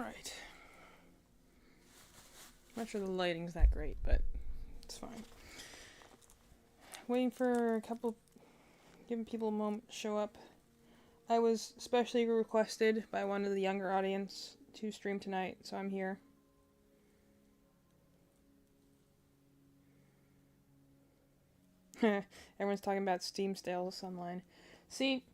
Alright. I'm not sure the lighting's that great, but it's fine. Waiting for a couple, giving people a moment to show up. I was specially requested by one of the younger audience to stream tonight, so I'm here. Everyone's talking about Steam sales online. See,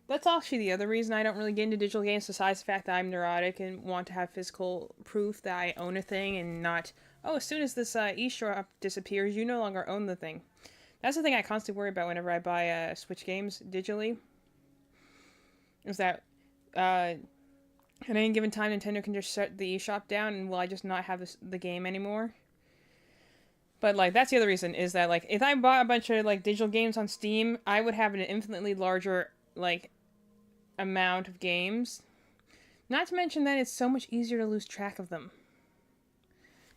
that's actually the other reason I don't really get into digital games, besides the fact that I'm neurotic and want to have physical proof that I own a thing and not, oh, as soon as this eShop disappears, you no longer own the thing. That's the thing I constantly worry about whenever I buy Switch games digitally. Is that at any given time Nintendo can just shut the eShop down and will I just not have the game anymore? But, like, that's the other reason, is that, like, if I bought a bunch of, like, digital games on Steam, I would have an infinitely larger, like, amount of games. Not to mention that it's so much easier to lose track of them.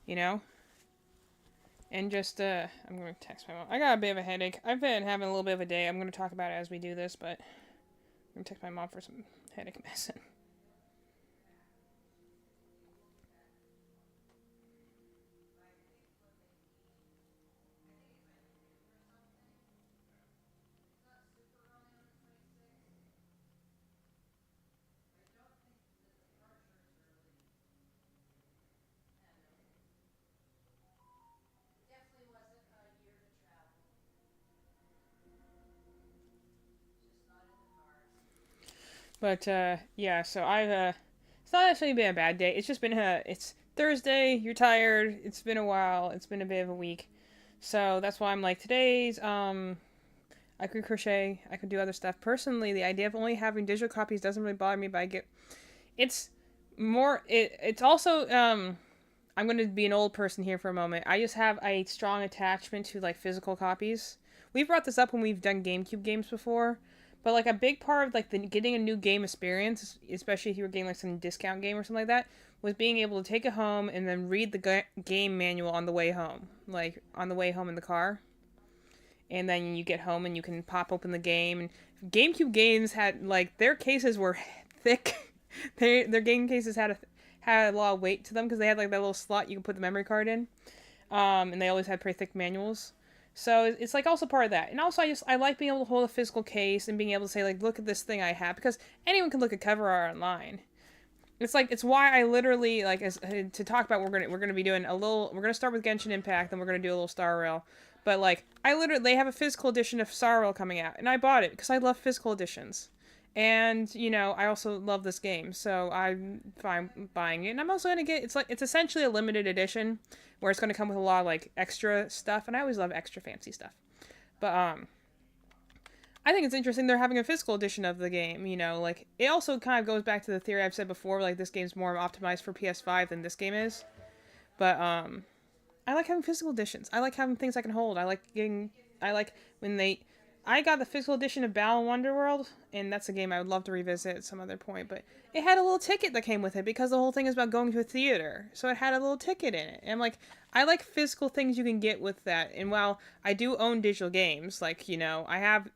You know? And just, I'm going to text my mom. I got a bit of a headache. I've been having a little bit of a day. I'm going to talk about it as we do this, but I'm going to text my mom for some headache medicine. But, yeah, so it's not actually been a bad day. It's just been, it's Thursday, you're tired, it's been a while, it's been a bit of a week. So that's why I'm like, today's, I could crochet, I could do other stuff. Personally, the idea of only having digital copies doesn't really bother me, but it's it's also, I'm going to be an old person here for a moment. I just have a strong attachment to, like, physical copies. We've brought this up when we've done GameCube games before. But, like, a big part of, like, getting a new game experience, especially if you were getting, like, some discount game or something like that, was being able to take it home and then read the game manual on the way home. Like, on the way home in the car. And then you get home and you can pop open the game. And GameCube games had, like, their cases were thick. Their game cases had a lot of weight to them because they had, like, that little slot you can put the memory card in. And they always had pretty thick manuals. So it's like also part of that. And also I like being able to hold a physical case and being able to say, like, look at this thing I have, because anyone can look at cover art online. It's like, it's why I literally, like, to talk about, we're gonna be doing we're gonna start with Genshin Impact, then we're gonna do a little Star Rail. But, like, they have a physical edition of Star Rail coming out, and I bought it because I love physical editions. And, you know, I also love this game, so I'm fine buying it. And I'm also going to it's essentially a limited edition, where it's going to come with a lot of, like, extra stuff, and I always love extra fancy stuff. But, I think it's interesting they're having a physical edition of the game, you know, like, it also kind of goes back to the theory I've said before, like, this game's more optimized for PS5 than this game is. But, I like having physical editions. I like having things I can hold. I like when I got the physical edition of Battle Wonderworld, and that's a game I would love to revisit at some other point, but it had a little ticket that came with it, because the whole thing is about going to a theater, so it had a little ticket in it, and I'm like, I like physical things you can get with that, and while I do own digital games, like, you know, I have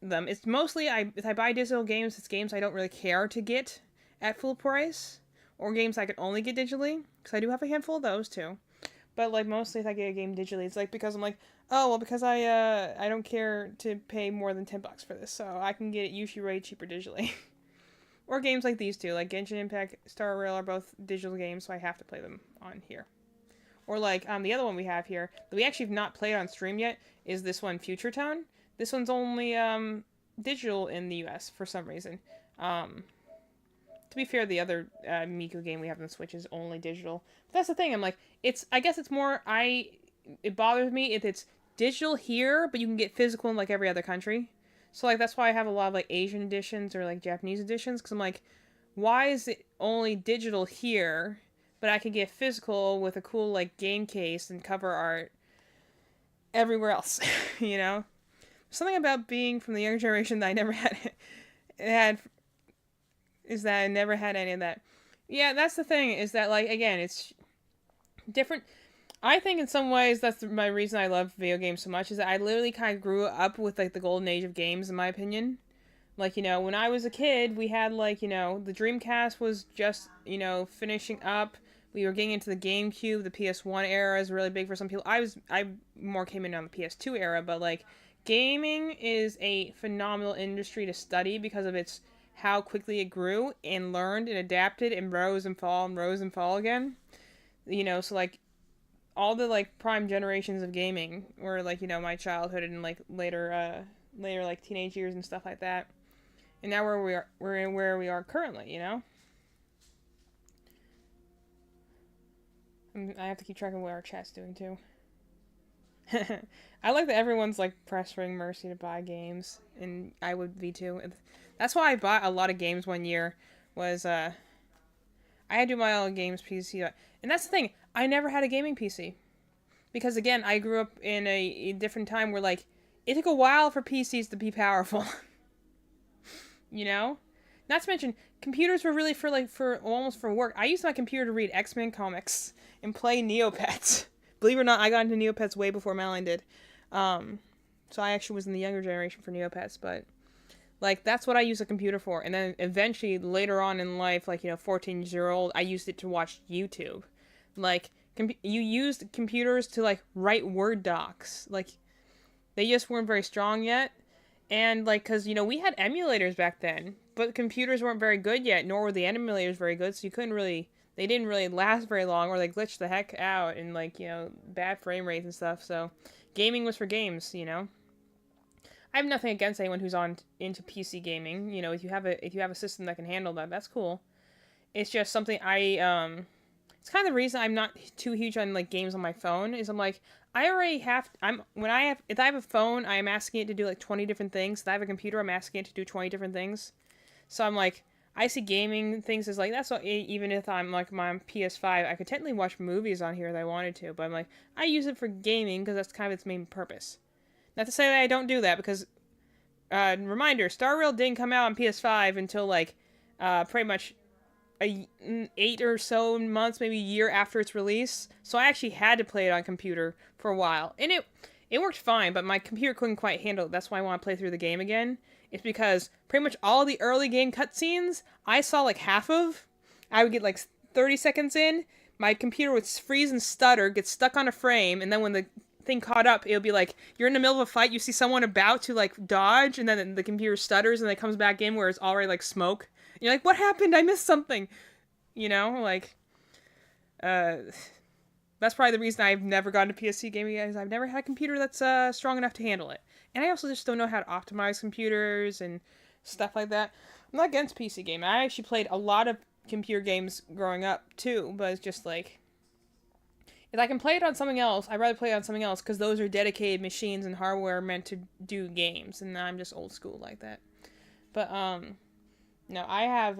them, it's mostly, if I buy digital games, it's games I don't really care to get at full price, or games I could only get digitally, because I do have a handful of those, too. But, like, mostly if I get a game digitally, it's like because I'm like, oh, well, because I don't care to pay more than $10 for this, so I can get it usually way cheaper digitally. Or games like these two, like Genshin Impact, Star Rail are both digital games, so I have to play them on here. Or, like, the other one we have here, that we actually have not played on stream yet, is this one, Future Tone. This one's only, digital in the US for some reason. To be fair, the other Miku game we have on the Switch is only digital. But that's the thing. I'm like, I guess it's more. It bothers me if it's digital here, but you can get physical in, like, every other country. So, like, that's why I have a lot of, like, Asian editions or, like, Japanese editions, because I'm like, why is it only digital here, but I can get physical with a cool, like, game case and cover art everywhere else? You know, something about being from the younger generation that I never had is that I never had any of that. Yeah, that's the thing, is that, like, again, it's different. I think in some ways that's my reason I love video games so much, is that I literally kind of grew up with, like, the golden age of games, in my opinion. Like, when I was a kid, we had, like, the Dreamcast was just, finishing up. We were getting into the GameCube. The PS1 era is really big for some people. I more came in on the PS2 era, but, like, gaming is a phenomenal industry to study because of its how quickly it grew and learned and adapted and rose and fall again. So, like, all the, like, prime generations of gaming were, like, my childhood and, like, later, like, teenage years and stuff like that. And now we're in where we are currently. I have to keep track of what our chat's doing too. I like that everyone's like pressuring Mercy to buy games, and I would be too. That's why I bought a lot of games one year. Was I had to do my own games PC, and that's the thing. I never had a gaming PC because again, I grew up in a different time where like it took a while for PCs to be powerful. you know. Not to mention, computers were really for almost for work. I used my computer to read X-Men comics and play Neopets. Believe it or not, I got into Neopets way before Madeline did. So I actually was in the younger generation for Neopets, but like that's what I used a computer for. And then eventually, later on in life, like 14-year-old, I used it to watch YouTube. Like you used computers to like write Word docs. Like they just weren't very strong yet. And, like, because, we had emulators back then, but computers weren't very good yet, nor were the emulators very good, so you couldn't really, they didn't really last very long, or they glitched the heck out, and, like, bad frame rates and stuff, so gaming was for games. I have nothing against anyone who's into PC gaming, if you have a system that can handle that, that's cool. It's just something it's kind of the reason I'm not too huge on, like, games on my phone, is I'm like, I already have, if I have a phone, I'm asking it to do, like, 20 different things. If I have a computer, I'm asking it to do 20 different things. So I'm like, I see gaming things as, like, that's what, even if I'm, like, my PS5, I could technically watch movies on here if I wanted to, but I'm like, I use it for gaming because that's kind of its main purpose. Not to say that I don't do that, because, reminder, Star Rail didn't come out on PS5 until, like, pretty much 8 or so months, maybe a year after its release. So I actually had to play it on computer for a while, and it worked fine. But my computer couldn't quite handle it. That's why I want to play through the game again. It's because pretty much all the early game cutscenes I saw like half of. I would get like 30 seconds in, my computer would freeze and stutter, get stuck on a frame, and then when the thing caught up, it would be like you're in the middle of a fight, you see someone about to like dodge, and then the computer stutters and then it comes back in where it's already like smoke. And you're like, what happened? I missed something. Like, that's probably the reason I've never gotten to PSC gaming, guys. I've never had a computer that's strong enough to handle it. And I also just don't know how to optimize computers and stuff like that. I'm not against PC gaming. I actually played a lot of computer games growing up, too. But it's just like, if I can play it on something else, I'd rather play it on something else because those are dedicated machines and hardware meant to do games. And I'm just old school like that. But, no, I have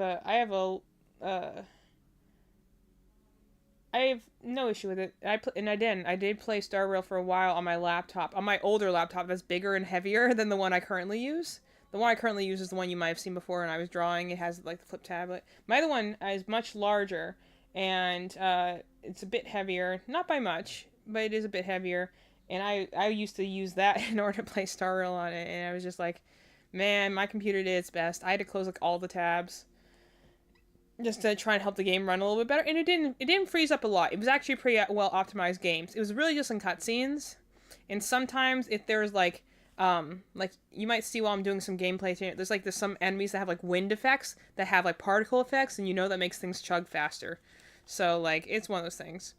no issue with it. I did play Star Rail for a while on my laptop, on my older laptop that's bigger and heavier than the one I currently use. The one I currently use is the one you might have seen before when I was drawing. It has like the flip tablet. My other one is much larger and it's a bit heavier, not by much, but it is a bit heavier. And I used to use that in order to play Star Rail on it, and I was just like, man, my computer did its best. I had to close like all the tabs just to try and help the game run a little bit better, and it didn't freeze up a lot. It was actually pretty well optimized games. It was really just in cutscenes, and sometimes if there's like you might see while I'm doing some gameplay, there's some enemies that have like wind effects that have like particle effects, and that makes things chug faster. So like it's one of those things.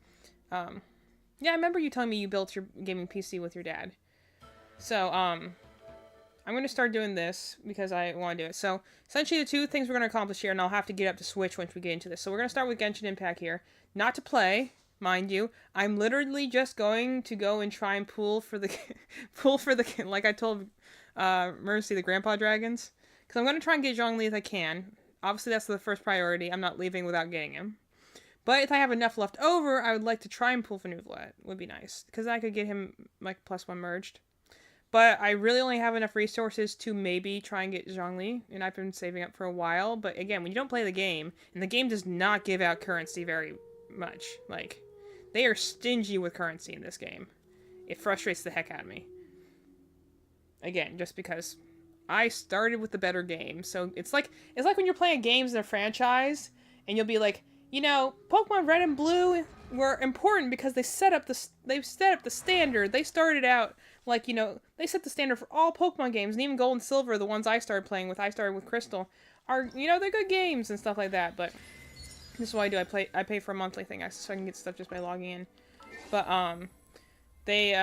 Yeah, I remember you telling me you built your gaming PC with your dad. So I'm going to start doing this because I want to do it. So, essentially the two things we're going to accomplish here, and I'll have to get up to Switch once we get into this. So, we're going to start with Genshin Impact here. Not to play, mind you. I'm literally just going to go and try and pull for the, like I told Mercy, the Grandpa Dragons. Because I'm going to try and get Zhongli if I can. Obviously, that's the first priority. I'm not leaving without getting him. But if I have enough left over, I would like to try and pull for Nuvlat. Would be nice. Because I could get him, like, +1 merged. But I really only have enough resources to maybe try and get Zhongli, and I've been saving up for a while. But again, when you don't play the game, and the game does not give out currency very much, like, they are stingy with currency in this game. It frustrates the heck out of me. Again, just because I started with the better game. So it's like when you're playing games in a franchise and you'll be like, Pokemon Red and Blue were important because they set up the standard. They started out like, they set the standard for all Pokemon games, and even Gold and Silver, the ones I started playing with, I started with Crystal, are, they're good games and stuff like that. But this is what I do. I pay for a monthly thing so I can get stuff just by logging in. But they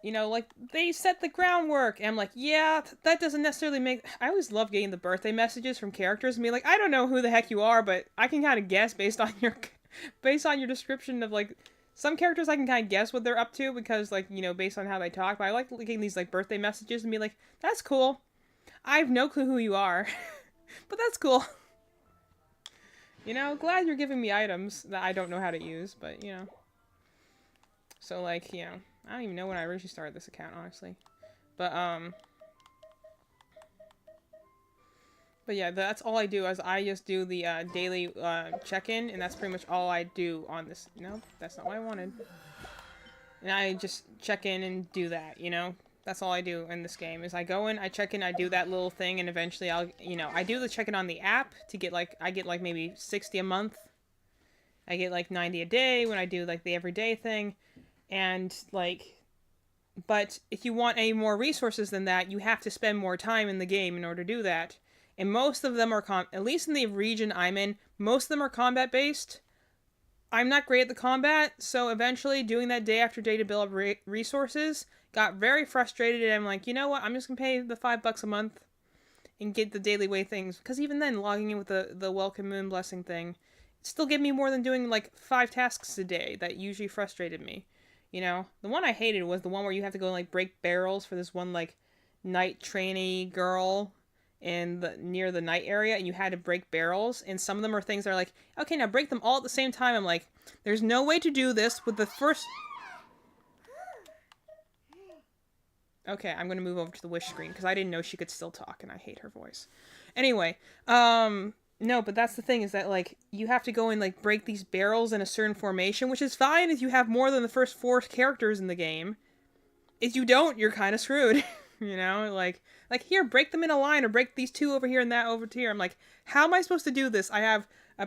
like they set the groundwork, and I'm like, yeah, that doesn't necessarily make. I always love getting the birthday messages from characters and be like, I don't know who the heck you are, but I can kind of guess based on your description of like some characters. I can kind of guess what they're up to because like based on how they talk. But I like getting these like birthday messages and be like, that's cool. I have no clue who you are, but that's cool. Glad you're giving me items that I don't know how to use, but So like, I don't even know when I originally started this account, honestly. But yeah, that's all I do is I just do the daily check-in, and that's pretty much all I do on this. No, that's not what I wanted. And I just check in and do that, That's all I do in this game is I go in, I check in, I do that little thing, and eventually I'll, I do the check-in on the app to get like, I get like maybe 60 a month. I get like 90 a day when I do like the everyday thing. And like, but if you want any more resources than that, you have to spend more time in the game in order to do that. And most of them are, at least in the region I'm in, most of them are combat based. I'm not great at the combat, so eventually doing that day after day to build up resources got very frustrated, and I'm like, you know what, I'm just gonna pay the $5 a month and get the daily way things, because even then, logging in with the Welcome Moon Blessing thing, it still gave me more than doing like 5 tasks a day. That usually frustrated me. The one I hated was the one where you have to go and like break barrels for this one like night trainee girl near the night area, and you had to break barrels, and some of them are things that are like, okay, now break them all at the same time. I'm like, there's no way to do this with the first. Okay, I'm gonna move over to the wish screen because I didn't know she could still talk, and I hate her voice. Anyway, no, but that's the thing is that like you have to go and like break these barrels in a certain formation, which is fine if you have more than the first 4 characters in the game. If you don't, you're kind of screwed. Like here, break them in a line, or break these 2 over here and that over here. I'm like, how am I supposed to do this? I have I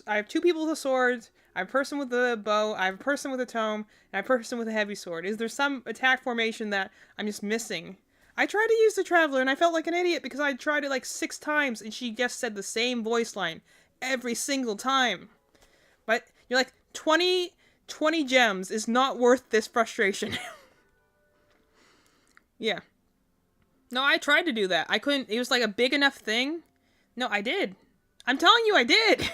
have 2 people with a sword, I have a person with a bow, I have a person with a tome, and I have a person with a heavy sword. Is there some attack formation that I'm just missing? I tried to use the Traveler, and I felt like an idiot because I tried it like 6 times, and she just said the same voice line every single time. But you're like, 20 gems is not worth this frustration. Yeah. No, I tried to do that. I couldn't. It was like a big enough thing. No, I did. I'm telling you, I did.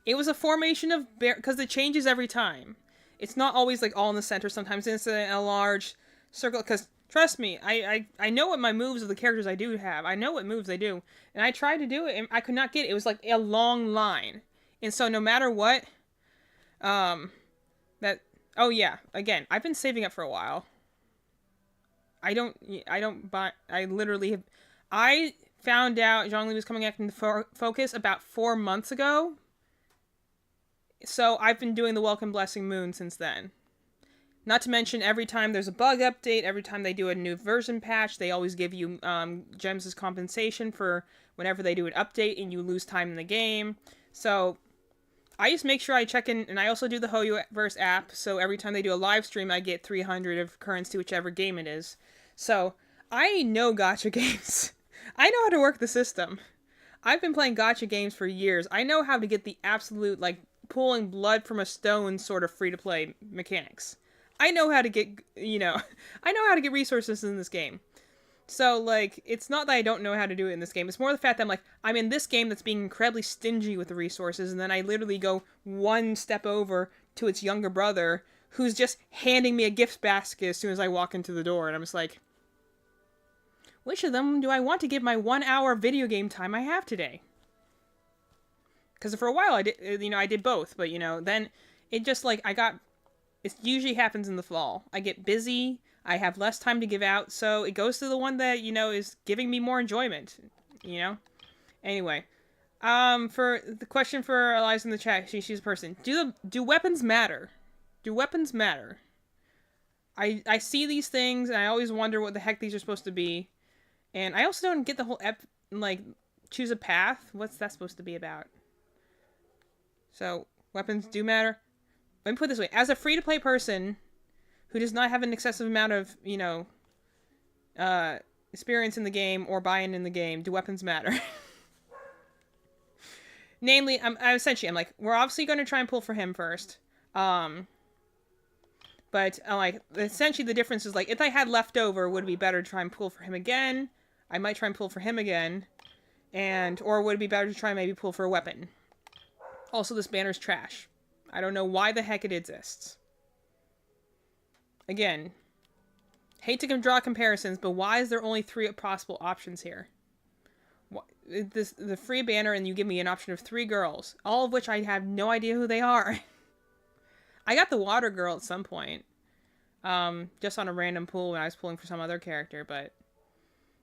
It was a formation of because it changes every time. It's not always like all in the center. Sometimes it's a large circle. Because trust me, I know what my moves of the characters I do have. I know what moves they do, and I tried to do it, and I could not get it. It was like a long line, and so no matter what, that. Oh yeah, again, I've been saving up for a while. I found out Zhongli was coming back into focus about 4 months ago. So I've been doing the Welcome Blessing Moon since then. Not to mention, every time there's a bug update, every time they do a new version patch, they always give you gems as compensation for whenever they do an update and you lose time in the game. So I just make sure I check in, and I also do the Hoyoverse app, so every time they do a live stream, I get 300 of currency, whichever game it is. So, I know gacha games. I know how to work the system. I've been playing gacha games for years. I know how to get the absolute, like, pulling blood from a stone sort of free-to-play mechanics. I know how to get, I know how to get resources in this game. So, like, it's not that I don't know how to do it in this game. It's more the fact that I'm in this game that's being incredibly stingy with the resources, and then I literally go one step over to its younger brother, who's just handing me a gift basket as soon as I walk into the door, and I'm just like, which of them do I want to give my 1 hour video game time I have today? Because for a while I did both, but, then it just, like, it usually happens in the fall. I get busy, I have less time to give out, so it goes to the one that, is giving me more enjoyment, Anyway, for the question for Eliza in the chat, she's a person. Do weapons matter? Do weapons matter? I see these things, and I always wonder what the heck these are supposed to be. And I also don't get the whole like choose a path. What's that supposed to be about? So weapons do matter. Let me put it this way: as a free-to-play person who does not have an excessive amount of experience in the game or buy-in in the game, do weapons matter? Namely, I'm like, we're obviously going to try and pull for him first. But like, essentially the difference is like, if I had leftover, would it be better to try and pull for him again? I might try and pull for him again, or would it be better to try and maybe pull for a weapon? Also, this banner's trash. I don't know why the heck it exists. Again, hate to draw comparisons, but why is there only 3 possible options here? The free banner, and you give me an option of 3 girls, all of which I have no idea who they are. I got the water girl at some point, just on a random pool when I was pulling for some other character, but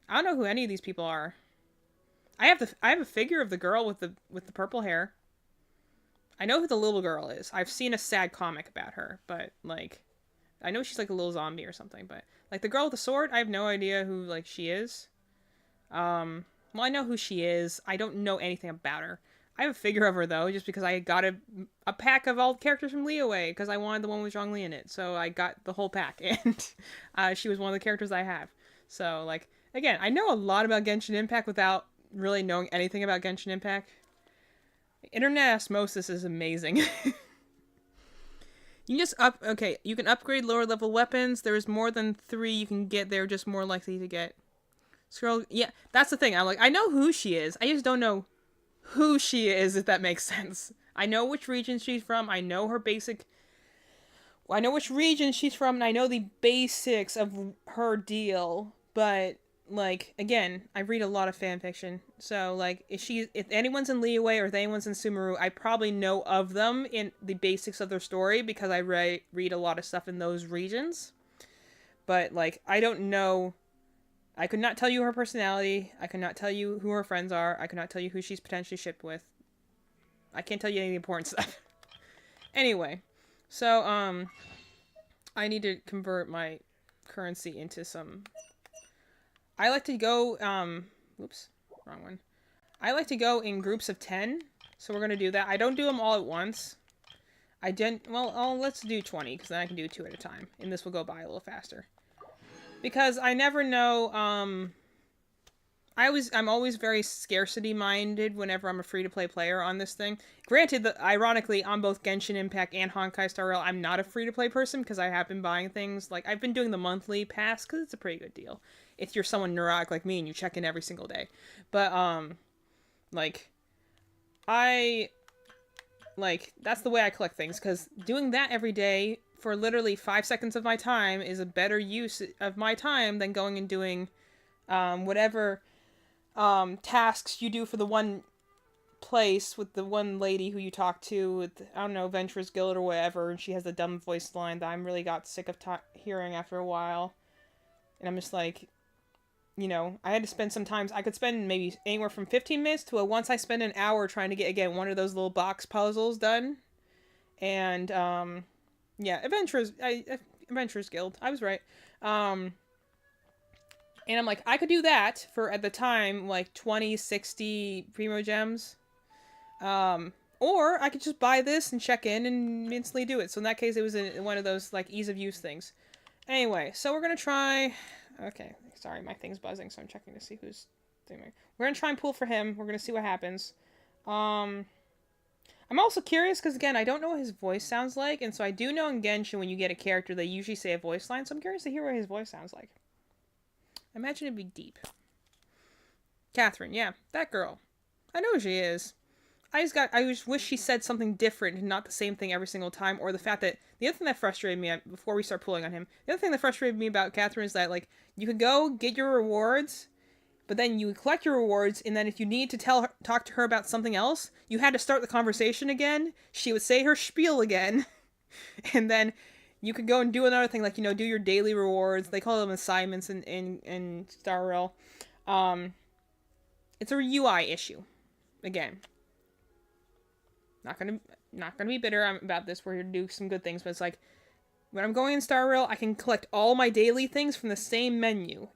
I don't know who any of these people are. I have a figure of the girl with the purple hair. I know who the little girl is. I've seen a sad comic about her, but like, I know she's like a little zombie or something. But like the girl with the sword, I have no idea who like she is. Well, I know who she is. I don't know anything about her. I have a figure of her though, just because I got a pack of all the characters from Leeway because I wanted the one with Zhongli in it. So I got the whole pack, and she was one of the characters I have. So like, again, I know a lot about Genshin Impact without really knowing anything about Genshin Impact. Internet osmosis is amazing. You just you can upgrade lower level weapons. There's more than 3 you can get. They're just more likely to get. Scroll, yeah, that's the thing. I'm like, I know who she is. I just don't know who she is, if that makes sense. I know which region she's from. I know her basic. I know which region she's from, and I know the basics of her deal. But like, again, I read a lot of fan fiction, so like, if anyone's in Leeway or if anyone's in Sumeru, I probably know of them in the basics of their story because I read a lot of stuff in those regions. But like, I don't know. I could not tell you her personality. I could not tell you who her friends are. I could not tell you who she's potentially shipped with. I can't tell you any of the important stuff. Anyway, so I need to convert my currency into some. I like to go, oops, wrong one. I like to go in groups of 10, so we're going to do that. I don't do them all at once. Let's do 20, because then I can do 2 at a time, and this will go by a little faster. Because I never know, I'm always very scarcity-minded whenever I'm a free-to-play player on this thing. Granted, that ironically, on both Genshin Impact and Honkai Star Rail, I'm not a free-to-play person, because I have been buying things, like, I've been doing the monthly pass, because it's a pretty good deal. If you're someone neurotic like me and you check in every single day. But, that's the way I collect things, because doing that every day for literally 5 seconds of my time is a better use of my time than going and doing, whatever, tasks you do for the one place with the one lady who you talk to with, I don't know, Venturers Guild or whatever, and she has the dumb voice line that I'm really got sick of hearing after a while. And I'm just like, I had to spend sometimes, I could spend maybe anywhere from 15 minutes to once I spend an hour trying to get, again, one of those little box puzzles done. And, yeah, Adventurers Guild, I was right. And I'm like, I could do that for, at the time, like 20, 60 Primo Gems. Or I could just buy this and check in and instantly do it. So in that case, it was one of those, like, ease of use things. Anyway, so we're going to try. Okay, sorry, my thing's buzzing, so I'm checking to see who's doing it. We're going to try and pull for him. We're going to see what happens. I'm also curious, because again, I don't know what his voice sounds like, and so I do know in Genshin, when you get a character, they usually say a voice line, so I'm curious to hear what his voice sounds like. I imagine it'd be deep. Catherine, yeah, that girl. I know who she is. I just wish she said something different and not the same thing every single time, or the fact that, the other thing that frustrated me, before we start pulling on him, the other thing that frustrated me about Catherine is that, like, you could go get your rewards, but then you would collect your rewards, and then if you need to talk to her about something else, you had to start the conversation again. She would say her spiel again, and then you could go and do another thing, like, do your daily rewards. They call them assignments in Star Rail. It's a UI issue. Again, not gonna be bitter about this. We're here to do some good things, but it's like, when I'm going in Star Rail, I can collect all my daily things from the same menu.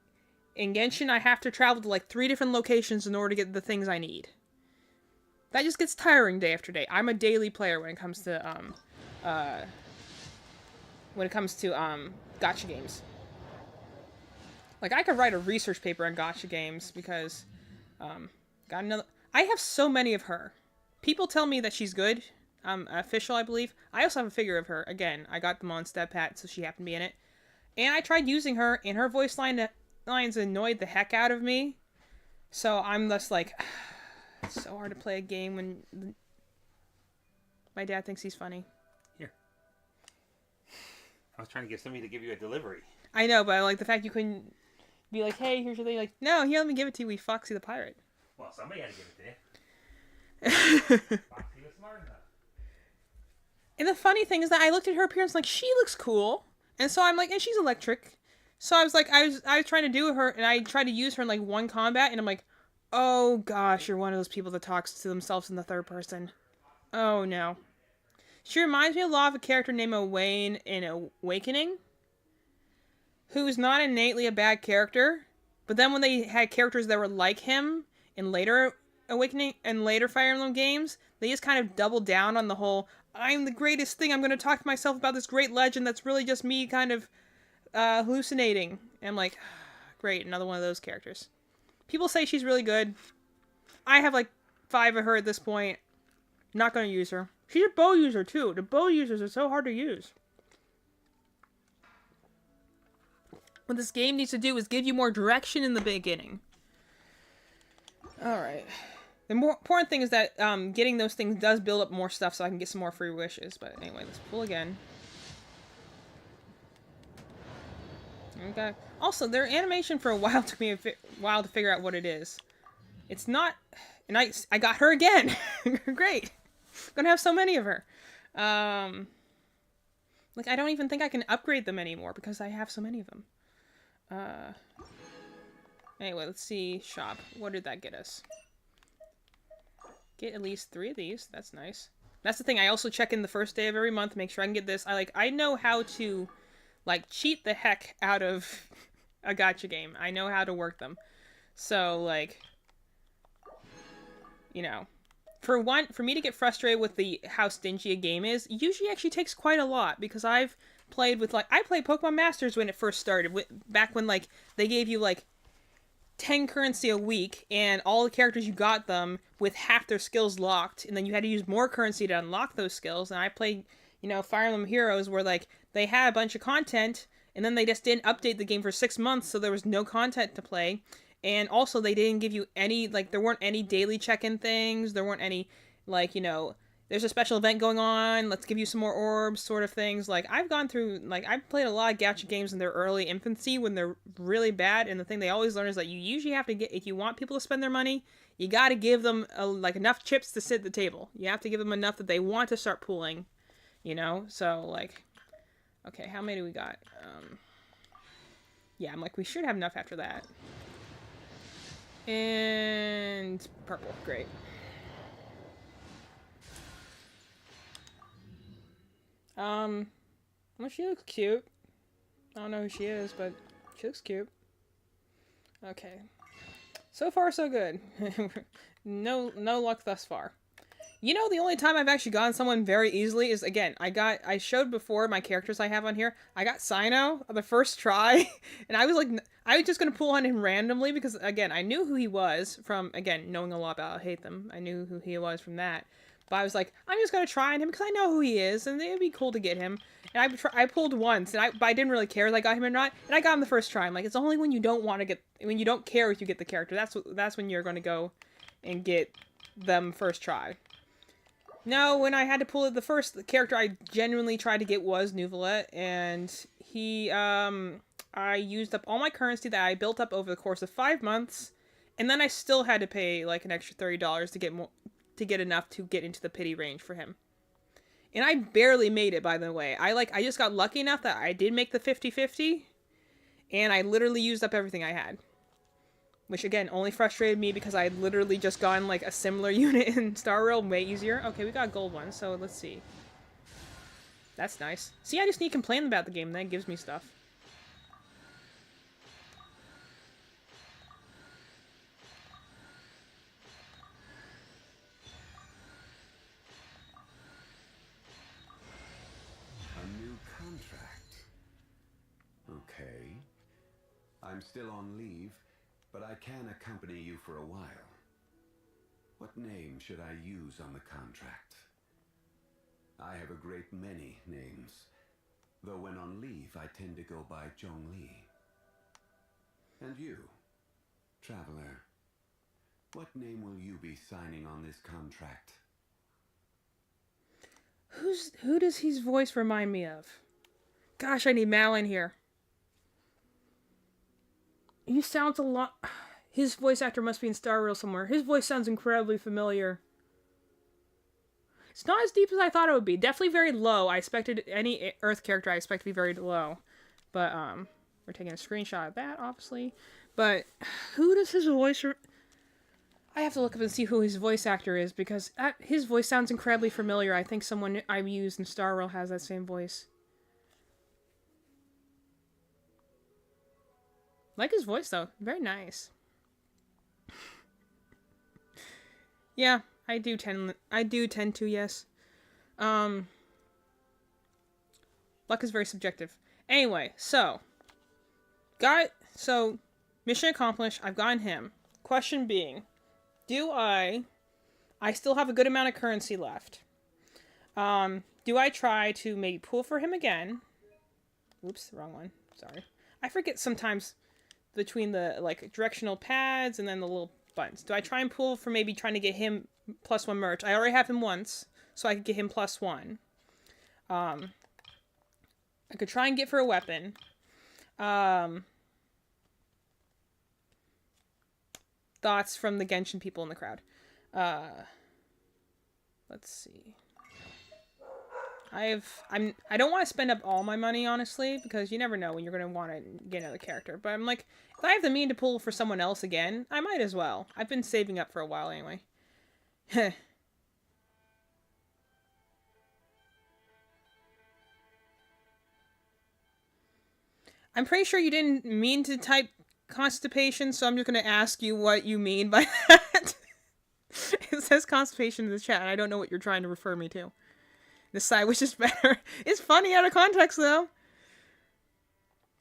in Genshin, I have to travel to like 3 different locations in order to get the things I need. That just gets tiring day after day. I'm a daily player when it comes to gacha games. Like, I could write a research paper on gacha games because got another. I have so many of her. People tell me that she's good. Official, I believe. I also have a figure of her. Again, I got them on StepPat, so she happened to be in it. And I tried using her, and her voice lines annoyed the heck out of me. So I'm just like, it's so hard to play a game when my dad thinks he's funny. Here. I was trying to get somebody to give you a delivery. I know, but I like the fact you couldn't be like, hey, here's your thing. Like, no, here, let me give it to you, we Foxy the Pirate. Well, somebody had to give it to you. Foxy was smart enough. And the funny thing is that I looked at her appearance like, she looks cool. And so I'm like, and she's electric. So I was like, I was trying to do her, and I tried to use her in like one combat, and I'm like, oh gosh, you're one of those people that talks to themselves in the third person. Oh no. She reminds me a lot of a character named Owain in Awakening, who's not innately a bad character, but then when they had characters that were like him in later Awakening and later Fire Emblem games, they just kind of doubled down on the whole, I'm the greatest thing, I'm going to talk to myself about this great legend that's really just me kind of hallucinating. And I'm like, great, another one of those characters. People say she's really good. I have like 5 of her at this point. Not going to use her. She's a bow user too. The bow users are so hard to use. What this game needs to do is give you more direction in the beginning. Alright. The more important thing is that getting those things does build up more stuff so I can get some more free wishes. But anyway, let's pull again. Okay. Also, their animation for a while took me a while to figure out what it is. It's not... And I got her again! Great! I'm gonna have so many of her. Like, I don't even think I can upgrade them anymore because I have so many of them. Anyway, let's see. Shop. What did that get us? Get at least 3 of these. That's nice. That's the thing. I also check in the first day of every month, make sure I can get this. I know how to, like, cheat the heck out of a gacha game. I know how to work them. So, like, you know, for me to get frustrated with how stingy a game is, usually actually takes quite a lot, because I've played with, like, I played Pokemon Masters when it first started, back when, like, they gave you, like, 10 currency a week, and all the characters you got them with half their skills locked, and then you had to use more currency to unlock those skills. And I played, you know, Fire Emblem Heroes, where, like, they had a bunch of content, and then they just didn't update the game for 6 months, so there was no content to play. And also, they didn't give you any, like, there weren't any daily check-in things, there weren't any, like, you know, there's a special event going on, let's give you some more orbs, sort of things. Like, I've gone through, like, I've played a lot of gacha games in their early infancy when they're really bad, and the thing they always learn is that you usually have to get, if you want people to spend their money, you gotta give them, like, enough chips to sit at the table. You have to give them enough that they want to start pooling, you know? So, like, okay, how many do we got? Yeah, I'm like, we should have enough after that. And purple, great. Well, she looks cute. I don't know who she is, but she looks cute. Okay. So far, so good. No luck thus far. You know, the only time I've actually gotten someone very easily is, again, I showed before my characters I have on here. I got Sino on the first try, and I was like, I was just going to pull on him randomly because, again, I knew who he was from, again, knowing a lot about Hate Them. I knew who he was from that. But I was like, I'm just going to try on him because I know who he is, and it would be cool to get him. And I pulled once, but I didn't really care if I got him or not, and I got him the first try. I'm like, it's only when you don't want to get, when you don't care if you get the character, that's when you're going to go and get them first try. No, when I had to pull it, the first character I genuinely tried to get was Nuvola, and he, I used up all my currency that I built up over the course of 5 months, and then I still had to pay, like, an extra $30 to get more, to get enough to get into the pity range for him. And I barely made it, by the way. I just got lucky enough that I did make the 50-50, and I literally used up everything I had. Which, again, only frustrated me because I had literally just gotten, like, a similar unit in Star Rail way easier. Okay, we got a gold one, so let's see. That's nice. See, I just need to complain about the game, and that gives me stuff. I'm still on leave, but I can accompany you for a while. What name should I use on the contract? I have a great many names, though when on leave I tend to go by Zhongli. And you, traveler, what name will you be signing on this contract? Who does his voice remind me of? Gosh, I need Mal in here. He sounds a lot... His voice actor must be in Star Rail somewhere. His voice sounds incredibly familiar. It's not as deep as I thought it would be. Definitely very low. I expected any Earth character I expect to be very low. But, we're taking a screenshot of that, obviously. But, who does his voice... I have to look up and see who his voice actor is, because his voice sounds incredibly familiar. I think someone I've used in Star Rail has that same voice. Like his voice, though. Very nice. Yeah, I do tend to, yes. Luck is very subjective. Anyway, so mission accomplished. I've gotten him. Question being, do I still have a good amount of currency left. Do I try to maybe pull for him again? Oops, wrong one. Sorry. I forget sometimes between the like directional pads and then the little buttons. Do I try and pull for maybe trying to get him +1 merch? I already have him once, so I could get him +1. I could try and get for a weapon. Thoughts from the Genshin people in the crowd. Let's see. I don't want to spend up all my money, honestly, because you never know when you're going to want to get another character. But I'm like, if I have the mean to pull for someone else again, I might as well. I've been saving up for a while anyway. I'm pretty sure you didn't mean to type constipation, so I'm just going to ask you what you mean by that. It says constipation in the chat, and I don't know what you're trying to refer me to. This side, which is better. It's funny out of context, though.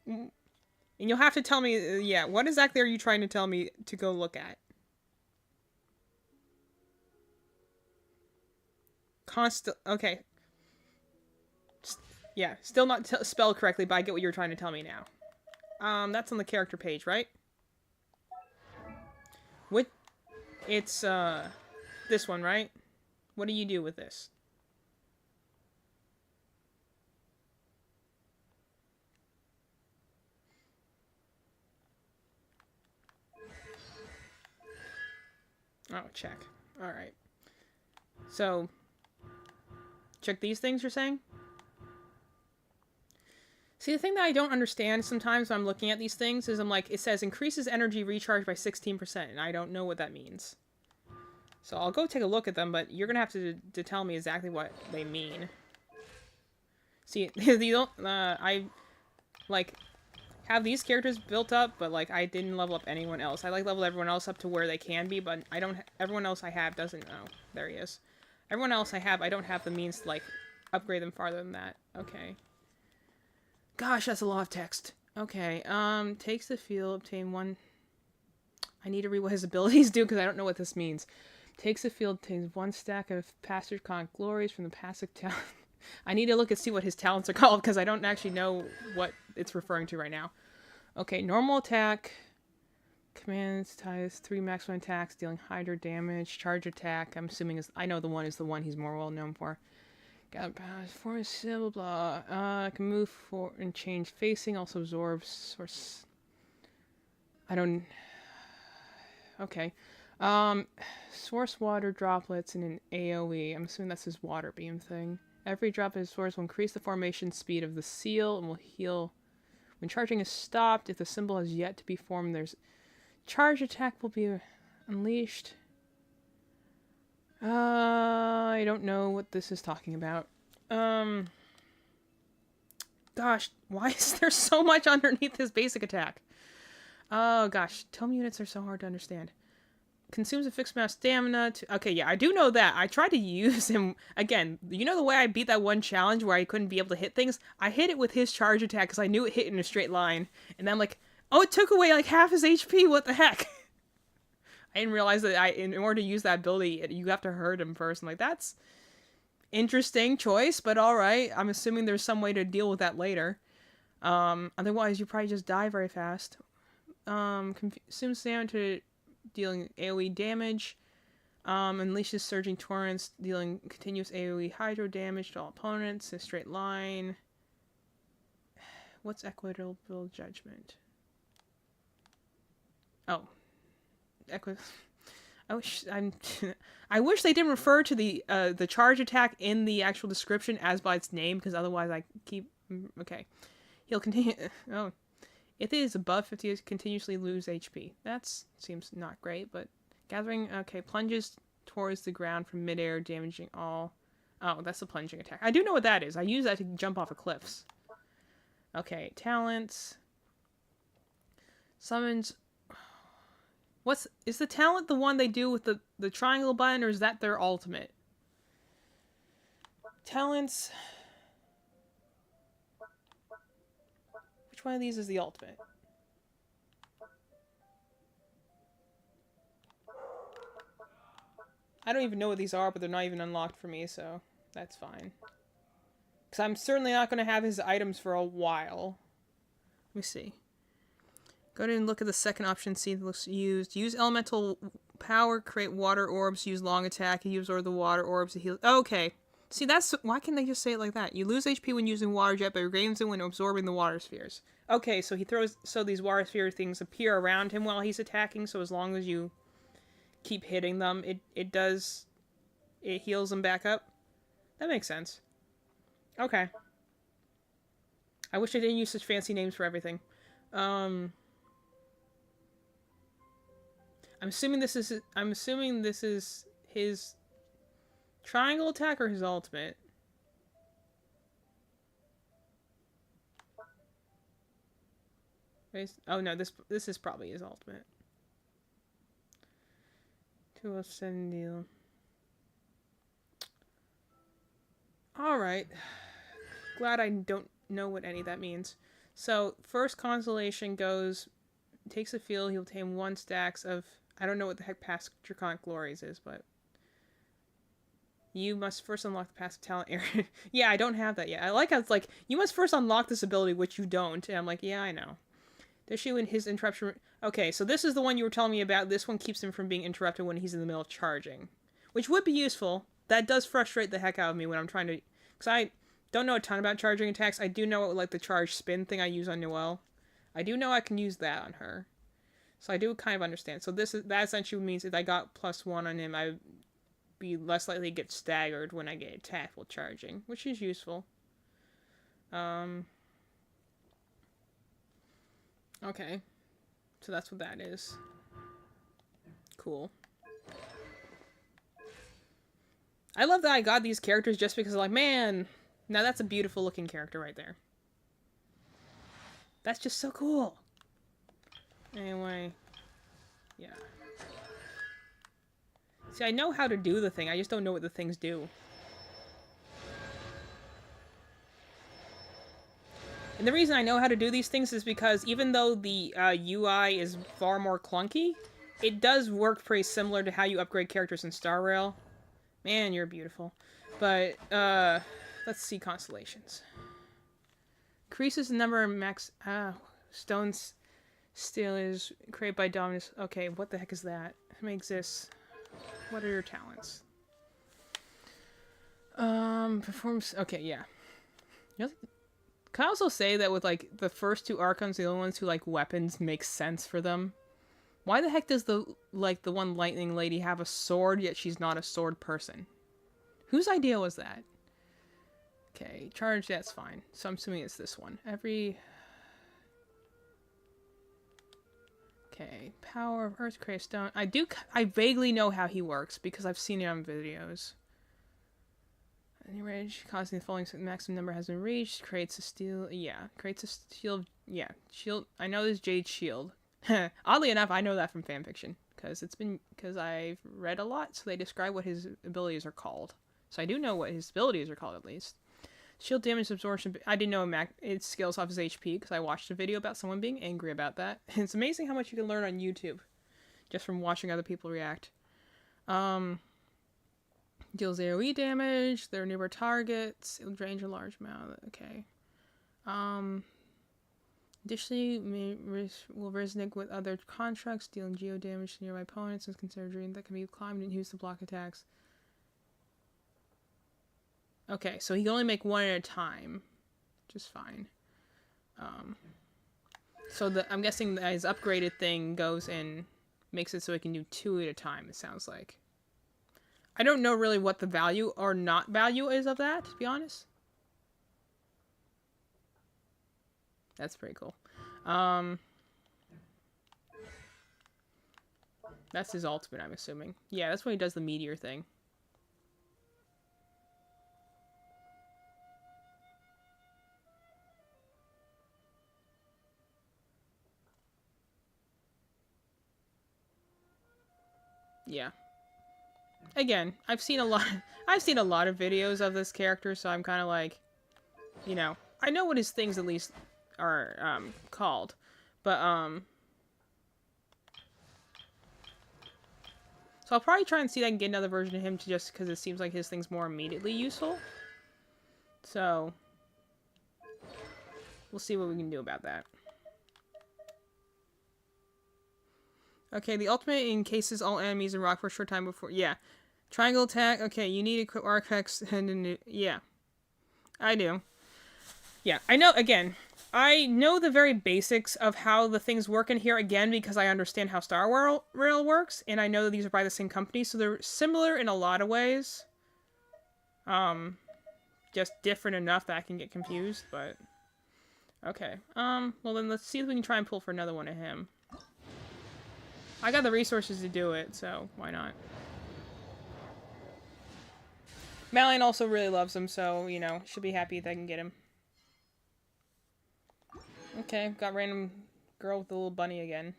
And you'll have to tell me, yeah, what exactly are you trying to tell me to go look at? Okay. Yeah, still not spelled correctly, but I get what you're trying to tell me now. That's on the character page, right? It's, this one, right? What do you do with this? Oh, check. Alright. So, check these things you're saying? See, the thing that I don't understand sometimes when I'm looking at these things is I'm like, it says increases energy recharge by 16%, and I don't know what that means. So I'll go take a look at them, but you're gonna have to tell me exactly what they mean. See, you don't, I, like, have these characters built up, but, like, I didn't level up anyone else. I, like, leveled everyone else up to where they can be, but I don't, everyone else I have doesn't, oh, there he is. Everyone else I have, I don't have the means to, like, upgrade them farther than that. Okay. Gosh, that's a lot of text. Okay, takes the field, obtain one... I need to read what his abilities do, because I don't know what this means. Takes the field, obtains 1 stack of Pastor's Con Glories from the passive talent. I need to look and see what his talents are called, because I don't actually know what it's referring to right now. Okay, normal attack. Commands, ties 3 maximum attacks, dealing hydra damage. Charge attack, I'm assuming is... I know the one is the one he's more well known for. Got powers, force, blah, blah, blah. Can move forward and change facing, also absorbs source... I don't... Okay. Source water droplets in an AoE. I'm assuming that's his water beam thing. Every drop of his source will increase the formation speed of the seal and will heal. When charging is stopped, if the symbol has yet to be formed, there's... Charge attack will be unleashed. I don't know what this is talking about. Gosh, why is there so much underneath his basic attack? Oh gosh, tome units are so hard to understand. Consumes a fixed amount of stamina to... Okay, yeah, I do know that. I tried to use him... Again, you know the way I beat that one challenge where I couldn't be able to hit things? I hit it with his charge attack because I knew it hit in a straight line. And then, like, Oh, it took away like half his HP. What the heck? I didn't realize that in order to use that ability, you have to hurt him first. I'm like, that's interesting choice, but all right. I'm assuming there's some way to deal with that later. Otherwise, you probably just die very fast. Consumes damage to dealing AoE damage. Unleashes surging torrents, dealing continuous AoE hydro damage to all opponents in a straight line. What's Equitable Judgment? Oh. I wish they didn't refer to the charge attack in the actual description as by its name, because otherwise I keep... Okay. He'll continue... Oh. If it is above 50, it continuously lose HP. That seems not great, but... Gathering... Okay, plunges towards the ground from midair, damaging all... Oh, that's the plunging attack. I do know what that is. I use that to jump off of cliffs. Okay, talents. Summons... Is the talent the one they do with the triangle button, or is that their ultimate? Talents... Which one of these is the ultimate? I don't even know what these are, but they're not even unlocked for me, so that's fine. Because I'm certainly not going to have his items for a while. Let me see. Go ahead and look at the second option, see if it looks used. Use elemental power, create water orbs, use long attack, and use the water orbs to heal. Okay. See, that's... Why can't they just say it like that? You lose HP when using water jet, but regains it when absorbing the water spheres. Okay, so he throws... So these water sphere things appear around him while he's attacking, so as long as you keep hitting them, it does... It heals them back up. That makes sense. Okay. I wish I didn't use such fancy names for everything. I'm assuming this is his triangle attack or his ultimate. Oh no, this is probably his ultimate. 207 deal. Alright. Glad I don't know what any of that means. So, first constellation goes... Takes a field, he'll obtain 1 stacks of... I don't know what the heck past Draconic Glories is, but... You must first unlock the passive talent area. Yeah, I don't have that yet. I like how it's like, you must first unlock this ability, which you don't. And I'm like, yeah, I know. Does she win his interruption... Okay, so this is the one you were telling me about. This one keeps him from being interrupted when he's in the middle of charging. Which would be useful. That does frustrate the heck out of me when I'm trying to... Because I don't know a ton about charging attacks. I do know, like, the charge spin thing I use on Noelle. I do know I can use that on her. So I do kind of understand. So that essentially means if I got +1 on him, I'd be less likely to get staggered when I get attacked while charging, which is useful. Okay. So that's what that is. Cool. I love that I got these characters just because I'm like, man, now that's a beautiful looking character right there. That's just so cool. Anyway, yeah. See, I know how to do the thing, I just don't know what the things do. And the reason I know how to do these things is because even though the UI is far more clunky, it does work pretty similar to how you upgrade characters in Star Rail. Man, you're beautiful. But, let's see constellations. Increases the number of max... stones still is created by Dominus. Okay, what the heck is that? It makes this... What are your talents? Performs... Okay, yeah. Can I also say that with, like, the first 2 Archons, the only ones who, like, weapons make sense for them? Why the heck does the one lightning lady have a sword, yet she's not a sword person? Whose idea was that? Okay, charge, that's fine. So I'm assuming it's this one. Okay, power of Earth, create stone. I vaguely know how he works, because I've seen it on videos. Any range causing the following maximum number has been reached. Creates a steel. Yeah, creates a shield. Yeah, shield. I know this Jade shield. Oddly enough, I know that from fanfiction because I've read a lot. So they describe what his abilities are called. So I do know what his abilities are called at least. Shield damage absorption. I didn't know it scales off his HP because I watched a video about someone being angry about that. It's amazing how much you can learn on YouTube just from watching other people react. Deals AoE damage. They're nearby targets. It'll drain a large amount. Okay. Additionally, will resonate with other contracts, dealing geo damage to nearby opponents, and considered dream that can be climbed and used to block attacks. Okay, so he can only make one at a time, which is fine. So I'm guessing that his upgraded thing goes and makes it so he can do 2 at a time, it sounds like. I don't know really what the value or not value is of that, to be honest. That's pretty cool. That's his ultimate, I'm assuming. Yeah, that's when he does the meteor thing. Yeah. Again, I've seen a lot of videos of this character, so I'm kind of like, you know, I know what his things at least are called. But so I'll probably try and see if I can get another version of him to just because it seems like his thing's more immediately useful. So we'll see what we can do about that. Okay, the ultimate encases all enemies in rock for a short time before... Yeah. Triangle attack. Okay, you need to equip Archex and... Yeah. I do. Yeah, I know, again, I know the very basics of how the things work in here, again, because I understand how Star Rail works, and I know that these are by the same company, so they're similar in a lot of ways. Just different enough that I can get confused, but... Okay, well then let's see if we can try and pull for another one of him. I got the resources to do it, so why not? Malian also really loves him, so, you know, should be happy if I can get him. Okay, got random girl with the little bunny again.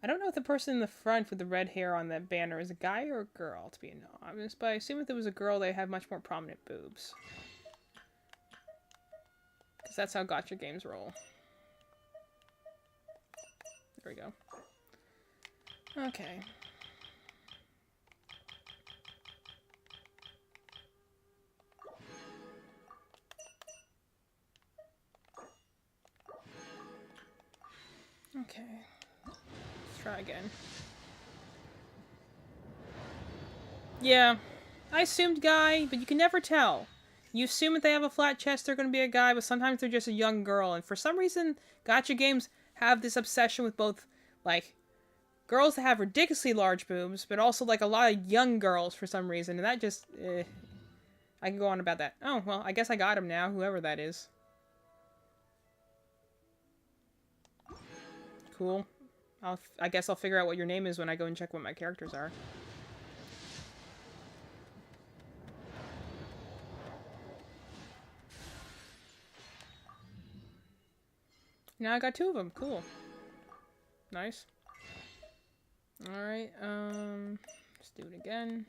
I don't know if the person in the front with the red hair on that banner is a guy or a girl, to be honest, but I assume if it was a girl, they have much more prominent boobs. Because that's how gacha games roll. There we go. Okay. Okay. Let's try again. Yeah. I assumed guy, but you can never tell. You assume if they have a flat chest, they're going to be a guy, but sometimes they're just a young girl. And for some reason, gacha games have this obsession with both, like, girls that have ridiculously large boobs, but also, like, a lot of young girls for some reason. And that just, I can go on about that. Oh, well, I guess I got him now, whoever that is. Cool. I guess I'll figure out what your name is when I go and check what my characters are. Now I got 2 of them. Cool. Nice. Alright, let's do it again.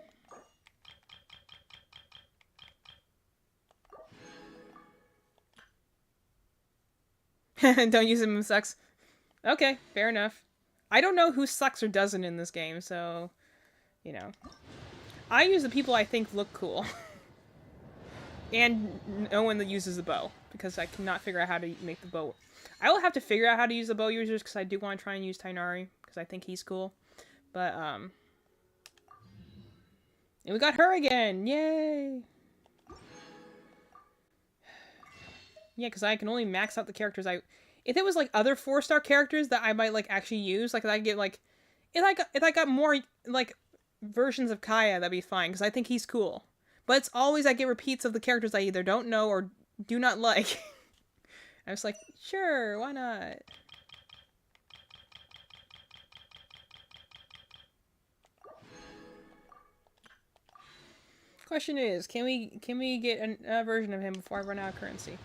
Don't use him in sex. Okay, fair enough. I don't know who sucks or doesn't in this game, so, you know. I use the people I think look cool. And no one that uses the bow, because I cannot figure out how to make the bow. I will have to figure out how to use the bow users, because I do want to try and use Tainari, because I think he's cool. But, and we got her again! Yay! Yeah, because I can only max out the characters if it was, like, other 4-star characters that I might, like, actually use, like, I get, like... If I got more, like, versions of Kaya, that'd be fine, because I think he's cool. But it's always I get repeats of the characters I either don't know or do not like. I was like, sure, why not? Question is, can we get a version of him before I run out of currency?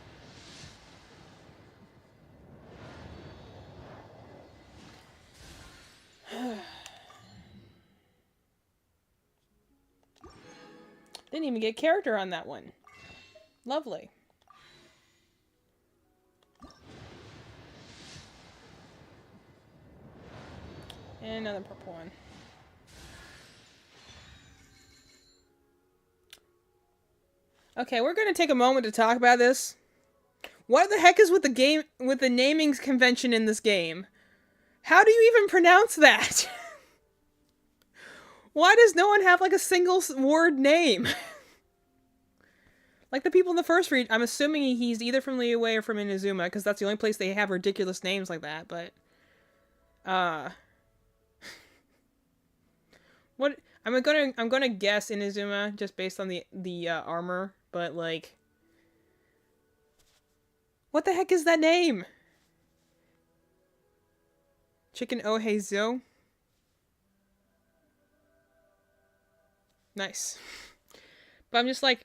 Didn't even get character on that one. Lovely. And another purple one. Okay, we're gonna take a moment to talk about this. What the heck is with the game, with the naming convention in this game? How do you even pronounce that? Why does no one have like a single word name? Like the people in the first read, I'm assuming he's either from Liyue or from Inazuma, because that's the only place they have ridiculous names like that, but... What... I'm gonna guess Inazuma, just based on the armor, but like... What the heck is that name? Chicken Oheizo? Nice. But I'm just like...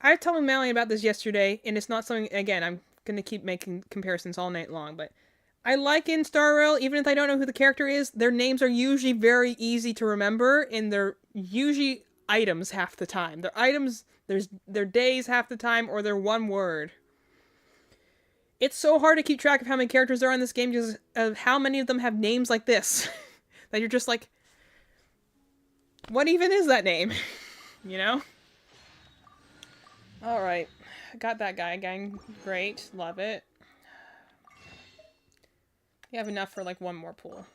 I was telling Melanie about this yesterday, and it's not something... Again, I'm gonna keep making comparisons all night long, but... I like in Star Rail, even if I don't know who the character is, their names are usually very easy to remember, and they're usually items half the time. They're items, they're days half the time, or they're one word. It's so hard to keep track of how many characters there are in this game because of how many of them have names like this. That you're just like, what even is that name? You know? Alright. Got that guy again. Great. Love it. You have enough for like one more pool.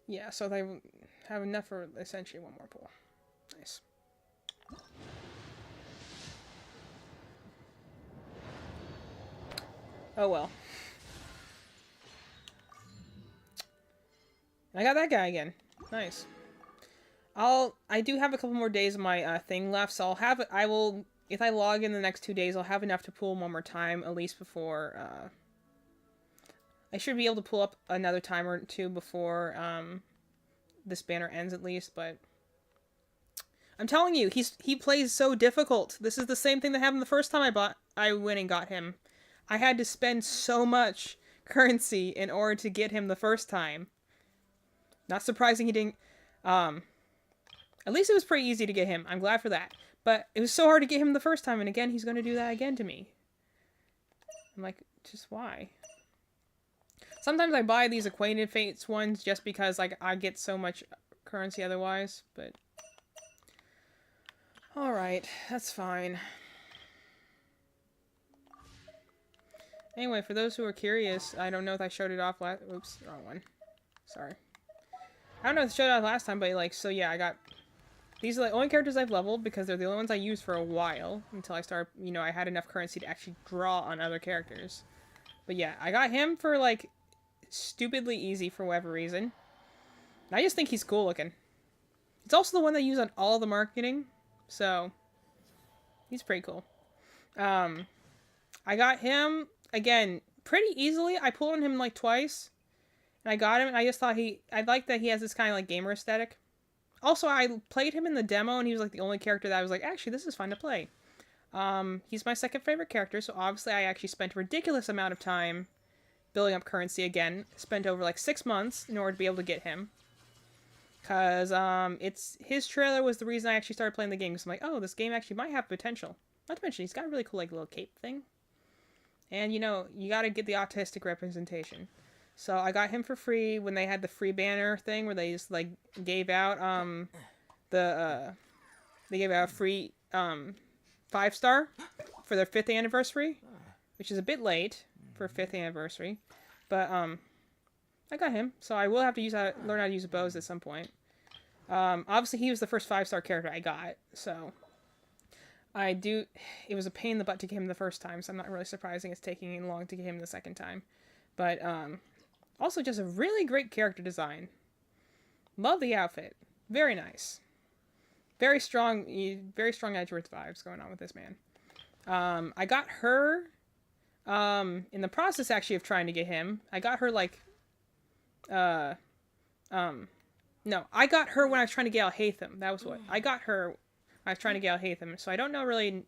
Yeah, so they have enough for essentially one more pool. Nice. Oh well. I got that guy again. Nice. I do have a couple more days of my thing left, so if I log in the next 2 days, I'll have enough to pull one more time, at least before, I should be able to pull up another time or two before, this banner ends at least, but I'm telling you, he plays so difficult. This is the same thing that happened the first time I went and got him. I had to spend so much currency in order to get him the first time. Not surprising he didn't, at least it was pretty easy to get him. I'm glad for that. But it was so hard to get him the first time, and again, he's going to do that again to me. I'm like, just why? Sometimes I buy these Acquainted Fates ones just because like I get so much currency otherwise, but... Alright, that's fine. Anyway, for those who are curious, I don't know if I showed it off last... Oops, wrong one. Sorry. I don't know if I showed it off last time, but like, so yeah, I got... These are the only characters I've leveled because they're the only ones I used for a while until I started, you know, I had enough currency to actually draw on other characters. But yeah, I got him for like stupidly easy for whatever reason. I just think he's cool looking. It's also the one they use on all the marketing, so he's pretty cool. I got him again pretty easily. I pulled on him like twice, and I got him. And I just thought I like that he has this kind of like gamer aesthetic. Also, I played him in the demo, and he was like the only character that I was like, actually, this is fun to play. He's my second favorite character, so obviously I actually spent a ridiculous amount of time building up currency again. Spent over like 6 months in order to be able to get him. Because, his trailer was the reason I actually started playing the game. Because I'm like, oh, this game actually might have potential. Not to mention, he's got a really cool, like, little cape thing. And, you know, you gotta get the autistic representation. So I got him for free when they had the free banner thing where they just, like, gave out, they gave out a free, 5-star for their 5th anniversary. Which is a bit late for a 5th anniversary. But, I got him. So I will have to learn how to use bows at some point. Obviously he was the first 5-star character I got, so... It was a pain in the butt to get him the first time, so I'm not really surprising it's taking long to get him the second time. But, also just a really great character design. Love the outfit. Very nice. Very strong Edgeworth vibes going on with this man. I got her, in the process actually of trying to get him. I got her like, no, I got her when I was trying to get Alhaitham. That was what. I got her when I was trying to get Alhaitham, so I don't know really...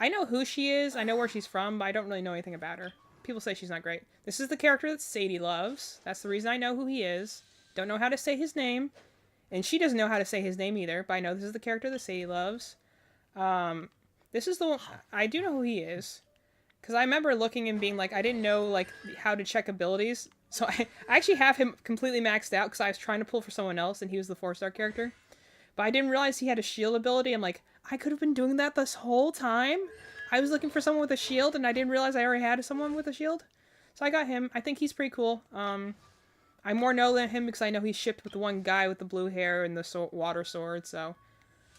I know who she is. I know where she's from, but I don't really know anything about her. People say she's not great. This is the character that Sadie loves. That's the reason I know who he is. Don't know how to say his name. And she doesn't know how to say his name either, but I know this is the character that Sadie loves. This is the one... I do know who he is. Because I remember looking and being like, I didn't know like how to check abilities. So I actually have him completely maxed out because I was trying to pull for someone else and he was the 4-star character. But I didn't realize he had a shield ability. I'm like, I could have been doing that this whole time? I was looking for someone with a shield and I didn't realize I already had someone with a shield. So I got him. I think he's pretty cool. I more know than him because I know he's shipped with the one guy with the blue hair and the water sword. So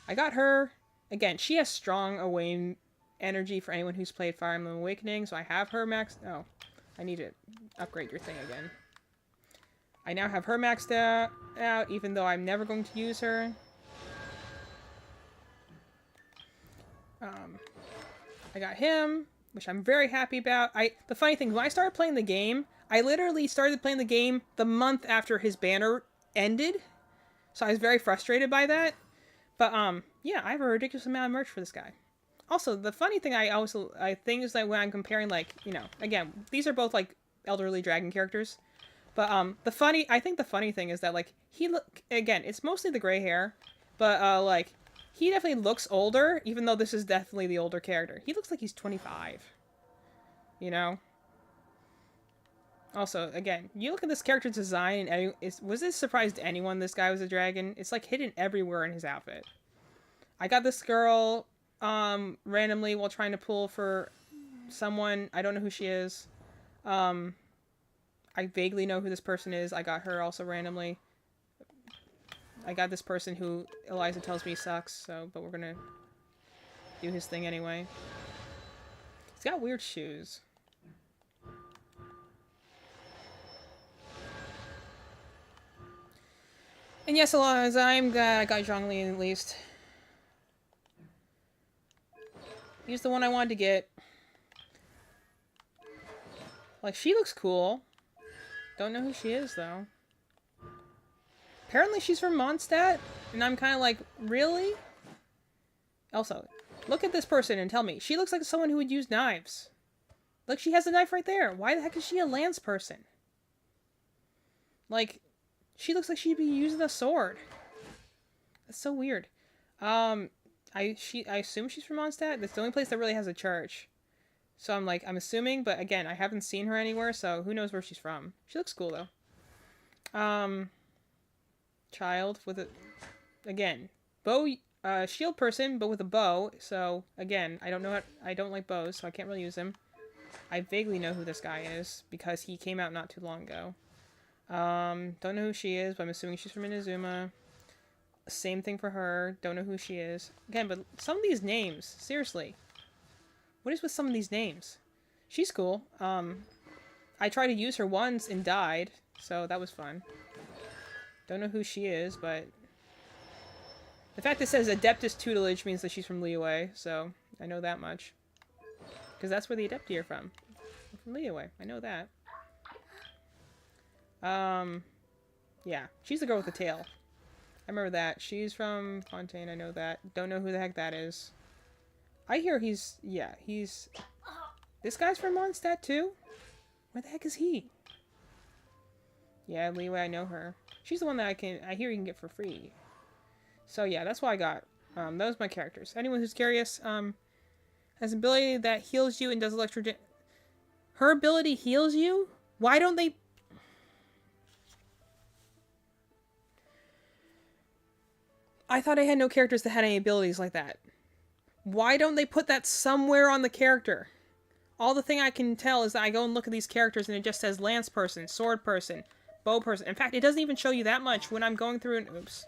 I got her. Again, she has strong away energy for anyone who's played Fire Emblem Awakening. So I have her maxed. Oh, I need to upgrade your thing again. I now have her maxed out even though I'm never going to use her. I got him, which I'm very happy about. The funny thing, when I started playing the game, I literally started playing the game the month after his banner ended. So I was very frustrated by that. But, yeah, I have a ridiculous amount of merch for this guy. Also, the funny thing I think is that when I'm comparing, like, you know, again, these are both, like, elderly dragon characters. But, I think the funny thing is that, like, again, it's mostly the gray hair. But, like, he definitely looks older, even though this is definitely the older character. He looks like he's 25. You know? Also, again, you look at this character's design, and was this a surprise to anyone this guy was a dragon? It's, like, hidden everywhere in his outfit. I got this girl, randomly while trying to pull for someone. I don't know who she is. I vaguely know who this person is. I got her also randomly. I got this person who Eliza tells me sucks, but we're gonna do his thing anyway. He's got weird shoes. And yes, Eliza, I'm glad I got Zhongli at least. He's the one I wanted to get. Like, she looks cool. Don't know who she is, though. Apparently she's from Mondstadt, and I'm kind of like, really? Also, look at this person and tell me. She looks like someone who would use knives. Look, she has a knife right there. Why the heck is she a lance person? Like, she looks like she'd be using a sword. That's so weird. I assume she's from Mondstadt. That's the only place that really has a church. So I'm assuming, but again, I haven't seen her anywhere, so who knows where she's from. She looks cool, though. Child with a, again, bow, shield person, but with a bow. So again, I don't like bows, so I can't really use him. I vaguely know who this guy is because he came out not too long ago. Don't know who she is, but I'm assuming she's from Inazuma. Same thing for her. Don't know who she is. Again, but some of these names, seriously. What is with some of these names? She's cool. I tried to use her once and died, so that was fun. Don't know who she is, but the fact that it says Adeptus Tutelage means that she's from Liyue, so I know that much. Because that's where the Adepti are from. They're from Liyue. I know that. Yeah. She's the girl with the tail. I remember that. She's from Fontaine. I know that. Don't know who the heck that is. I hear he's... Yeah, he's... This guy's from Mondstadt, too? Where the heck is he? Yeah, Liyue, I know her. She's the one that I hear you can get for free. So yeah, that's what I got. Those are my characters. Anyone who's curious, has an ability that heals you and does her ability heals you? Why don't they... I thought I had no characters that had any abilities like that. Why don't they put that somewhere on the character? All the thing I can tell is that I go and look at these characters and it just says lance person, sword person, bow person. In fact, it doesn't even show you that much when I'm going through and... Oops.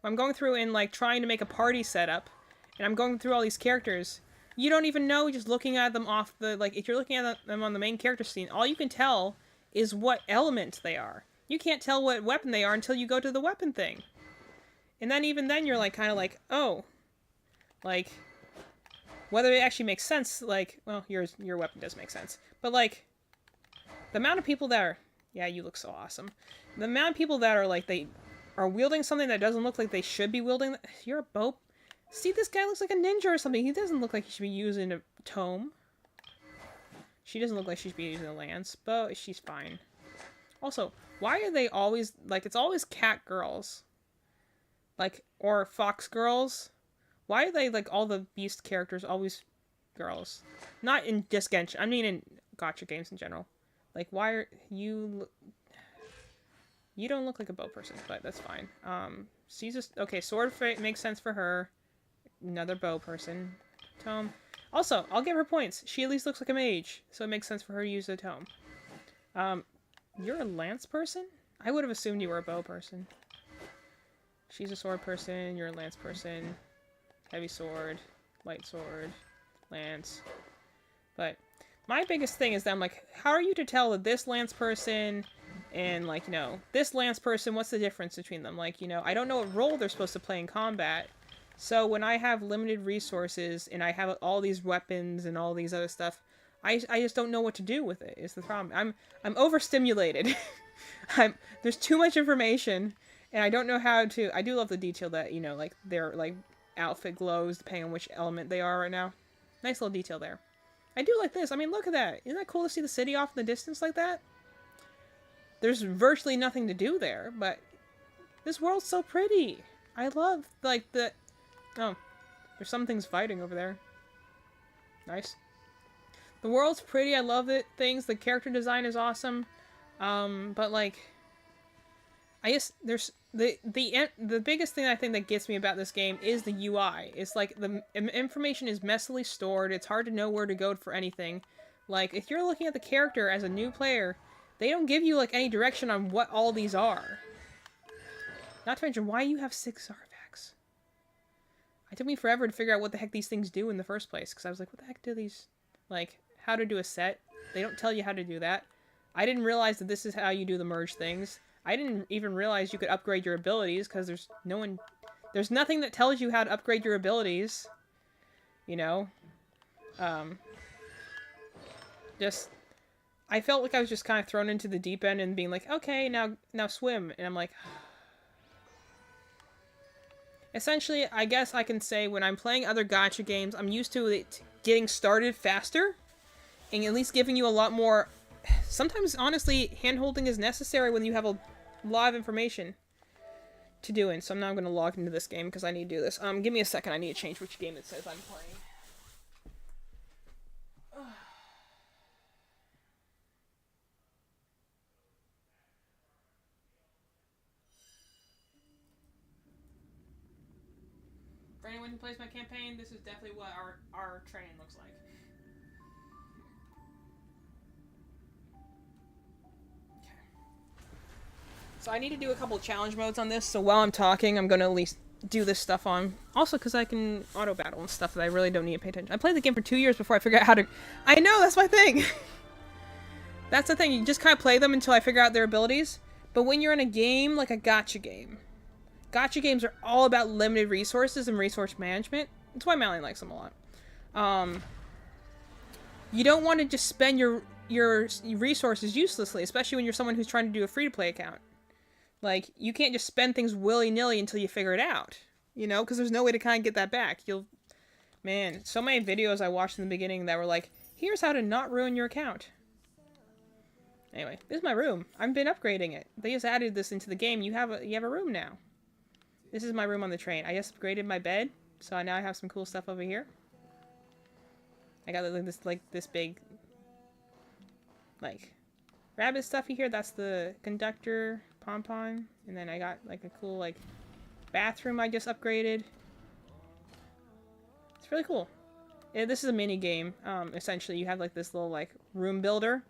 When I'm going through and, like, trying to make a party setup, and I'm going through all these characters, you don't even know just looking at them off the... Like, if you're looking at them on the main character scene, all you can tell is what element they are. You can't tell what weapon they are until you go to the weapon thing. And then even then you're, like, kind of like, oh. Like, whether it actually makes sense, like... Well, your weapon does make sense. But, like, the amount of people that are... Yeah, you look so awesome. The amount of people that are, like, they are wielding something that doesn't look like they should be wielding... You're a bow... See, this guy looks like a ninja or something. He doesn't look like he should be using a Tome. She doesn't look like she should be using a lance, but she's fine. Also, why are they always, like, it's always cat girls. Like, or fox girls. Why are they, like, all the beast characters always girls? Not in just Genshin. I mean in gacha games in general. Like, why are you... You don't look like a bow person, but that's fine. Caesar's... Okay, sword makes sense for her. Another bow person. Tome. Also, I'll give her points. She at least looks like a mage, so it makes sense for her to use a tome. You're a lance person? I would have assumed you were a bow person. She's a sword person, you're a lance person. Heavy sword, light sword, lance. But my biggest thing is that I'm like, how are you to tell that this lance person and, like, you know, this lance person, what's the difference between them? Like, you know, I don't know what role they're supposed to play in combat. So when I have limited resources and I have all these weapons and all these other stuff, I just don't know what to do with it, is the problem. I'm overstimulated. There's too much information, and I don't know how to... I do love the detail that, you know, like, their, like, outfit glows depending on which element they are right now. Nice little detail there. I do like this. I mean, look at that. Isn't that cool to see the city off in the distance like that? There's virtually nothing to do there, but this world's so pretty. I love, like, the... Oh, there's some things fighting over there. Nice. The world's pretty. I love it. The character design is awesome. But, like, I guess there's the biggest thing I think that gets me about this game is the UI. It's like the information is messily stored. It's hard to know where to go for anything. Like, if you're looking at the character as a new player, they don't give you, like, any direction on what all these are. Not to mention why you have 6 artifacts. It took me forever to figure out what the heck these things do in the first place, because I was like, what the heck do these... Like, how to do a set. They don't tell you how to do that. I didn't realize that this is how you do the merge things. I didn't even realize you could upgrade your abilities, because there's nothing that tells you how to upgrade your abilities. You know? I felt like I was just kind of thrown into the deep end and being like, okay, now swim. And I'm like... Essentially, I guess I can say when I'm playing other gacha games, I'm used to it getting started faster, and at least giving you a lot more... Sometimes, honestly, hand-holding is necessary when you have a lot of information to do in. So I'm now going to log into this game because I need to do this. Give me a second. I need to change which game it says I'm playing. For anyone who plays my campaign, this is definitely what our training looks like. Okay. So I need to do a couple of challenge modes on this, so while I'm talking, I'm going to at least do this stuff on. Also, because I can auto-battle and stuff that I really don't need to pay attention. I played the game for 2 years before I figured out how to... I know, that's my thing! That's the thing, you just kind of play them until I figure out their abilities. But when you're in a game, like a gacha game, gacha games are all about limited resources and resource management. That's why Malin likes them a lot. You don't want to just spend your resources uselessly, especially when you're someone who's trying to do a free-to-play account. Like, you can't just spend things willy-nilly until you figure it out. You know, because there's no way to kind of get that back. Man, so many videos I watched in the beginning that were like, here's how to not ruin your account. Anyway, this is my room. I've been upgrading it. They just added this into the game. You have a room now. This is my room on the train. I just upgraded my bed, so now I have some cool stuff over here. I got this big, like, rabbit stuffy here. That's the conductor pom-pom. And then I got, like, a cool, like, bathroom I just upgraded. It's really cool. This is a mini game. Essentially, you have, like, this little, like, room builder.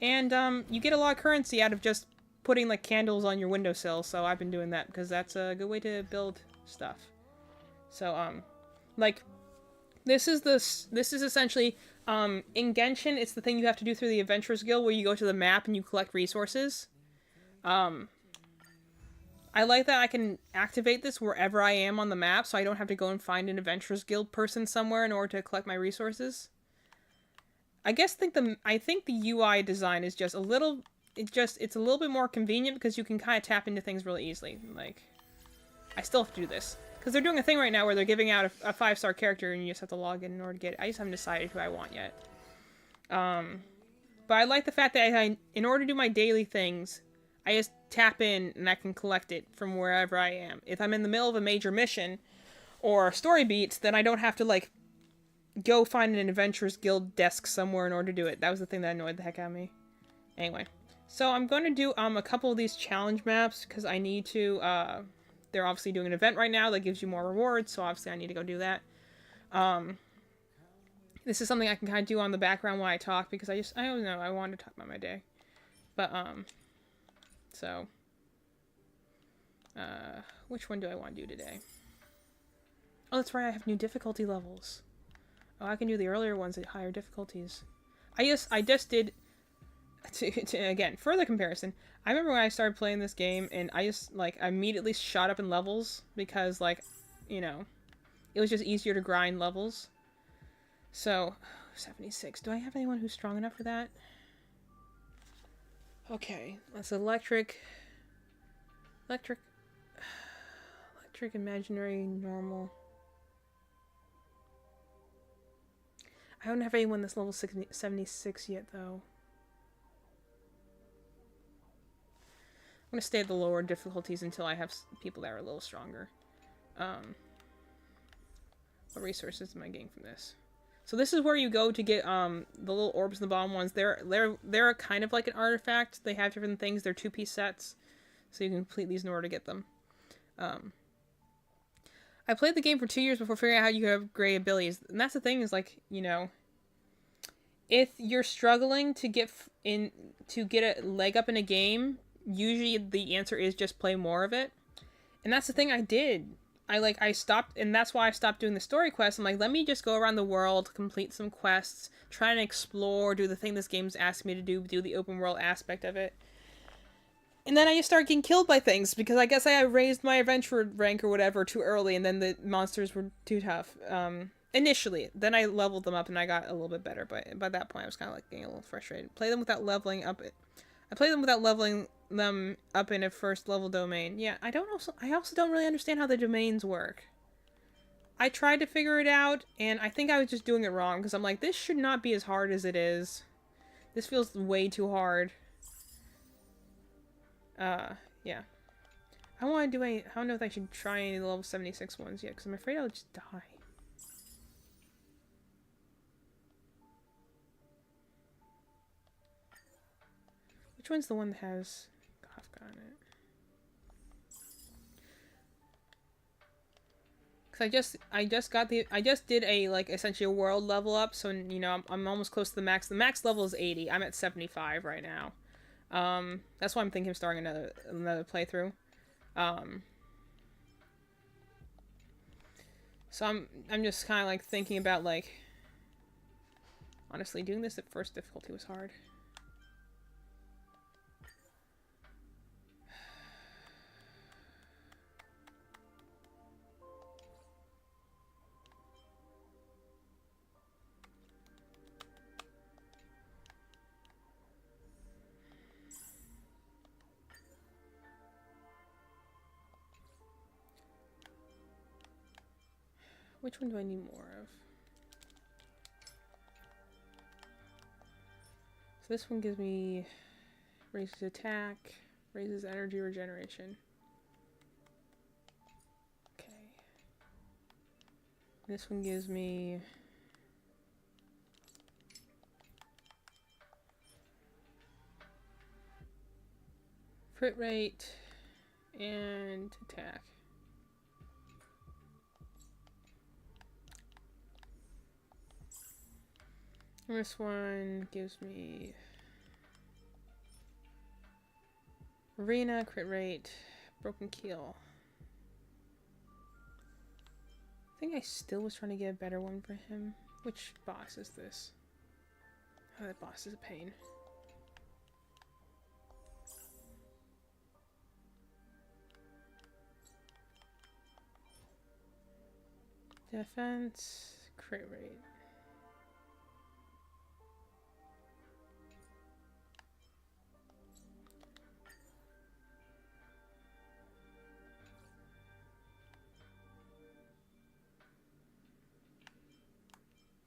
And, you get a lot of currency out of just putting, like, candles on your windowsill, so I've been doing that because that's a good way to build stuff. So, like, this is essentially, in Genshin, it's the thing you have to do through the Adventurers Guild where you go to the map and you collect resources. I like that I can activate this wherever I am on the map, so I don't have to go and find an Adventurers Guild person somewhere in order to collect my resources. I think the UI design is just a little... It's a little bit more convenient because you can kind of tap into things really easily. Like, I still have to do this. Because they're doing a thing right now where they're giving out a 5-star character and you just have to log in order to get it. I just haven't decided who I want yet. But I like the fact that in order to do my daily things, I just tap in and I can collect it from wherever I am. If I'm in the middle of a major mission or story beats, then I don't have to, like, go find an Adventurers Guild desk somewhere in order to do it. That was the thing that annoyed the heck out of me. Anyway. So I'm going to do a couple of these challenge maps because I need to, they're obviously doing an event right now that gives you more rewards, so obviously I need to go do that. This is something I can kind of do on the background while I talk because I don't know, I wanted to talk about my day. But, so, which one do I want to do today? Oh, that's right, I have new difficulty levels. Oh, I can do the earlier ones at higher difficulties. I just did, again, further comparison, I remember when I started playing this game and I just, like, immediately shot up in levels because, like, you know, it was just easier to grind levels. So, 76. Do I have anyone who's strong enough for that? Okay, that's electric, imaginary, normal. I don't have anyone that's level 76 yet, though. I'm gonna stay at the lower difficulties until I have people that are a little stronger. What resources am I getting from this? So this is where you go to get the little orbs in the bottom ones. They're kind of like an artifact. They have different things. They're 2-piece sets, so you can complete these in order to get them. I played the game for 2 years before figuring out how you could upgrade abilities, and that's the thing is, like, you know, if you're struggling to get a leg up in a game, usually the answer is just play more of it, and that's the thing I did. I stopped, and that's why I stopped doing the story quests. I'm like, let me just go around the world, complete some quests, try and explore, do the thing this game's asked me to do the open world aspect of it. And then I just started getting killed by things, because I guess I raised my adventurer rank or whatever too early, and then the monsters were too tough. Initially. Then I leveled them up, and I got a little bit better, but by that point I was kind of like getting a little frustrated. Play them without leveling up it. I play them without leveling them up in a first level domain. Yeah, I also don't really understand how the domains work. I tried to figure it out, and I think I was just doing it wrong, because I'm like, this should not be as hard as it is. This feels way too hard. Yeah. I don't know if I should try any of the level 76 ones yet, because I'm afraid I'll just die. Which one's the one that has Kafka on it? Because I just did a, like, essentially a world level up, so, you know, I'm almost close to the max. The max level is 80. I'm at 75 right now. That's why I'm thinking of starting another playthrough. So I'm just kind of, like, thinking about, like, honestly, doing this at first difficulty was hard. Which one do I need more of? So this one gives me raises attack, raises energy regeneration. Okay. This one gives me crit rate and attack. This one gives me arena, crit rate, broken keel. I think I still was trying to get a better one for him. Which boss is this? Oh, that boss is a pain. Defense, crit rate.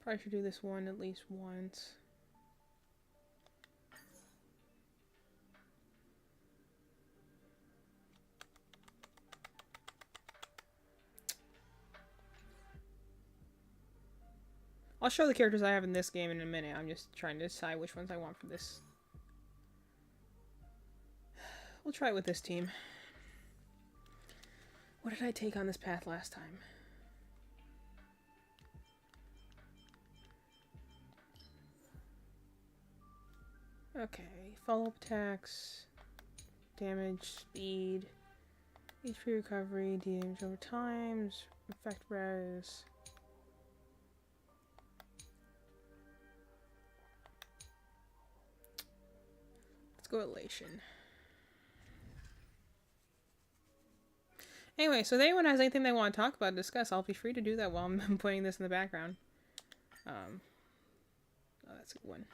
Probably should do this one at least once. I'll show the characters I have in this game in a minute. I'm just trying to decide which ones I want for this. We'll try it with this team. What did I take on this path last time? Okay, follow-up attacks, damage, speed, HP recovery, damage over time, effect res. Let's go elation. Anyway, so if anyone has anything they want to talk about, discuss, I'll be free to do that while I'm putting this in the background. Oh, that's a good one.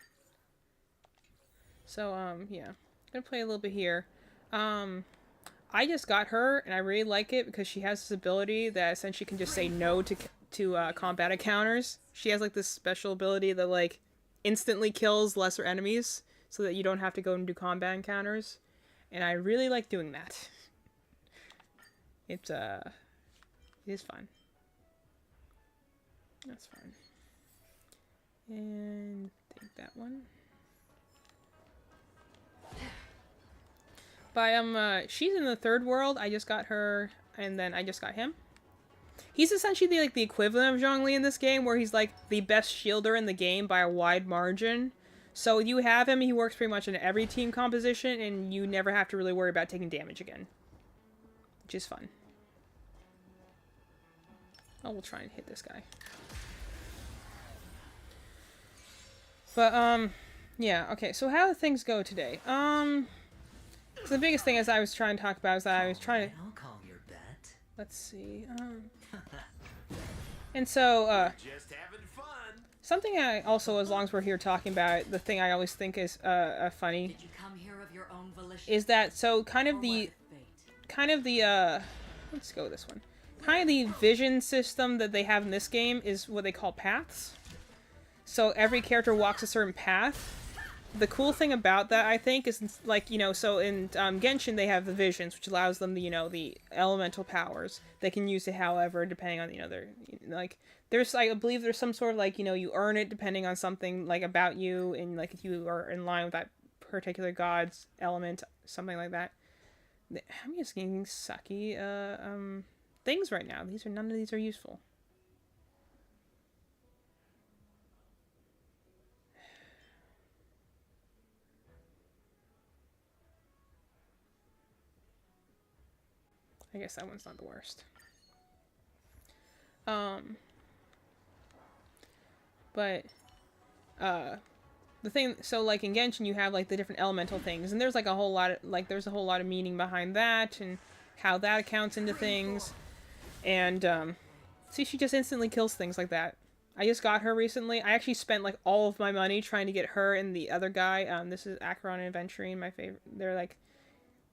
So, yeah. I'm gonna play a little bit here. I just got her, and I really like it because she has this ability that essentially can just say no to combat encounters. She has, like, this special ability that, like, instantly kills lesser enemies so that you don't have to go and do combat encounters. And I really like doing that. It is fun. That's fine. And take that one. But she's in the third world. I just got her, and then I just got him. He's essentially the equivalent of Zhongli in this game, where he's like the best shielder in the game by a wide margin. So you have him, he works pretty much in every team composition, and you never have to really worry about taking damage again. Which is fun. Oh, we'll try and hit this guy. But, yeah, okay, so how do things go today? So the biggest thing as I was trying to talk about is that I was trying to... I'll call your bet. Let's see, and so, Just having fun. something I also, as long as we're here talking about it, the thing I always think is, funny... Did you come here of your own volition? Is that, so, kind of the, let's go with this one. Kind of the vision system that they have in this game is what they call paths. So every character walks a certain path. The cool thing about that, I think, is, like, you know, so in Genshin they have the visions, which allows them the, you know, the elemental powers. They can use it however, depending on, you know, their, like, there's, I believe there's some sort of, like, you know, you earn it depending on something, like, about you, and, like, if you are in line with that particular god's element, something like that. I'm just getting sucky, things right now. None of these are useful. I guess that one's not the worst. But, the thing, so, like, in Genshin you have, like, the different elemental things, and there's, like, a whole lot of, like, there's a whole lot of meaning behind that, and how that accounts into things. And, see, she just instantly kills things like that. I just got her recently. I actually spent, like, all of my money trying to get her and the other guy. This is Acheron and Aventurine, my favorite. They're, like,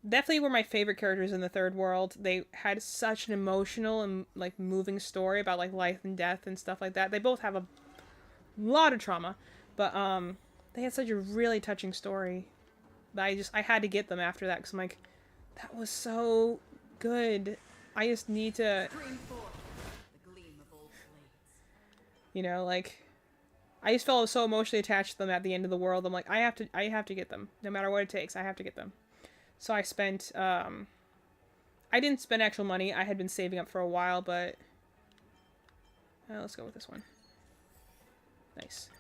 definitely were my favorite characters in the third world. They had such an emotional and, like, moving story about, like, life and death and stuff like that. They both have a lot of trauma, but, they had such a really touching story that I had to get them after that, because I'm like, that was so good. I just need to, you know, like, I just felt so emotionally attached to them at the end of the world. I'm like, I have to get them. No matter what it takes, I have to get them. So I spent, I didn't spend actual money. I had been saving up for a while, but, let's go with this one. Nice.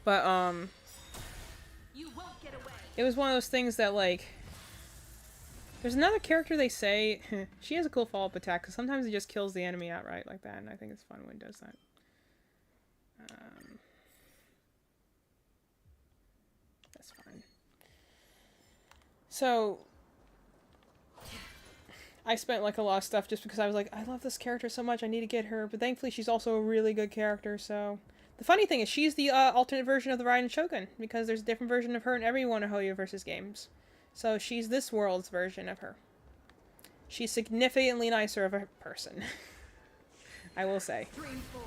But, it was one of those things that, like, there's another character they say, she has a cool follow-up attack, because sometimes it just kills the enemy outright like that, and I think it's fun when it does that. That's fine. So, I spent, like, a lot of stuff just because I was like, I love this character so much, I need to get her, but thankfully she's also a really good character, so... The funny thing is, she's the alternate version of the Raiden Shogun, because there's a different version of her in every one of Hoyo vs. games. So she's this world's version of her. She's significantly nicer of a person. I will say. Dream forth.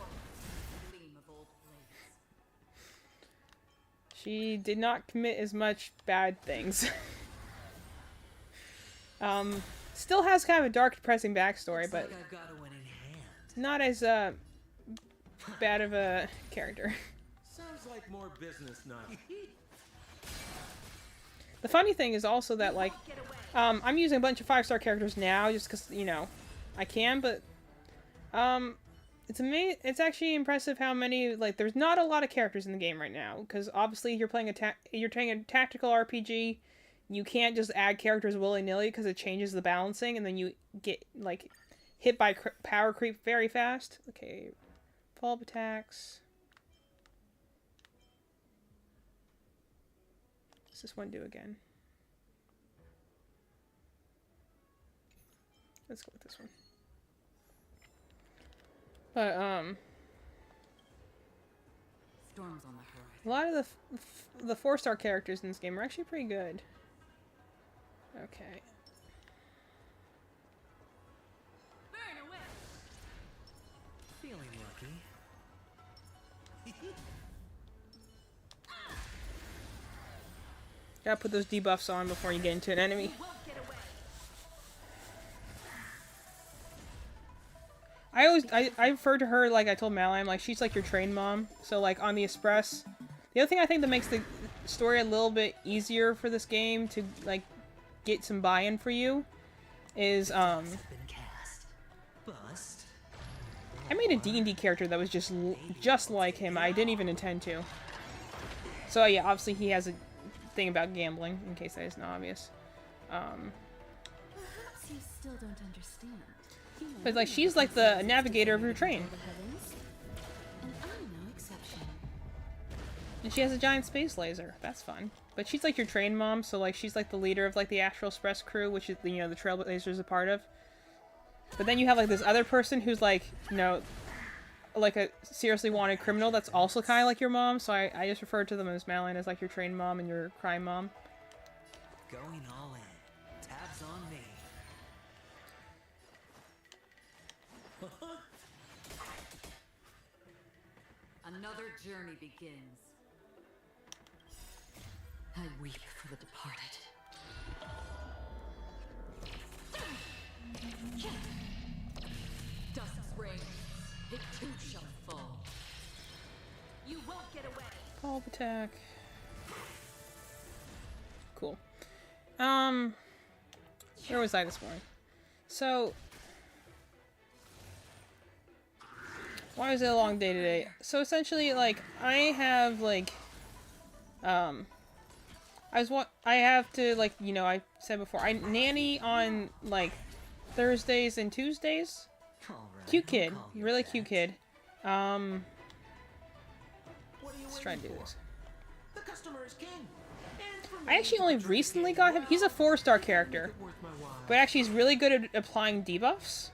Gleam of old blades. She did not commit as much bad things. Still has kind of a dark, depressing backstory, but I've got a winning hand. not as bad of a character. Sounds like more business now. The funny thing is also that, like, I'm using a bunch of 5-star characters now just because, you know, I can, but it's actually impressive how many, like, there's not a lot of characters in the game right now, because obviously you're playing a tactical RPG. You can't just add characters willy-nilly because it changes the balancing, and then you get, like, hit by power creep very fast. Okay, follow-up attacks. What's this one do again? Let's go with this one. But, Storms on the horizon. a lot of the 4-star characters in this game are actually pretty good. Okay. Burn away. Feeling lucky. Gotta put those debuffs on before you get into an enemy. Won't get away. I refer to her, like I told Mallory, I'm like, she's like your train mom. So, like, on the Express. The other thing I think that makes the story a little bit easier for this game to, like, get some buy-in for you is, Been cast. Bust. I made a D&D character that was just like him. I didn't even intend to. So, yeah, obviously he has a thing about gambling, in case that isn't obvious. Perhaps you still don't understand. You know, But, like, she's like the navigator of your train. the heavens, and I'm no exception. And she has a giant space laser. That's fun. But she's like your train mom, so like she's like the leader of like the Astral Express crew, which is, you know, the Trailblazers a part of. But then you have like this other person who's like, you know, like a seriously wanted criminal that's also kind of like your mom. So I just refer to them as Malin as like your train mom and your crime mom. Going all in. Tabs on me. Another journey begins. I weep for the departed. Dust's reign, it too shall fall. You won't get away. Follow-up attack. Cool. Where was I this morning? So, why was it a long day today? So essentially, like, I have, like, I have to, like, you know, I said before, I nanny on, like, Thursdays and Tuesdays. Alright, Cute I'll kid. call you Really that. cute kid. What are you Let's try and do waiting for? this. The customer is king. And for I me, actually only the recently drinking got him. He's a well, 4-star make it character. worth my while. But actually, he's really good at applying debuffs.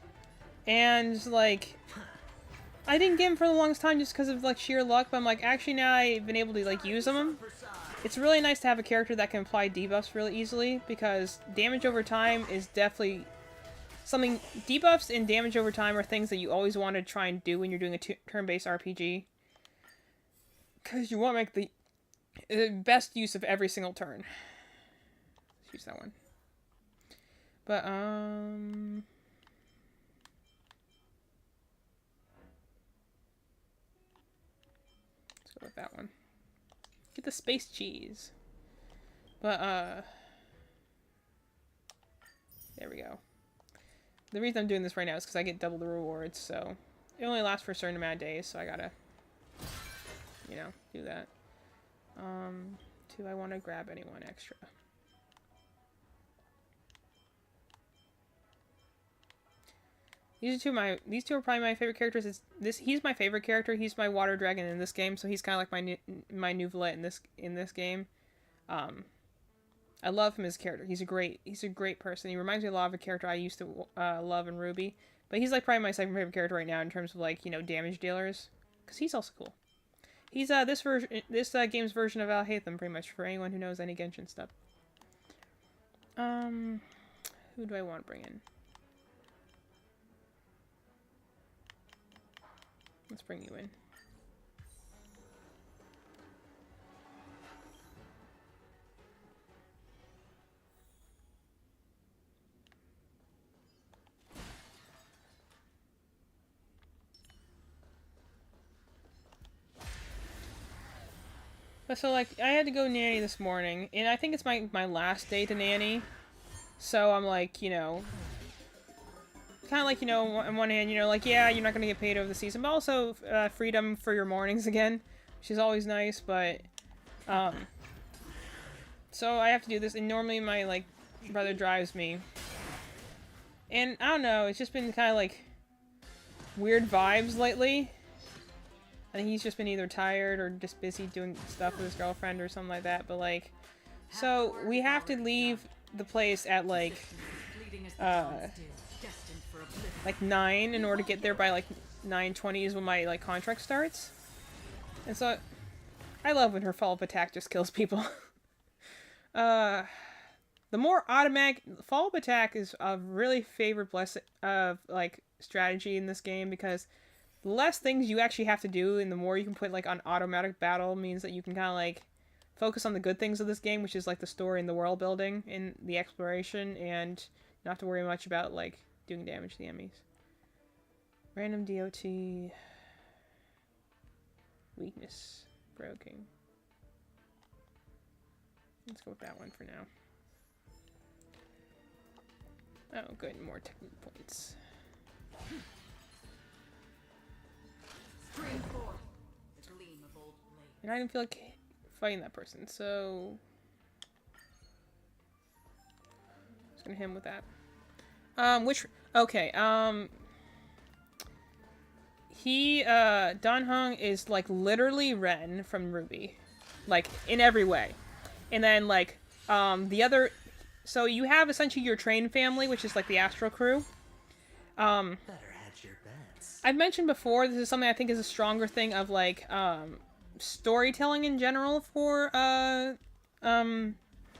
And, like, I didn't get him for the longest time just because of, like, sheer luck. But I'm like, actually, now I've been able to, like, use them. It's really nice to have a character that can apply debuffs really easily. Because damage over time is definitely something. Debuffs and damage over time are things that you always want to try and do when you're doing a turn-based RPG. Because you want to make the best use of every single turn. Let's use that one. But, let's go with that one. Get the space cheese. But, there we go. The reason I'm doing this right now is because I get double the rewards, so it only lasts for a certain amount of days, so I gotta, you know, do that. Do I want to grab anyone extra? These two are probably my favorite characters. He's my favorite character. He's my water dragon in this game, so he's kind of like my Nuvolette in this game. I love him as a character. He's a great person. He reminds me a lot of a character I used to love in Ruby. But he's like probably my second favorite character right now in terms of like, you know, damage dealers, because he's also cool. He's this game's version of Alhaitham, pretty much, for anyone who knows any Genshin stuff. Who do I want to bring in? Let's bring you in. But so, like, I had to go nanny this morning, and I think it's my last day to nanny. So I'm like, you know, kind of like, you know, on one hand, you know, like, yeah, you're not going to get paid over the season, but also freedom for your mornings again, which is always nice, but, so I have to do this, and normally my, like, brother drives me. And, I don't know, it's just been kind of, like, weird vibes lately. I think he's just been either tired or just busy doing stuff with his girlfriend or something like that, but, like, so we have to leave the place at, like 9 in order to get there by, like, 9:20 is when my, like, contract starts. And so, I love when her follow-up attack just kills people. The more automatic... Follow-up attack is a really favorite blessing of, like, strategy in this game, because the less things you actually have to do and the more you can put, like, on automatic battle means that you can kind of, like, focus on the good things of this game, which is, like, the story and the world building and the exploration, and not to worry much about, like, doing damage to the enemies. Random DOT. Weakness. Broken. Let's go with that one for now. Oh, good. More technique points. And I didn't feel like fighting that person, so... Just gonna hit him with that. Okay, Don Hung is, like, literally Ren from Ruby. Like, in every way. And then, like, the other... So you have, essentially, your train family, which is, like, the Astral crew. Better hedge your bets. I've mentioned before, this is something I think is a stronger thing of, like, storytelling in general for,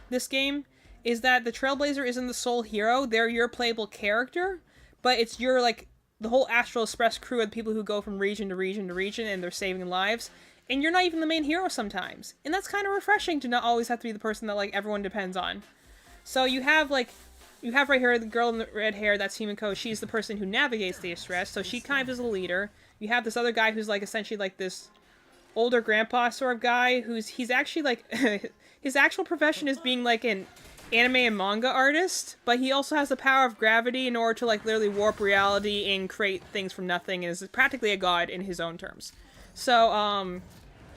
this game, is that the Trailblazer isn't the sole hero. They're your playable character, but it's your, like, the whole Astral Express crew of people who go from region to region to region, and they're saving lives, and you're not even the main hero sometimes. And that's kind of refreshing to not always have to be the person that, like, everyone depends on. So you have, like, you have right here the girl in the red hair, that's Himiko. She's the person who navigates the Express, so she kind of is a leader. You have this other guy who's, like, essentially, like, this older grandpa sort of guy he's actually, like, his actual profession is being, like, an anime and manga artist, but he also has the power of gravity in order to, like, literally warp reality and create things from nothing, and is practically a god in his own terms. So,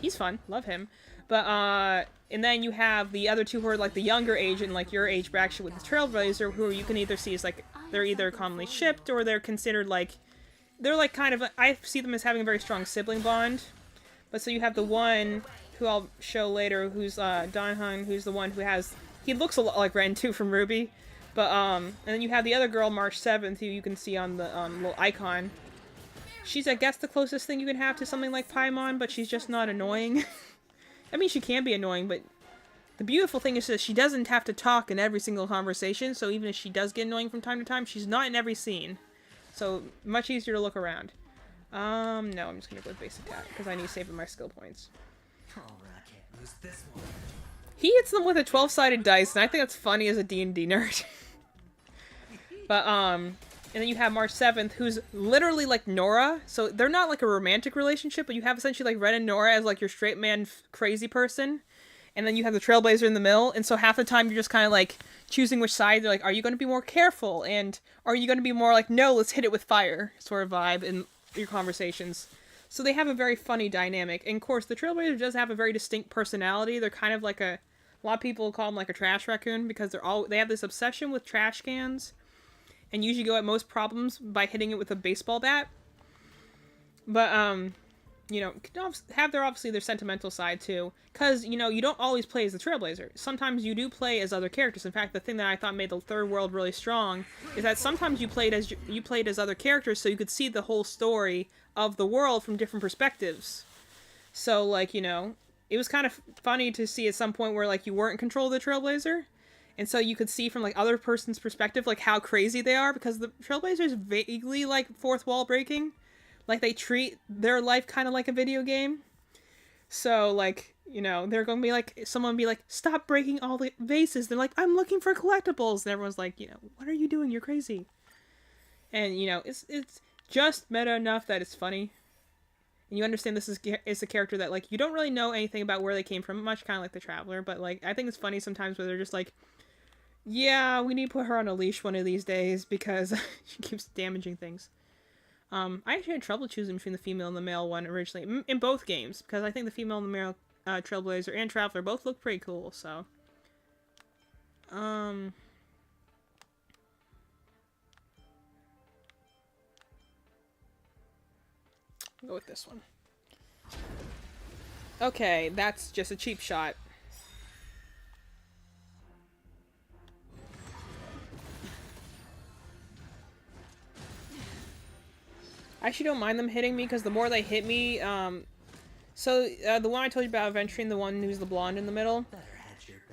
he's fun. Love him. But, and then you have the other two who are, like, the younger age and, like, your age bracket with the Trailblazer, who you can either see as, like, they're either commonly shipped or they're considered, like, they're, like, kind of, I see them as having a very strong sibling bond. But so you have the one who I'll show later, who's Don Hung, who's the one who has... He looks a lot like Ren, too, from Ruby. But, and then you have the other girl, March 7th, who you can see on the little icon. She's, I guess, the closest thing you can have to something like Paimon, but she's just not annoying. I mean, she can be annoying, but the beautiful thing is that she doesn't have to talk in every single conversation, so even if she does get annoying from time to time, she's not in every scene. So, much easier to look around. No, I'm just gonna go with base attack, because I need to save my skill points. Alright, I can't lose this one. He hits them with a 12-sided dice, and I think that's funny as a D&D nerd. But, and then you have March 7th, who's literally like Nora, so they're not like a romantic relationship, but you have essentially like Ren and Nora as like your straight man crazy person, and then you have the Trailblazer in the middle, and so half the time you're just kind of like choosing which side. They're like, are you going to be more careful, and are you going to be more like, no, let's hit it with fire sort of vibe in your conversations. So they have a very funny dynamic, and of course the Trailblazer does have a very distinct personality. They're kind of like a lot of people call them like a trash raccoon, because they have this obsession with trash cans, and usually go at most problems by hitting it with a baseball bat. But, you know, have obviously their sentimental side too, because, you know, you don't always play as the Trailblazer. Sometimes you do play as other characters. In fact, the thing that I thought made the third world really strong is that sometimes you played as other characters, so you could see the whole story of the world from different perspectives. So, like, you know, it was kind of funny to see at some point where, like, you weren't in control of the Trailblazer, and so you could see from, like, other person's perspective, like, how crazy they are, because the Trailblazer is vaguely, like, fourth wall breaking. like they treat their life kind of like a video game. So like, you know, they're going to be like, someone be like, stop breaking all the vases. They're like, I'm looking for collectibles. And everyone's like, you know, what are you doing? You're crazy. And, you know, it's just meta enough that it's funny. And you understand this is a character that, like, you don't really know anything about where they came from, much kind of like the Traveler. But, like, I think it's funny sometimes where they're just like, yeah, we need to put her on a leash one of these days because she keeps damaging things. I actually had trouble choosing between the female and the male one originally, in both games, because I think the female and the male Trailblazer and Traveler both look pretty cool, so. Go with this one. Okay, that's just a cheap shot. I actually don't mind them hitting me, because the more they hit me, the one I told you about adventuring, the one who's the blonde in the middle,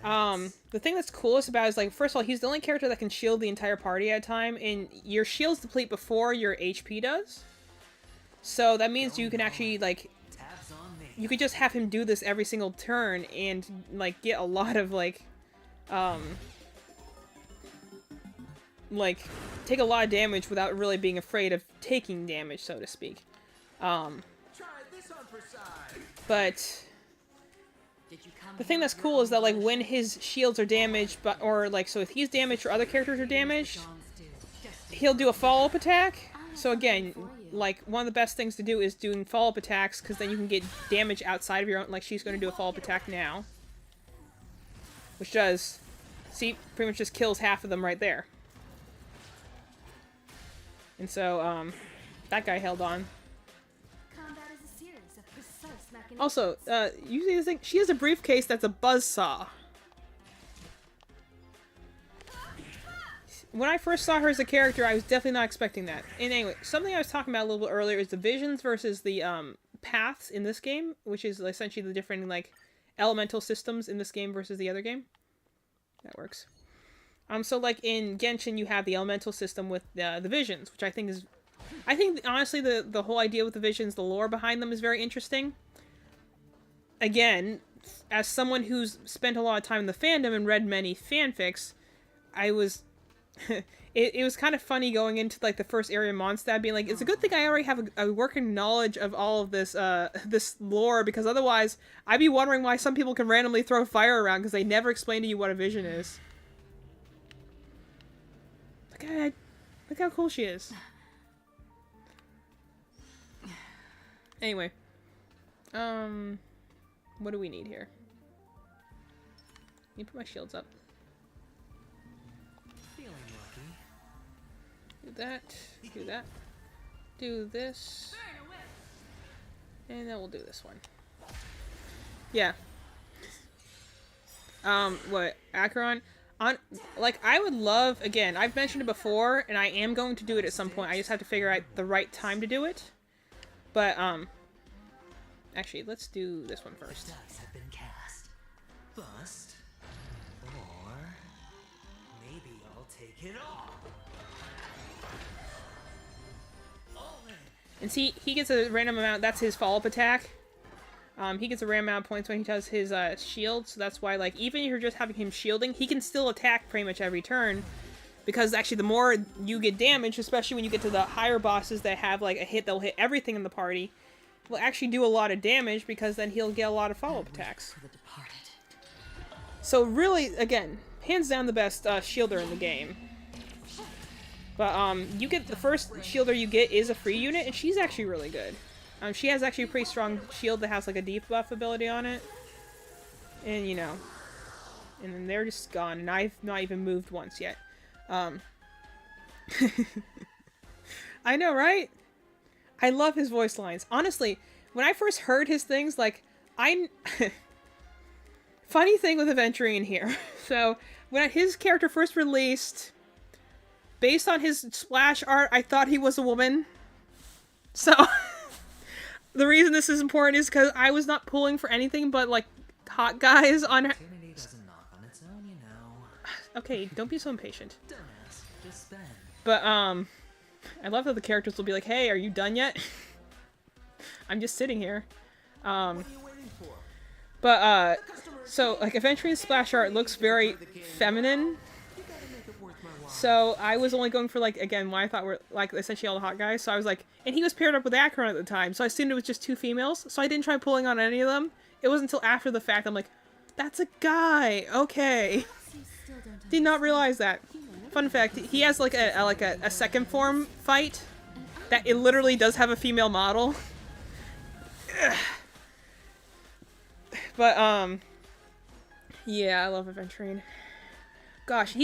the thing that's coolest about it is, like, first of all, he's the only character that can shield the entire party at a time, and your shields deplete before your HP does. So that means you can actually, like, you could just have him do this every single turn and, like, get a lot of, like, take a lot of damage without really being afraid of taking damage, so to speak. But the thing that's cool is that, like, when his shields are damaged, so if he's damaged or other characters are damaged, he'll do a follow-up attack. So again, like, one of the best things to do is doing follow-up attacks, because then you can get damage outside of your own, like, she's going to do a follow-up attack now. Which does, see, pretty much just kills half of them right there. And so, that guy held on. Also, you see this thing? She has a briefcase that's a buzzsaw. When I first saw her as a character, I was definitely not expecting that. And anyway, something I was talking about a little bit earlier is the visions versus the paths in this game, which is essentially the different, like, elemental systems in this game versus the other game. That works. So, like, in Genshin, you have the elemental system with the visions, which I think is... I think, honestly, the whole idea with the visions, the lore behind them is very interesting. Again, as someone who's spent a lot of time in the fandom and read many fanfics, I was... it was kind of funny going into, like, the first area of Mondstadt, being like, it's a good thing I already have a working knowledge of all of this, this lore, because otherwise, I'd be wondering why some people can randomly throw fire around, because they never explain to you what a vision is. Look how cool she is. Anyway. What do we need here? Let me put my shields up. Feeling lucky. Do that. Do that. Do this. And then we'll do this one. Yeah. What? Acheron? Like, I would love, again, I've mentioned it before, and I am going to do it at some point. I just have to figure out the right time to do it. But, actually, let's do this one first. The dice have been cast. Bust. Or maybe I'll take it all. And see, he gets a random amount, that's his follow-up attack. He gets a random amount of points when he does his, shield, so that's why, like, even if you're just having him shielding, he can still attack pretty much every turn. Because, actually, the more you get damage, especially when you get to the higher bosses that have, like, a hit that'll hit everything in the party, will actually do a lot of damage, because then he'll get a lot of follow-up attacks. So, really, again, hands down the best, shielder in the game. But, you get, the first shielder you get is a free unit, and she's actually really good. She has actually a pretty strong shield that has, like, a debuff ability on it. And, you know. And then they're just gone, and I've not even moved once yet. I know, right? I love his voice lines. Honestly, when I first heard his things, like, funny thing with Aventurine here. So, when his character first released, based on his splash art, I thought he was a woman. So... The reason this is important is because I was not pulling for anything but, like, hot guys on her. Opportunity doesn't knock on its own, you know. Okay, don't be so impatient. Don't ask, just spend. But, I love that the characters will be like, hey, are you done yet? I'm just sitting here. Um, What are you waiting for? but so like Aventurine splash art looks very feminine. You gotta make it worth my while. So I was only going for like again what I thought were like essentially all the hot guys. So I was like, and he was paired up with Akron at the time, so I assumed it was just 2 females. So I didn't try pulling on any of them. It wasn't until after the fact I'm like, that's a guy. Okay, You still don't did not realize that. Fun fact: he has like a second form fight that it literally does have a female model. But yeah, I love Aventurine. Gosh,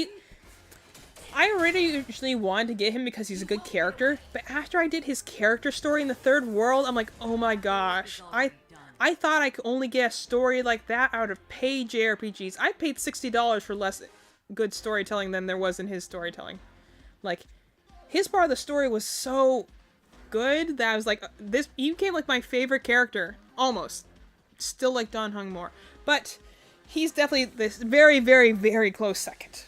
I originally wanted to get him because he's a good character, but after I did his character story in the third world, I'm like, oh my gosh, I thought I could only get a story like that out of paid JRPGs. I paid $60 for less good storytelling than there was in his storytelling. Like, his part of the story was so good that I was like, he became like my favorite character, almost. Still like Don Hung more, but he's definitely this very, very, very close second.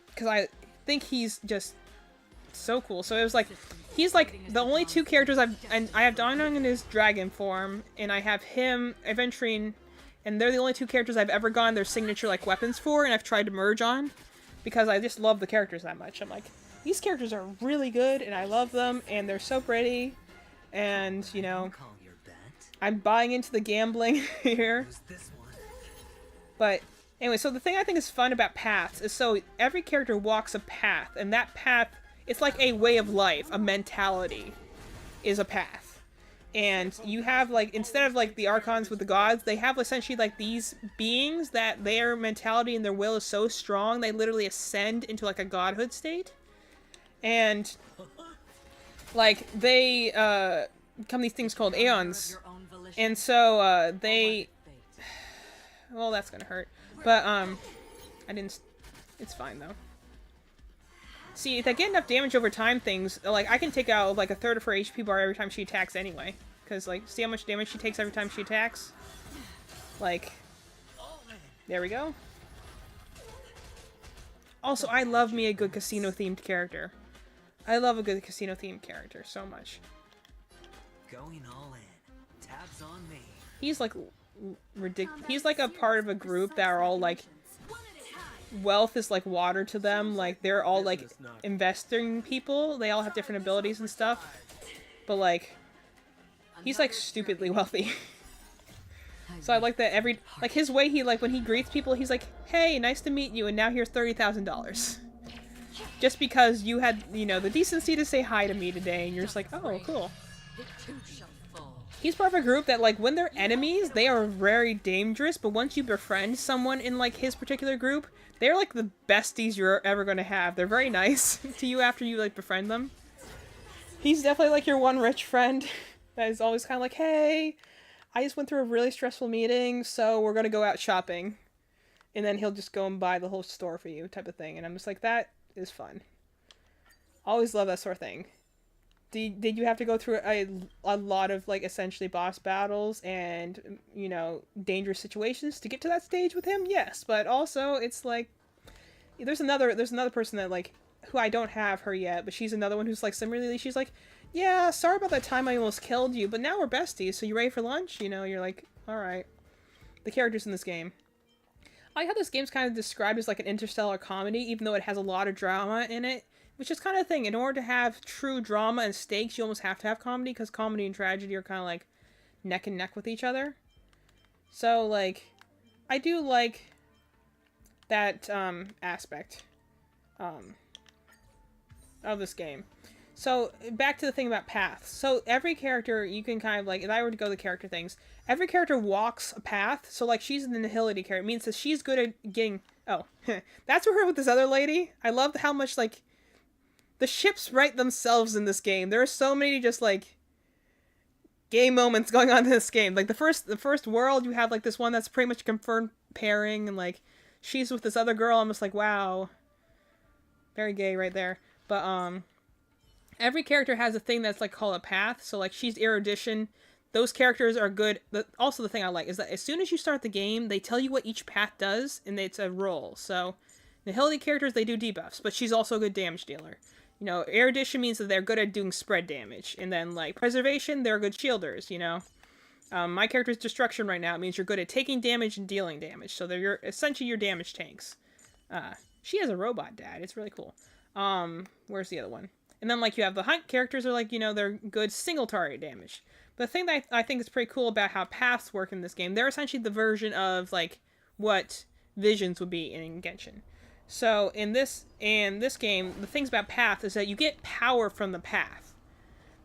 Because I think he's just so cool. So it was like, he's like the only 2 characters and I have Don Hung in his dragon form, and I have him, Aventurine, and they're the only 2 characters I've ever gotten their signature like weapons for, and I've tried to merge on, because I just love the characters that much. I'm like, these characters are really good, and I love them, and they're so pretty, and you know, Call your bet. I'm buying into the gambling here. Who's this one? But anyway, so the thing I think is fun about paths is so every character walks a path, and that path, it's like a way of life, a mentality is a path. And you have like, instead of like the archons with the gods, they have essentially like these beings that their mentality and their will is so strong, they literally ascend into like a godhood state. And like they become these things called aeons. And so they, well, that's gonna hurt. But I didn't, it's fine though. See, if I get enough damage over time things, like, I can take out, like, a third of her HP bar every time she attacks anyway. Because, like, see how much damage she takes every time she attacks? Like, there we go. Also, I love me a good casino-themed character. I love a good casino-themed character so much. Going all in. Tabs on me. He's, like, ridiculous. He's, like, a part of a group that are all, like, wealth is like water to them. Like, they're all like investing people. They all have different abilities and stuff. But like, he's like stupidly wealthy. So I like that like his way, he like when he greets people, he's like, hey, nice to meet you, and now here's $30,000. Just because you had, you know, the decency to say hi to me today, and you're just like, oh, cool. He's part of a group that, like, when they're enemies, they are very dangerous, but once you befriend someone in, like, his particular group, they're, like, the besties you're ever gonna have. They're very nice to you after you, like, befriend them. He's definitely, like, your one rich friend that is always kind of like, hey, I just went through a really stressful meeting, so we're gonna go out shopping. And then he'll just go and buy the whole store for you, type of thing. And I'm just like, that is fun. Always love that sort of thing. Did you have to go through a lot of, like, essentially boss battles and, you know, dangerous situations to get to that stage with him? Yes, but also it's like, there's another person that, like, who I don't have her yet, but she's another one who's, like, similarly, she's like, yeah, sorry about that time I almost killed you, but now we're besties, so you ready for lunch? You know, you're like, alright. The characters in this game. I like how this game's kind of described as, like, an interstellar comedy, even though it has a lot of drama in it. Which is kind of the thing, in order to have true drama and stakes, you almost have to have comedy, because comedy and tragedy are kind of like neck and neck with each other. So, like, I do like that aspect of this game. So, back to the thing about paths. So, every character, you can kind of, like, if I were to go the character things, every character walks a path. So, like, she's an nihility character. It means that she's good at getting... Oh, that's for her with this other lady. I love how much, like... The ships write themselves in this game. There are so many just, like, game moments going on in this game. Like, the first world, you have, like, this one that's pretty much confirmed pairing, and, like, she's with this other girl. I'm just like, wow. Very gay right there. But, every character has a thing that's, like, called a path. So, like, she's erudition. Those characters are good. Also, the thing I like is that as soon as you start the game, they tell you what each path does, and it's a roll. So, nihility characters, they do debuffs, but she's also a good damage dealer. You know, erudition means that they're good at doing spread damage, and then like preservation, they're good shielders. You know, my character's destruction right now means you're good at taking damage and dealing damage, so they're essentially your damage tanks. She has a robot dad. It's really cool. Where's the other one? And then like you have the hunt characters are like, you know, they're good single target damage. But the thing that I think is pretty cool about how paths work in this game, they're essentially the version of like what visions would be in Genshin. So in this game, the things about path is that you get power from the path.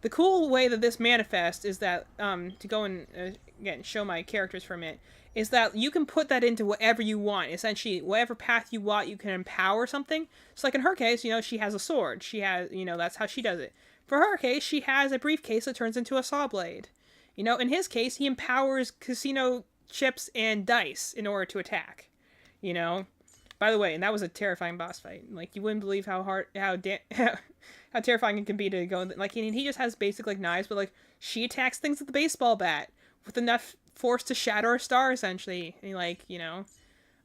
The cool way that this manifests is that to go and again show my characters for a minute is that you can put that into whatever you want. Essentially, whatever path you want, you can empower something. So like in her case, you know, she has a sword. She has, you know, that's how she does it. For her case, she has a briefcase that turns into a saw blade. You know, in his case, he empowers casino chips and dice in order to attack. You know, by the way, and that was a terrifying boss fight. Like you wouldn't believe how terrifying it can be to go. Like he just has basic like knives, but like she attacks things with the baseball bat with enough force to shatter a star essentially. And like, you know,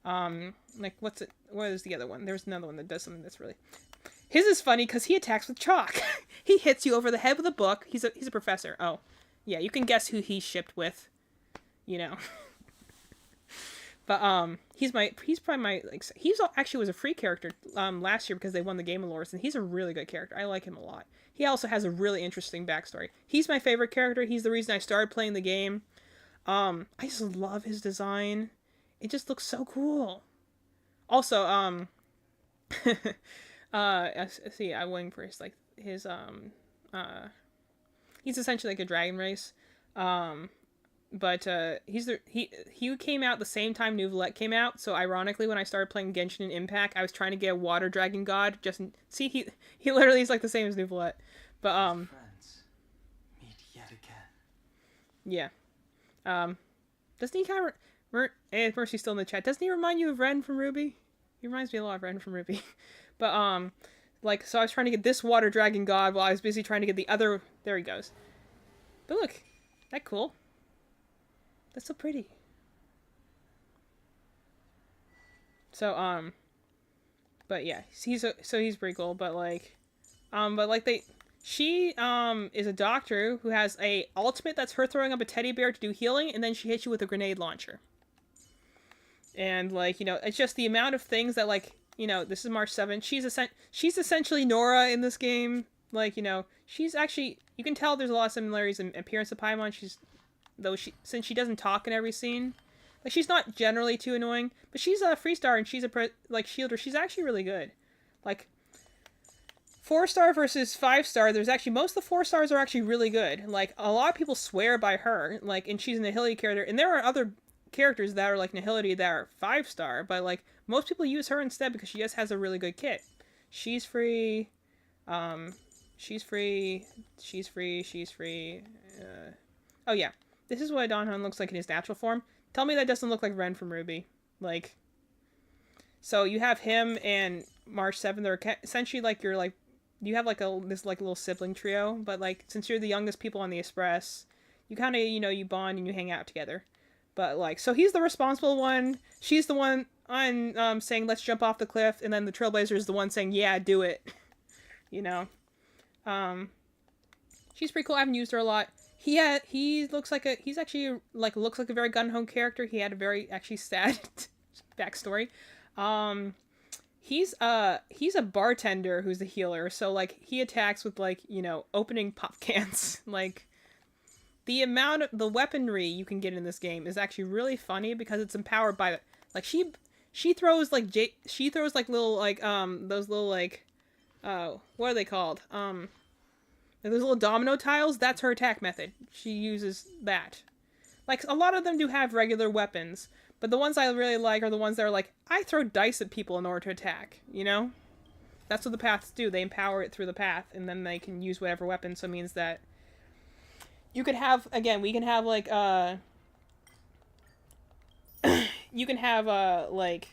like what is the other one? There's another one that does something that's really. His is funny because he attacks with chalk. He hits you over the head with a book. He's a professor. Oh, yeah, you can guess who he's shipped with. You know. But he's probably my like he's actually was a free character last year because they won the Game Awards, and he's a really good character. I like him a lot. He also has a really interesting backstory. He's my favorite character. He's the reason I started playing the game. I just love his design. It just looks so cool. Also, see, I went for his like his he's essentially like a dragon race. But he came out the same time Neuvillette came out. So ironically, when I started playing Genshin and Impact, I was trying to get a water dragon god. See, he literally is like the same as Neuvillette. But Friends, meet yet again. yeah. Doesn't he kind of Mercy's still in the chat? Doesn't he remind you of Ren from Ruby? He reminds me a lot of Ren from Ruby. But like so I was trying to get this water dragon god while I was busy trying to get the other. There he goes. But look, that cool. That's so pretty. So but yeah, he's pretty cool. But like, she is a doctor who has a ultimate that's her throwing up a teddy bear to do healing, and then she hits you with a grenade launcher. And like, you know, it's just the amount of things that like, you know, this is March 7th. She's essentially Nora in this game. Like, you know, she's actually, you can tell there's a lot of similarities in appearance of Paimon. Since she doesn't talk in every scene, like she's not generally too annoying, but she's a freestar and she's a shielder. She's actually really good. Like 4-star versus 5-star, there's actually most of the 4-stars are actually really good. Like a lot of people swear by her, like, and she's a Nihility character, and there are other characters that are like Nihility that are 5-star, but like most people use her instead because she just has a really good kit. She's free. She's free. Oh yeah. This is what Don Han looks like in his natural form. Tell me that doesn't look like Ren from Ruby. Like, so you have him and March 7th. They're essentially like you have like this like little sibling trio. But like since you're the youngest people on the Express, you kind of, you know, you bond and you hang out together. But like, so he's the responsible one. She's the one on saying let's jump off the cliff, and then the Trailblazer is the one saying yeah, do it. You know, she's pretty cool. I haven't used her a lot. He looks like he's actually like looks like a very gun-ho character. He had a very actually sad backstory. He's a bartender who's a healer, so like he attacks with like, you know, opening pop cans. Like the amount of the weaponry you can get in this game is actually really funny because it's empowered by like she throws like little like those little like what are they called? Those little domino tiles, that's her attack method. She uses that. Like, a lot of them do have regular weapons, but the ones I really like are the ones that are like, I throw dice at people in order to attack, you know? That's what the paths do. They empower it through the path, and then they can use whatever weapon, so it means that you could have, again, we can have, like, you can have, like,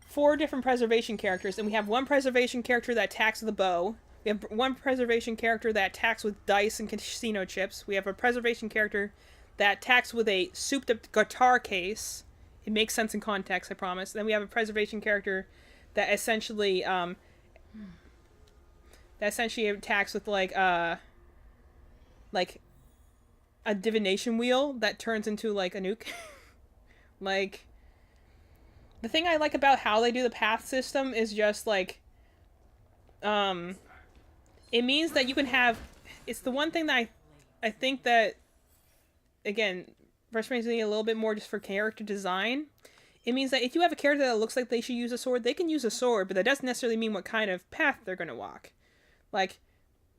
4 different preservation characters, and we have one preservation character that attacks with a bow. We have one preservation character that attacks with dice and casino chips. We have a preservation character that attacks with a souped-up guitar case. It makes sense in context, I promise. Then we have a preservation character that essentially that essentially attacks with like a divination wheel that turns into like a nuke. Like, the thing I like about how they do the path system is just like, it means that you can have, it's the one thing that I think that, again, frustrates me a little bit more just for character design. It means that if you have a character that looks like they should use a sword, they can use a sword, but that doesn't necessarily mean what kind of path they're going to walk. Like,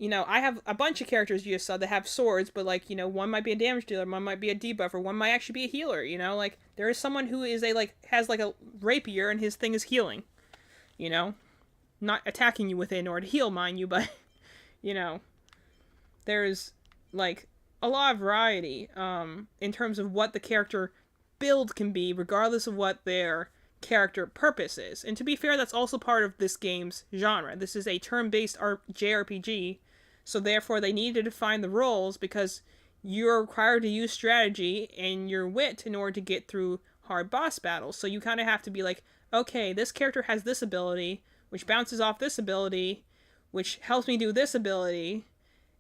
I have a bunch of characters you just saw that have swords, but like, one might be a damage dealer, one might be a debuffer, one might actually be a healer, like, there is someone who is has like a rapier and his thing is healing, not attacking you with it in order to heal, mind you, but, there's like a lot of variety, in terms of what the character build can be, regardless of what their character purpose is. And to be fair, that's also part of this game's genre. This is a turn-based JRPG, so therefore they need to define the roles because you're required to use strategy and your wit in order to get through hard boss battles. So you kind of have to be like, okay, this character has this ability, which bounces off this ability, which helps me do this ability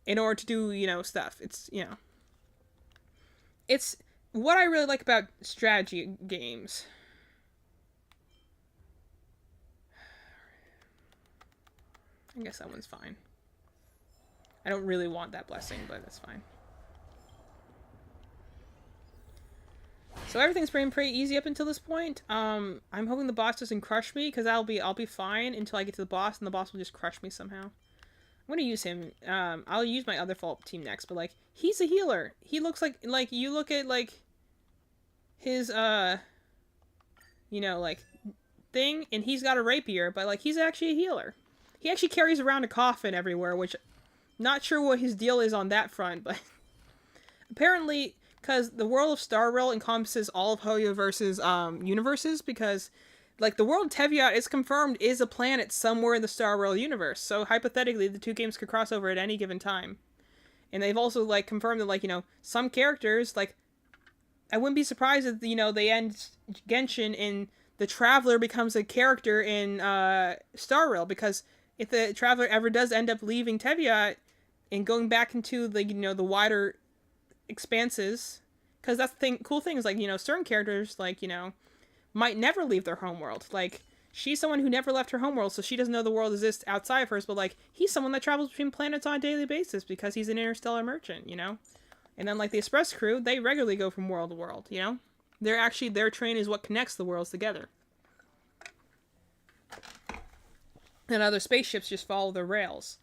in order to do, stuff. It's what I really like about strategy games. I guess that one's fine. I don't really want that blessing, but that's fine. So everything's been pretty easy up until this point. I'm hoping the boss doesn't crush me, because I'll be fine until I get to the boss, and the boss will just crush me somehow. I'm gonna use him. I'll use my other fault team next, but like, he's a healer. He looks like you look at like his like thing, and he's got a rapier, but like, he's actually a healer. He actually carries around a coffin everywhere, which, not sure what his deal is on that front, but apparently, because the world of Star Rail encompasses all of Hoyoverse's universes, because like, the world of Teviot is confirmed is a planet somewhere in the Star Rail universe, so hypothetically the two games could cross over at any given time. And they've also like confirmed that like, some characters, like, I wouldn't be surprised if they end Genshin and the Traveler becomes a character in Star Rail, because if the Traveler ever does end up leaving Teviot and going back into the the wider expanses, because that's the cool thing is like, certain characters like, might never leave their homeworld. Like, she's someone who never left her homeworld, so she doesn't know the world exists outside of hers, but like, he's someone that travels between planets on a daily basis because he's an interstellar merchant, And then like the Express crew, they regularly go from world to world, their train is what connects the worlds together. And other spaceships just follow the rails.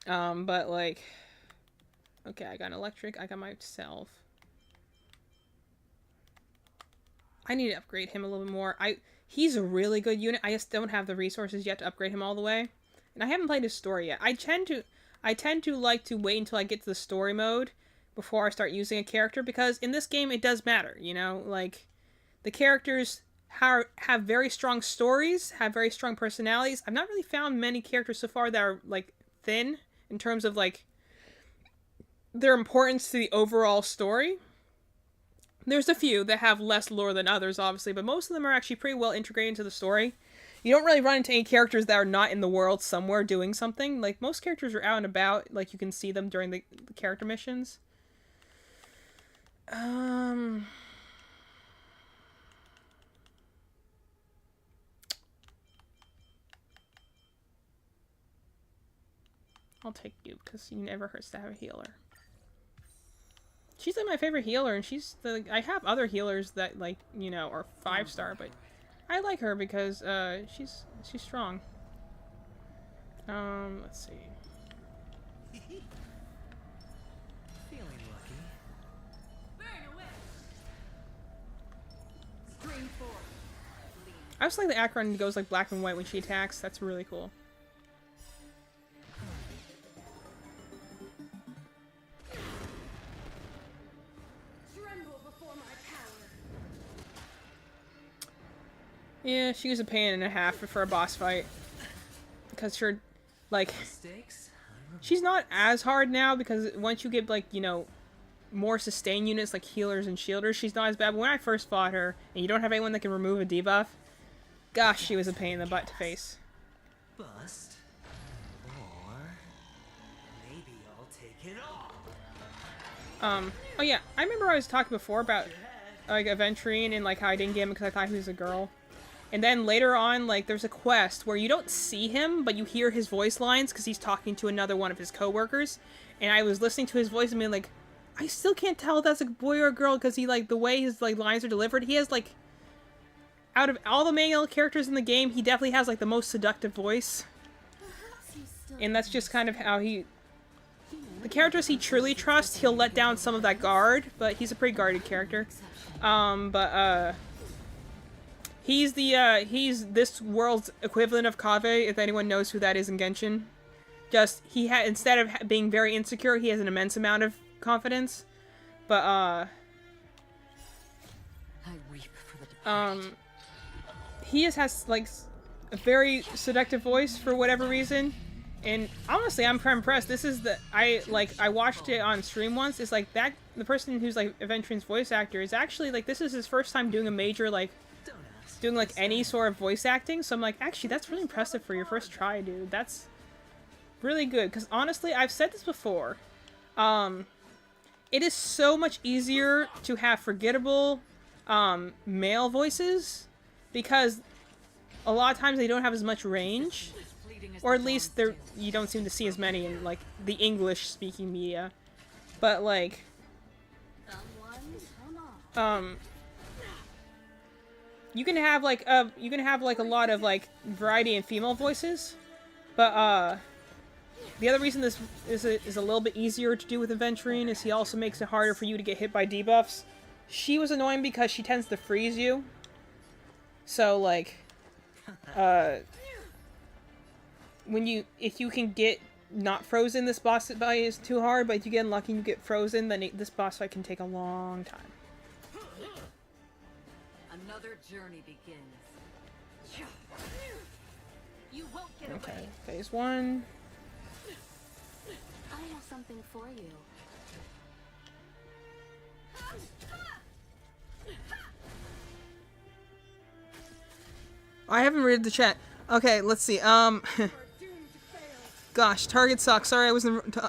But like, okay, I got an electric, I got myself. I need to upgrade him a little bit more. He's a really good unit. I just don't have the resources yet to upgrade him all the way. And I haven't played his story yet. I tend to like to wait until I get to the story mode before I start using a character, because in this game it does matter, like, the characters have very strong stories, have very strong personalities. I've not really found many characters so far that are like thin in terms of like their importance to the overall story. There's a few that have less lore than others, obviously, but most of them are actually pretty well integrated into the story. You don't really run into any characters that are not in the world somewhere doing something. Like, most characters are out and about, like, you can see them during the character missions. I'll take you, because you never hurts to have a healer. She's like my favorite healer, and I have other healers that like, are 5-star, but I like her because she's strong. Let's see. Feeling lucky. I just like the Akron goes like black and white when she attacks. That's really cool. Yeah, she was a pain and a half for a boss fight. Because her, like, she's not as hard now, because once you get, like, more sustain units like healers and shielders, she's not as bad. But when I first fought her, and you don't have anyone that can remove a debuff, gosh, she was a pain in the butt to face. Bust. Or Oh yeah, I remember I was talking before about like Aventurine and like how I didn't get him because I thought he was a girl. And then later on, like, there's a quest where you don't see him, but you hear his voice lines because he's talking to another one of his coworkers. And I was listening to his voice and being like, I still can't tell if that's a boy or a girl because he, like, the way his, like, lines are delivered, he has, like, out of all the male characters in the game, he definitely has, like, the most seductive voice. Perhaps you still And that's just kind of how he... you know, The characters he truly trusts, he'll let down some of that guard, but he's a pretty guarded character. exception. He's he's this world's equivalent of Kaveh, if anyone knows who that is in Genshin. Just, instead of being very insecure, he has an immense amount of confidence. But, I weep for the departed. he has, like, a very seductive voice for whatever reason. And honestly, I'm quite impressed. This is I watched it on stream once. It's like that, the person who's, like, Aventurine's voice actor is actually, like, this is his first time doing a major, like, Don't ask. doing like any sort of voice acting, so I'm like, actually that's really impressive for your first try, dude. That's really good, because honestly, I've said this before, it is so much easier to have forgettable male voices because a lot of times they don't have as much range, or at least you don't seem to see as many in like the English speaking media. But like you can have like a lot of like variety in female voices, but the other reason this is a little bit easier to do with Aventurine is he also makes it harder for you to get hit by debuffs. She was annoying because she tends to freeze you. So like if you can get not frozen, this boss fight is too hard, but if you get unlucky and you get frozen, then this boss fight can take a long time. Another journey begins. You won't get Okay, away. phase 1. I have something for you. I haven't read the chat. Okay, let's see. Gosh, target sucks. Sorry,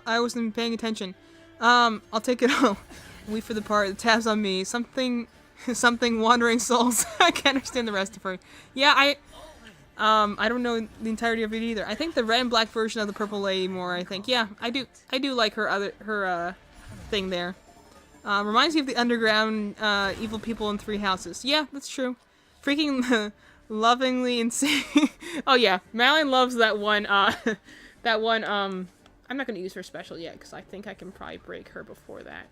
I wasn't paying attention. I'll take it all. Wait for the part. The tab's on me. Something wandering souls. I can't understand the rest of her. Yeah, I don't know the entirety of it either. I think the red and black version of the purple lady more, I think. Yeah, I do like her thing there. Reminds me of the underground evil people in Three Houses. Yeah, that's true. Freaking lovingly insane. Oh yeah, Malin loves that one, I'm not gonna use her special yet, because I think I can probably break her before that.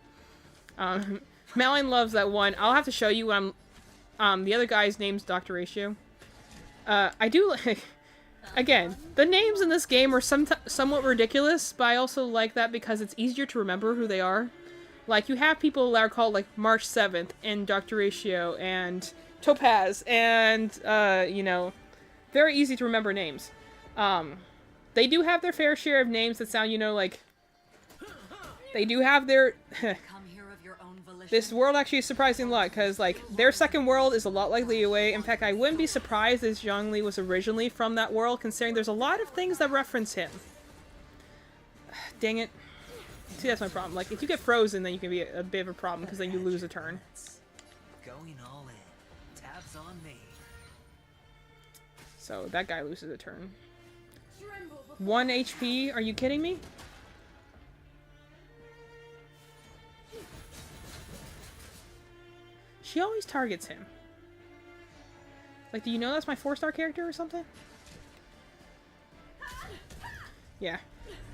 Malin loves that one. I'll have to show you when the other guy's name's Dr. Ratio. I do like, again, the names in this game are somewhat ridiculous, but I also like that because it's easier to remember who they are. Like, you have people that are called, like, March 7th, and Dr. Ratio, and Topaz, and, you know, very easy to remember names. They do have their fair share of names that sound, you know, like, they do have their... Come here of your own volition. This world actually is surprising luck, because, like, their second world is a lot like Liyue. In fact, I wouldn't be surprised if Zhongli was originally from that world, considering there's a lot of things that reference him. Dang it. See, that's my problem. Like, if you get frozen, then you can be a bit of a problem, because then you lose a turn. Going all in. Tabs on me. So, that guy loses a turn. 1 HP? Are you kidding me? She always targets him. Like, do you know that's my 4-star character or something? Yeah.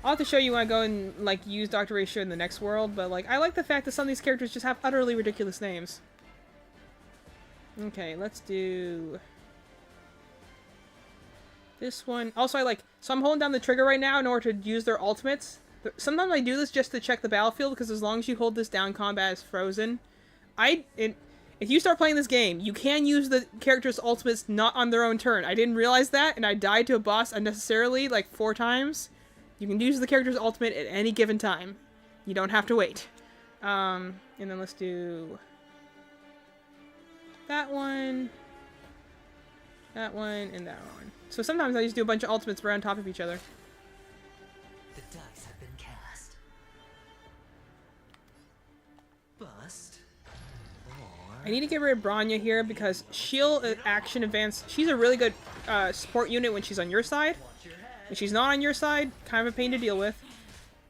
I'll have to show you when I go and, like, use Dr. Ratio in the next world, but, like, I like the fact that some of these characters just have utterly ridiculous names. Okay, let's do... this one. Also, so I'm holding down the trigger right now in order to use their ultimates. Sometimes I do this just to check the battlefield, because as long as you hold this down, combat is frozen. If you start playing this game, you can use the character's ultimates not on their own turn. I didn't realize that, and I died to a boss unnecessarily, like, 4 times. You can use the character's ultimate at any given time. You don't have to wait. And then let's do... that one, and that one. So sometimes I just do a bunch of ultimates right on top of each other. The dice have been cast. I need to get rid of Bronya here because shield action advance. She's a really good support unit when she's on your side. When she's not on your side, kind of a pain to deal with.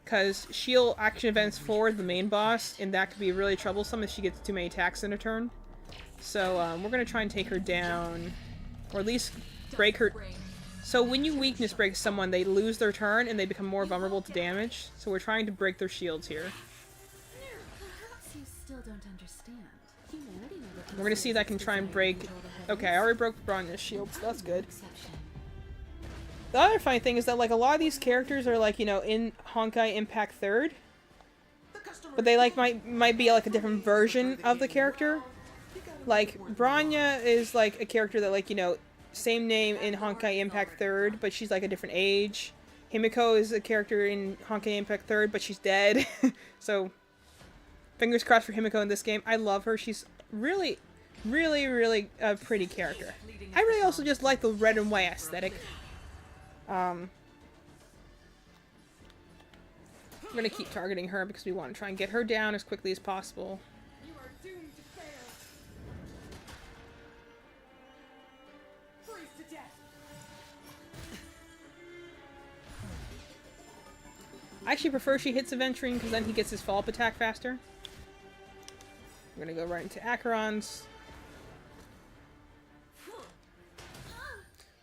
Because shield action advance forward the main boss, and that could be really troublesome if she gets too many attacks in a turn. So we're going to try and take her down, or at least break her. So when you weakness break someone, they lose their turn and they become more vulnerable to damage. So we're trying to break their shields here. Perhaps you still don't understand. Humanity never We're going to see if I can try and break... Okay, I already broke Bronya's shield, so that's good. exception. The other funny thing is that, like, a lot of these characters are, like, you know, in Honkai Impact 3rd. But they, like, might be, like, a different version of the character. Like, Bronya is, like, a character that, like, you know, same name in Honkai Impact 3rd, but she's, like, a different age. Himiko is a character in Honkai Impact 3rd, but she's dead. So, fingers crossed for Himiko in this game. I love her. She's really, really, really a pretty character. I really also just like the red and white aesthetic. I'm gonna keep targeting her because we want to try and get her down as quickly as possible. You are doomed to fail. Freeze to death. I actually prefer she hits Aventurine because then he gets his follow-up attack faster. I'm gonna go right into Acheron's.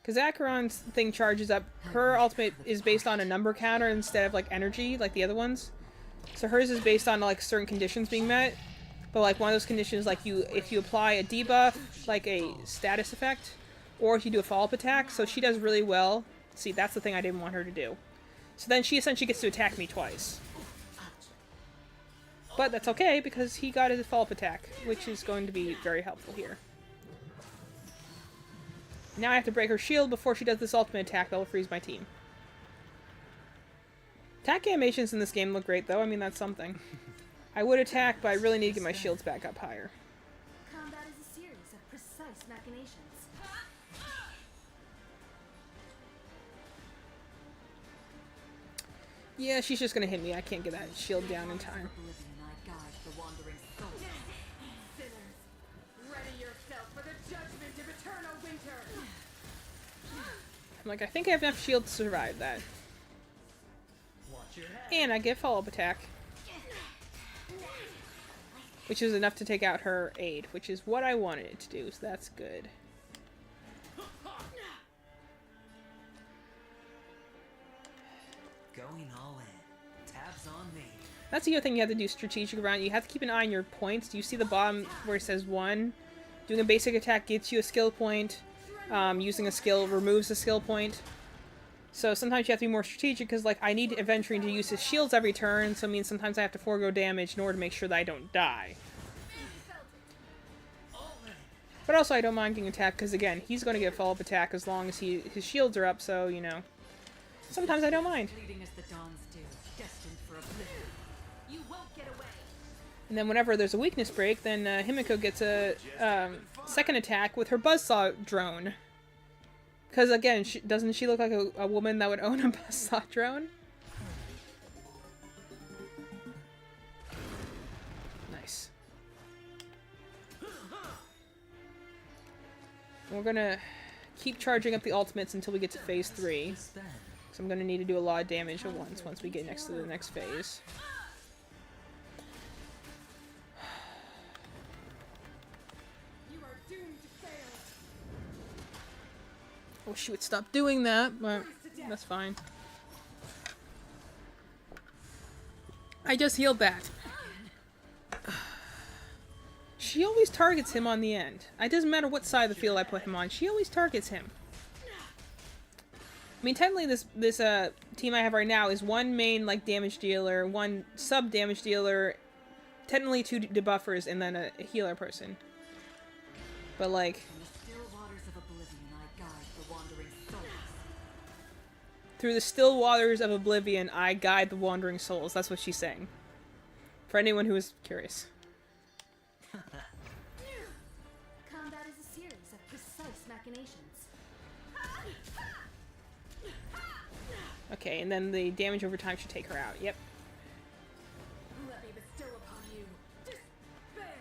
Because Acheron's thing charges up, her ultimate is based on a number counter instead of, like, energy, like the other ones. So hers is based on, like, certain conditions being met. But, like, one of those conditions, like, if you apply a debuff, like a status effect, or if you do a follow-up attack, so she does really well. See, that's the thing I didn't want her to do. So then she essentially gets to attack me twice. But that's okay, because he got his follow-up attack, which is going to be very helpful here. Now I have to break her shield before she does this ultimate attack that will freeze my team. Attack animations in this game look great, though. I mean, that's something. I would attack, but I really need to get my shields back up higher. Combat is a series of precise machinations. Yeah, she's just gonna hit me. I can't get that shield down in time. Oblivion, I guide the wandering soul. Sinners, ready yourself for the judgment of eternal winter. I'm like, I think I have enough shield to survive that. Watch your head. And I get follow-up attack. Which is enough to take out her aid, which is what I wanted it to do, so that's good. Going all in. Tabs on me. That's the other thing you have to do strategic around. You have to keep an eye on your points. Do you see the bottom where it says 1? Doing a basic attack gets you a skill point. Using a skill removes a skill point. So sometimes you have to be more strategic because, like, I need Aventurine to use his shields every turn, so it means sometimes I have to forego damage in order to make sure that I don't die. But also I don't mind getting attacked because, again, he's going to get a follow-up attack as long as his shields are up, so, you know. Sometimes I don't mind. Fleeting as the dawns do, destined for oblivion. You won't get away. And then whenever there's a weakness break, then Himiko gets a second attack with her buzzsaw drone. Because, again, doesn't she look like a woman that would own a buzzsaw drone? Nice. We're gonna keep charging up the ultimates until we get to phase 3. Spend. So I'm gonna need to do a lot of damage at once we get next to the next phase. You are doomed to fail. I wish she would stop doing that, but that's fine. I just healed that. She always targets him on the end. It doesn't matter what side of the field I put him on, she always targets him. I mean, technically this team I have right now is one main, like, damage dealer, one sub damage dealer, technically 2 debuffers, and then a healer person. But, like, In the still waters of oblivion, I guide the wandering souls. through the still waters of oblivion, I guide the wandering souls. That's what she's saying. For anyone who is curious. Combat is a series of precise machinations. Okay, and then the damage over time should take her out. Yep. Let me bestow upon you despair.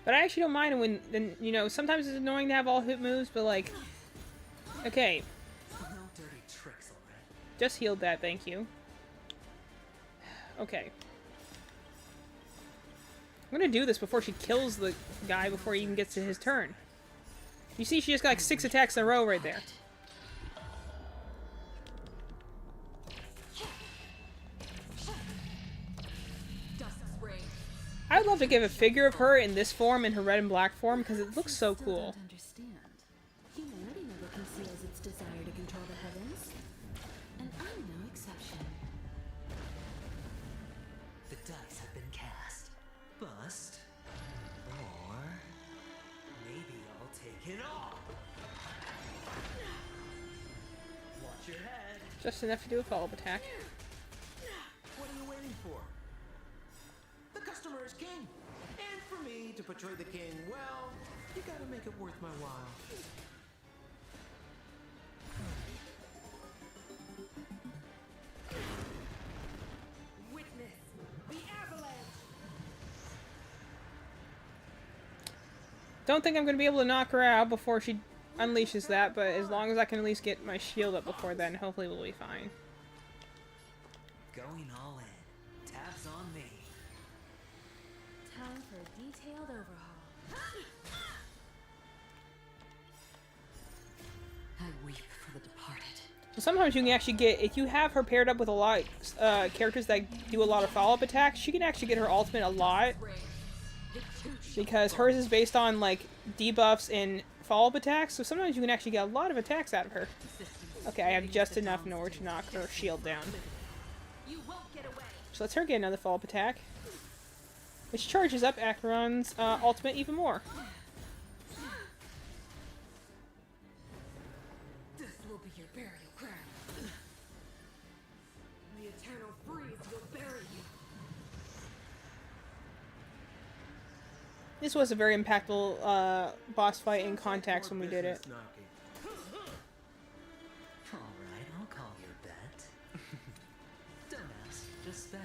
But I actually don't mind when, you know, sometimes it's annoying to have all hit moves, but like, okay, No dirty tricks, alright? just healed that, thank you. Okay. I'm gonna do this before she kills the guy before he even gets to his turn. You see, she just got like 6 attacks in a row right there. Dust's reign. I'd love to give a figure of her in this form, in her red and black form, because it looks so Still cool. don't understand. Humanity never conceals its desire to control the heavens. And I'm no exception. The dice have been cast. Bust. Or maybe I'll take it all. Watch your head. Just enough to do a follow-up attack. What are you waiting for? The customer is king. And for me to portray the king, well, you gotta make it worth my while. Witness the avalanche. Don't think I'm going to be able to knock her out before she unleashes that, but as long as I can at least get my shield up before then, hopefully we'll be fine. Going all in. Tabs on me. Time for a detailed overhaul. I weep for the departed. So sometimes you can actually get, if you have her paired up with a lot characters that do a lot of follow-up attacks, she can actually get her ultimate a lot, Reign. It too shall because hers is based on like debuffs and follow-up attacks, so sometimes you can actually get a lot of attacks out of her. persist. Okay, I have just enough in order to knock her shield down. You won't get away. So let's her get another follow-up attack, which charges up Acheron's ultimate even more. This will be your burial ground. The eternal freeze will bury you. This was a very impactful boss fight in context when we did it. Alright, I'll call your bet. Don't ask, just spend.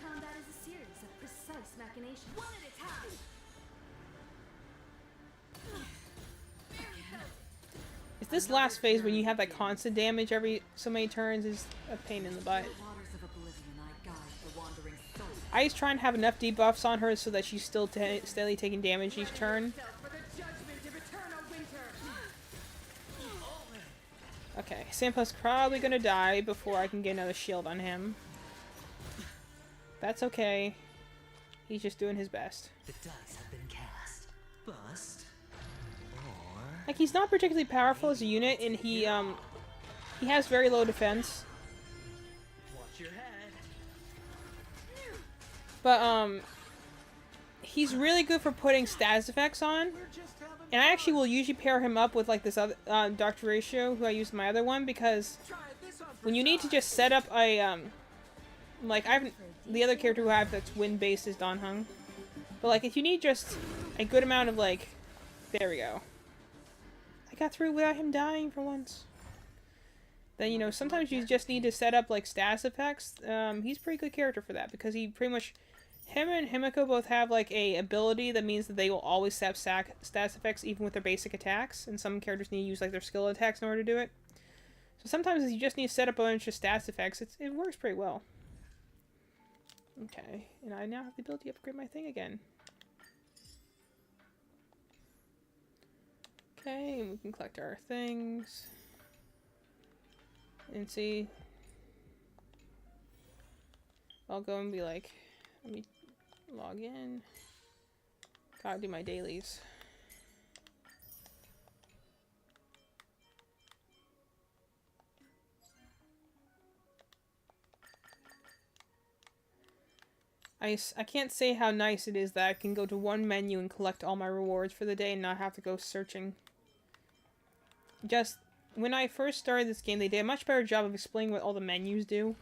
Combat is a series of precise machinations. One at a time. It's this last phase when you have that constant damage every so many turns is a pain in the butt. The waters of oblivion I guide the wandering soul. I just try and have enough debuffs on her so that she's still steadily taking damage each turn. For the judgment of eternal winter. Okay, Sampa's probably gonna die before I can get another shield on him. That's okay. He's just doing his best. The dice have been cast. Bust. Or Like, he's not particularly powerful as a unit, and he has very low defense. watch your head. But, he's really good for putting status effects on. And I actually will usually pair him up with, like, this other, Dr. Ratio, who I used in my other one, because when you need to just set up a, like, I haven't, the other character who I have that's wind-based is Don Hung. But, like, if you need just a good amount of, like, there we go. I got through without him dying for once. Then, you know, sometimes you just need to set up, like, status effects. He's a pretty good character for that, because he pretty much, him and Himiko both have, like, a ability that means that they will always set up status effects even with their basic attacks, and some characters need to use, like, their skill attacks in order to do it. So sometimes you just need to set up a bunch of status effects. It works pretty well. Okay, and I now have the ability to upgrade my thing again. Okay, and we can collect our things. And see. I'll go and be like, let me log in. Gotta do my dailies. I can't say how nice it is that I can go to one menu and collect all my rewards for the day and not have to go searching. Just, when I first started this game, they did a much better job of explaining what all the menus do.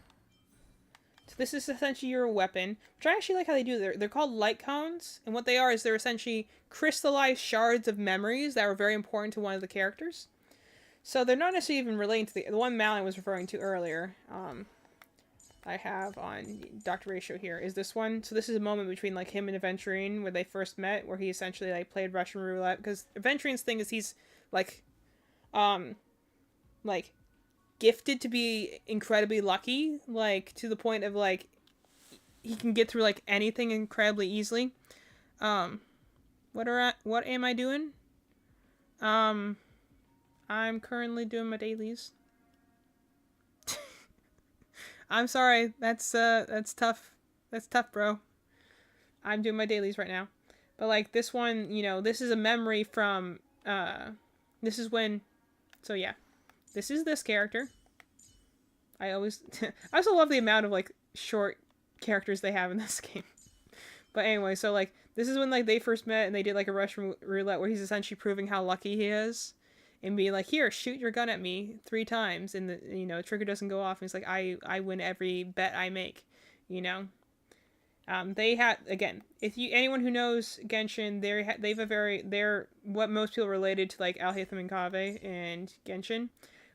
So this is essentially your weapon, which I actually like how they do. They're called light cones, and what they are is they're essentially crystallized shards of memories that were very important to one of the characters. So they're not necessarily even relating to the one Malin was referring to earlier. I have on Dr. Ratio here is this one. So this is a moment between like him and Aventurine where they first met, where he essentially like played Russian roulette, because Aventurine's thing is he's like like gifted to be incredibly lucky, like to the point of like he can get through like anything incredibly easily. What am I doing? I'm currently doing my dailies. I'm sorry. That's tough. That's tough, bro. I'm doing my dailies right now. But like this one, you know, this is a memory from this is when, so yeah. This is this character. I always I also love the amount of like short characters they have in this game. But anyway, so like this is when like they first met and they did like a Russian roulette where he's essentially proving how lucky he is and being like, here, shoot your gun at me 3 times and the, you know, trigger doesn't go off, and he's like, I win every bet I make, you know. They had, again, if you, anyone who knows Genshin, they're what most people related to like Alhaitham and Kaveh and Genshin,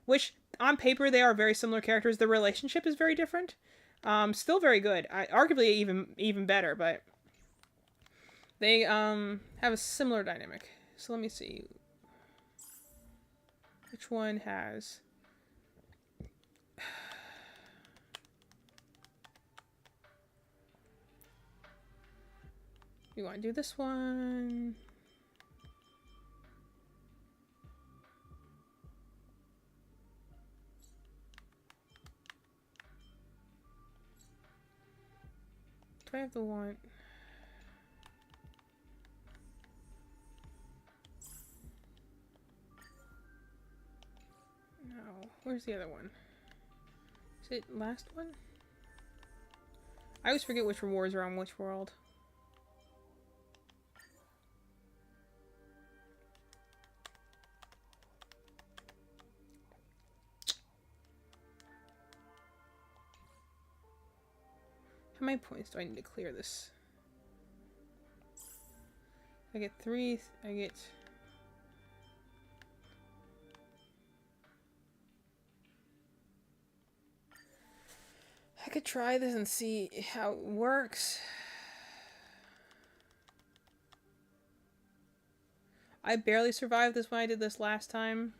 which on paper they are very similar characters. The relationship is very different. Still very good. Arguably even better, but they have a similar dynamic. So let me see. Which one has... You want to do this one? Do I have the one? No. Where's the other one? Is it last one? I always forget which rewards are on which world. How many points do I need to clear this? I get 3, I get... I could try this and see how it works. I barely survived this when I did this last time.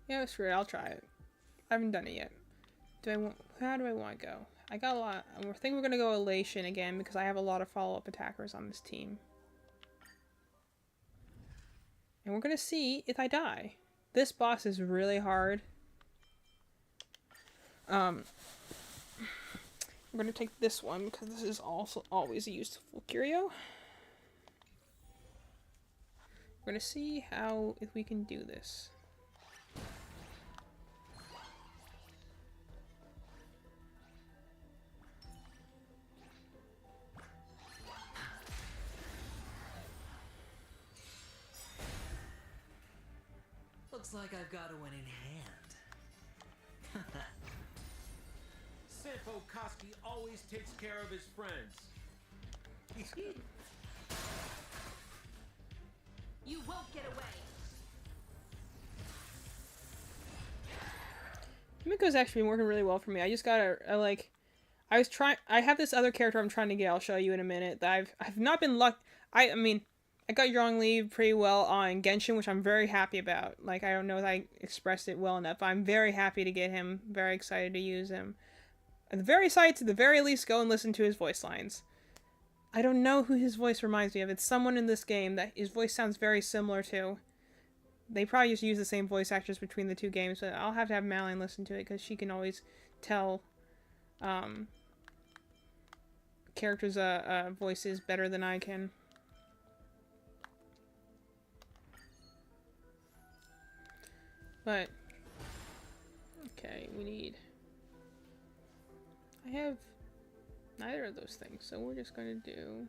Yeah, screw it. I'll try it. I haven't done it yet. How do I want to go? I got a lot. I think we're gonna go Elation again because I have a lot of follow-up attackers on this team. And we're gonna see if I die. This boss is really hard. We're gonna take this one because this is also always a useful curio. We're gonna see if we can do this. Looks like I've got a winning hand. Sampo Koski always takes care of his friends. You won't get away. Himiko's actually been working really well for me. I just got I have this other character I'm trying to get. I'll show you in a minute. That I've not been I mean, I got Yang Leave pretty well on Genshin, which I'm very happy about. Like, I don't know if I expressed it well enough. I'm very happy to get him. Very excited to use him. At the very excited to the very least go and listen to his voice lines. I don't know who his voice reminds me of. It's someone in this game that his voice sounds very similar to. They probably just use the same voice actors between the 2 games, but I'll have to have Madeline listen to it because she can always tell characters' voices better than I can. But, okay, we need... I have neither of those things, so we're just gonna do...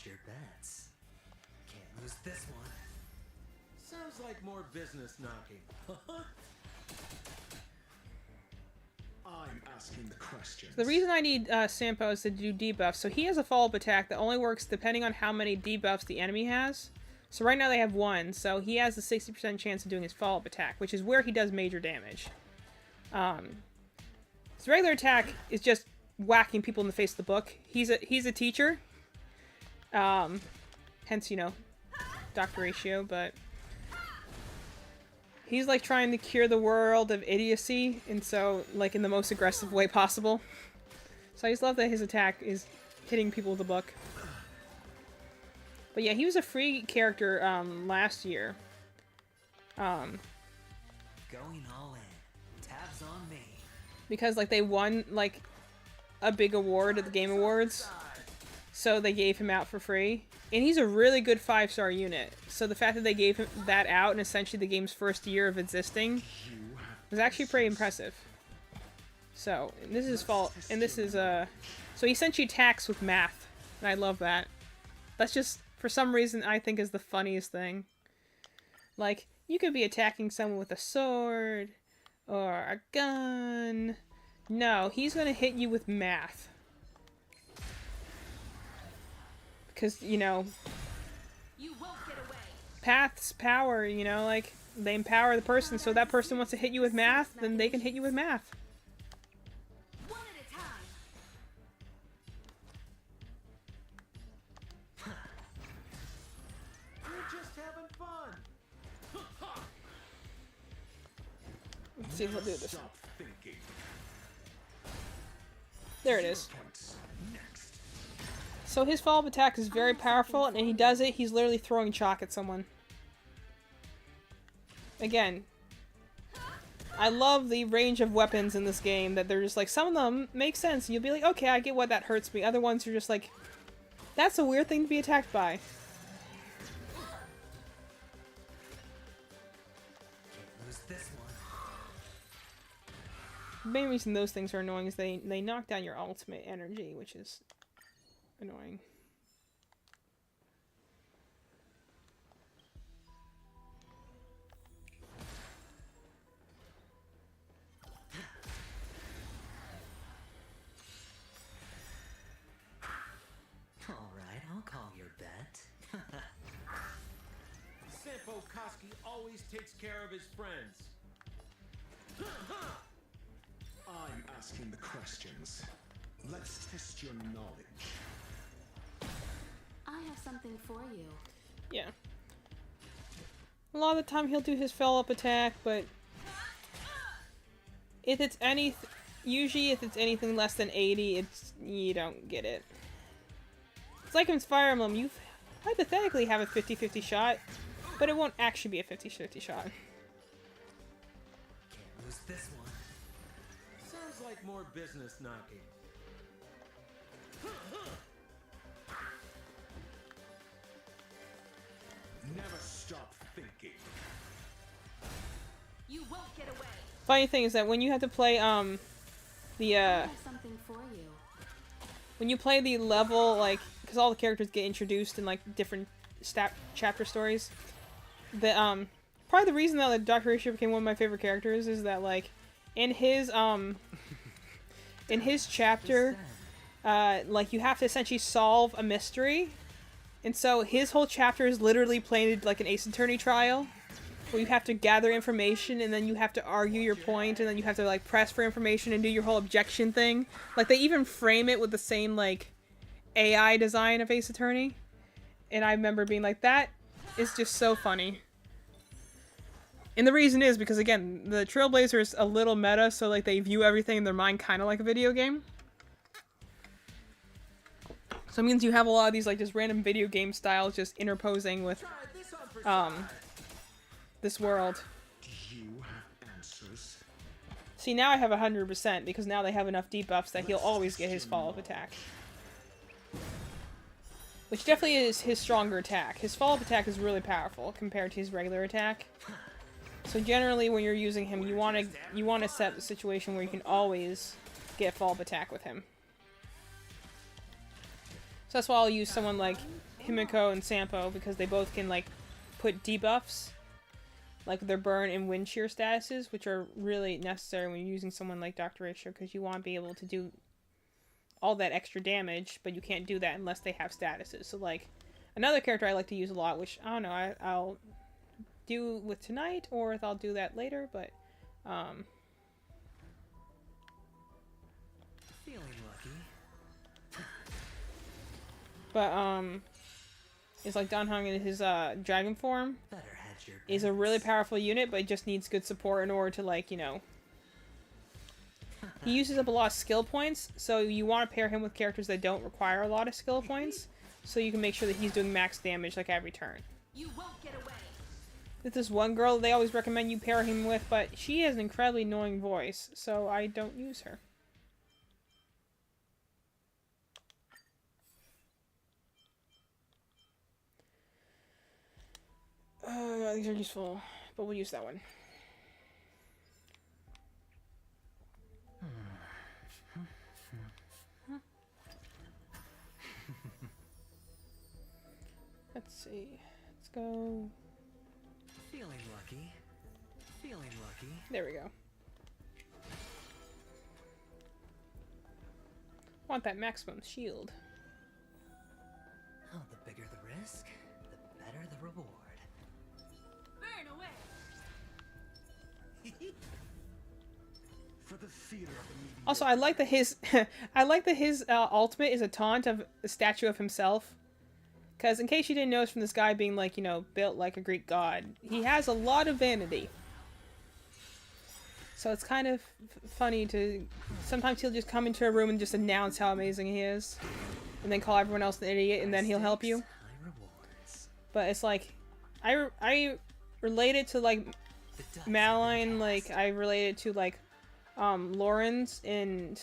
Watch your bets. Can't lose this one. Sounds like more business knocking. I'm asking the questions. The reason I need Sampo is to do debuffs. So he has a follow-up attack that only works depending on how many debuffs the enemy has. So right now they have one, so he has a 60% chance of doing his follow-up attack, which is where he does major damage. His regular attack is just whacking people in the face of the book. He's a teacher. Hence, you know, Dr. Ratio, but he's like trying to cure the world of idiocy, and so like in the most aggressive way possible. So I just love that his attack is hitting people with the book. But yeah, he was a free character last year. Going all in. Tabs on me. Because like they won like a big award at the Game Awards. So they gave him out for free. And he's a really good 5-star unit. So the fact that they gave him that out in essentially the game's first year of existing was actually pretty impressive. So, and this is his fault. And this is, so he essentially attacks with math. And I love that. That's just, for some reason, I think is the funniest thing. Like, you could be attacking someone with a sword or a gun. No, he's gonna hit you with math. Because, you know, You won't get away. paths power, you know, like, they empower the person, so that person wants to hit you with math, then they can hit you with math. One at a time. We're just having fun. Let's see if he'll do this. Stop thinking. There it is. Points. Next. So his follow-up attack is very powerful, and he does it, he's literally throwing chalk at someone. Again, I love the range of weapons in this game, that they're just like, some of them make sense, and you'll be like, okay, I get why that hurts me. Other ones are just like, that's a weird thing to be attacked by. Can't lose this one. The main reason those things are annoying is they knock down your ultimate energy, which is annoying. Alright, I'll call your bet. Sampo Koski always takes care of his friends. I'm asking the questions. Let's test your knowledge. I have something for you. Yeah. A lot of the time he'll do his follow-up attack, but if it's usually if it's anything less than 80, you don't get it. It's like in Fire Emblem, you hypothetically have a 50-50 shot, but it won't actually be a 50-50 shot. Can't lose this one. Sounds like more business knocking. Never stop thinking. You won't get away. Funny thing is that when you have to play I have something for you. when you play the level, like, because all the characters get introduced in like different chapter stories, the probably the reason that Dr. Ratio became one of my favorite characters is that like in his chapter, like you have to essentially solve a mystery, and so his whole chapter is literally playing like an Ace Attorney trial, where you have to gather information and then you have to argue your point and then you have to like press for information and do your whole objection thing. Like they even frame it with the same like AI design of Ace Attorney, and I remember being like, that is just so funny. And the reason is because, again, the Trailblazer is a little meta, so like they view everything in their mind kind of like a video game. So it means you have a lot of these like just random video game styles just interposing with Try this on for size. this world. Do you have answers? See, now I have 100% because now they have enough debuffs that he'll always get his follow-up attack. Which definitely is his stronger attack. His follow-up attack is really powerful compared to his regular attack. So generally when you're using him, you want to set the situation where you can always get follow-up attack with him. So that's why I'll use someone like Himiko and Sampo because they both can like put debuffs, like their burn and wind shear statuses, which are really necessary when you're using someone like Dr. Ratio because you want to be able to do all that extra damage, but you can't do that unless they have statuses. So like another character I like to use a lot, which I don't know, I'll do with tonight or if I'll do that later, but Feeling lucky. it's like Dan Hong in his dragon form Better hedge your is a really bets. powerful unit, but it just needs good support in order to like, you know, he uses up a lot of skill points, so you want to pair him with characters that don't require a lot of skill points, so you can make sure that he's doing max damage like every turn. You won't get away. There's this one girl they always recommend you pair him with, but she has an incredibly annoying voice, so I don't use her. These are useful, but we'll use that one. Let's see. Let's go. Feeling lucky. Feeling lucky. There we go. Want that maximum shield. Oh, the bigger the risk, the better the reward. Burn away. For the theater of the mediocre. Also, I like that his ultimate is a taunt of a statue of himself. Because in case you didn't notice from this guy being like, you know, built like a Greek god, he has a lot of vanity. So it's kind of funny to... Sometimes he'll just come into a room and just announce how amazing he is. And then call everyone else an idiot, and then he'll help you. High rewards. But it's like... I relate it to, like, The dice Madeline, like, I relate it to, like, Lawrence and...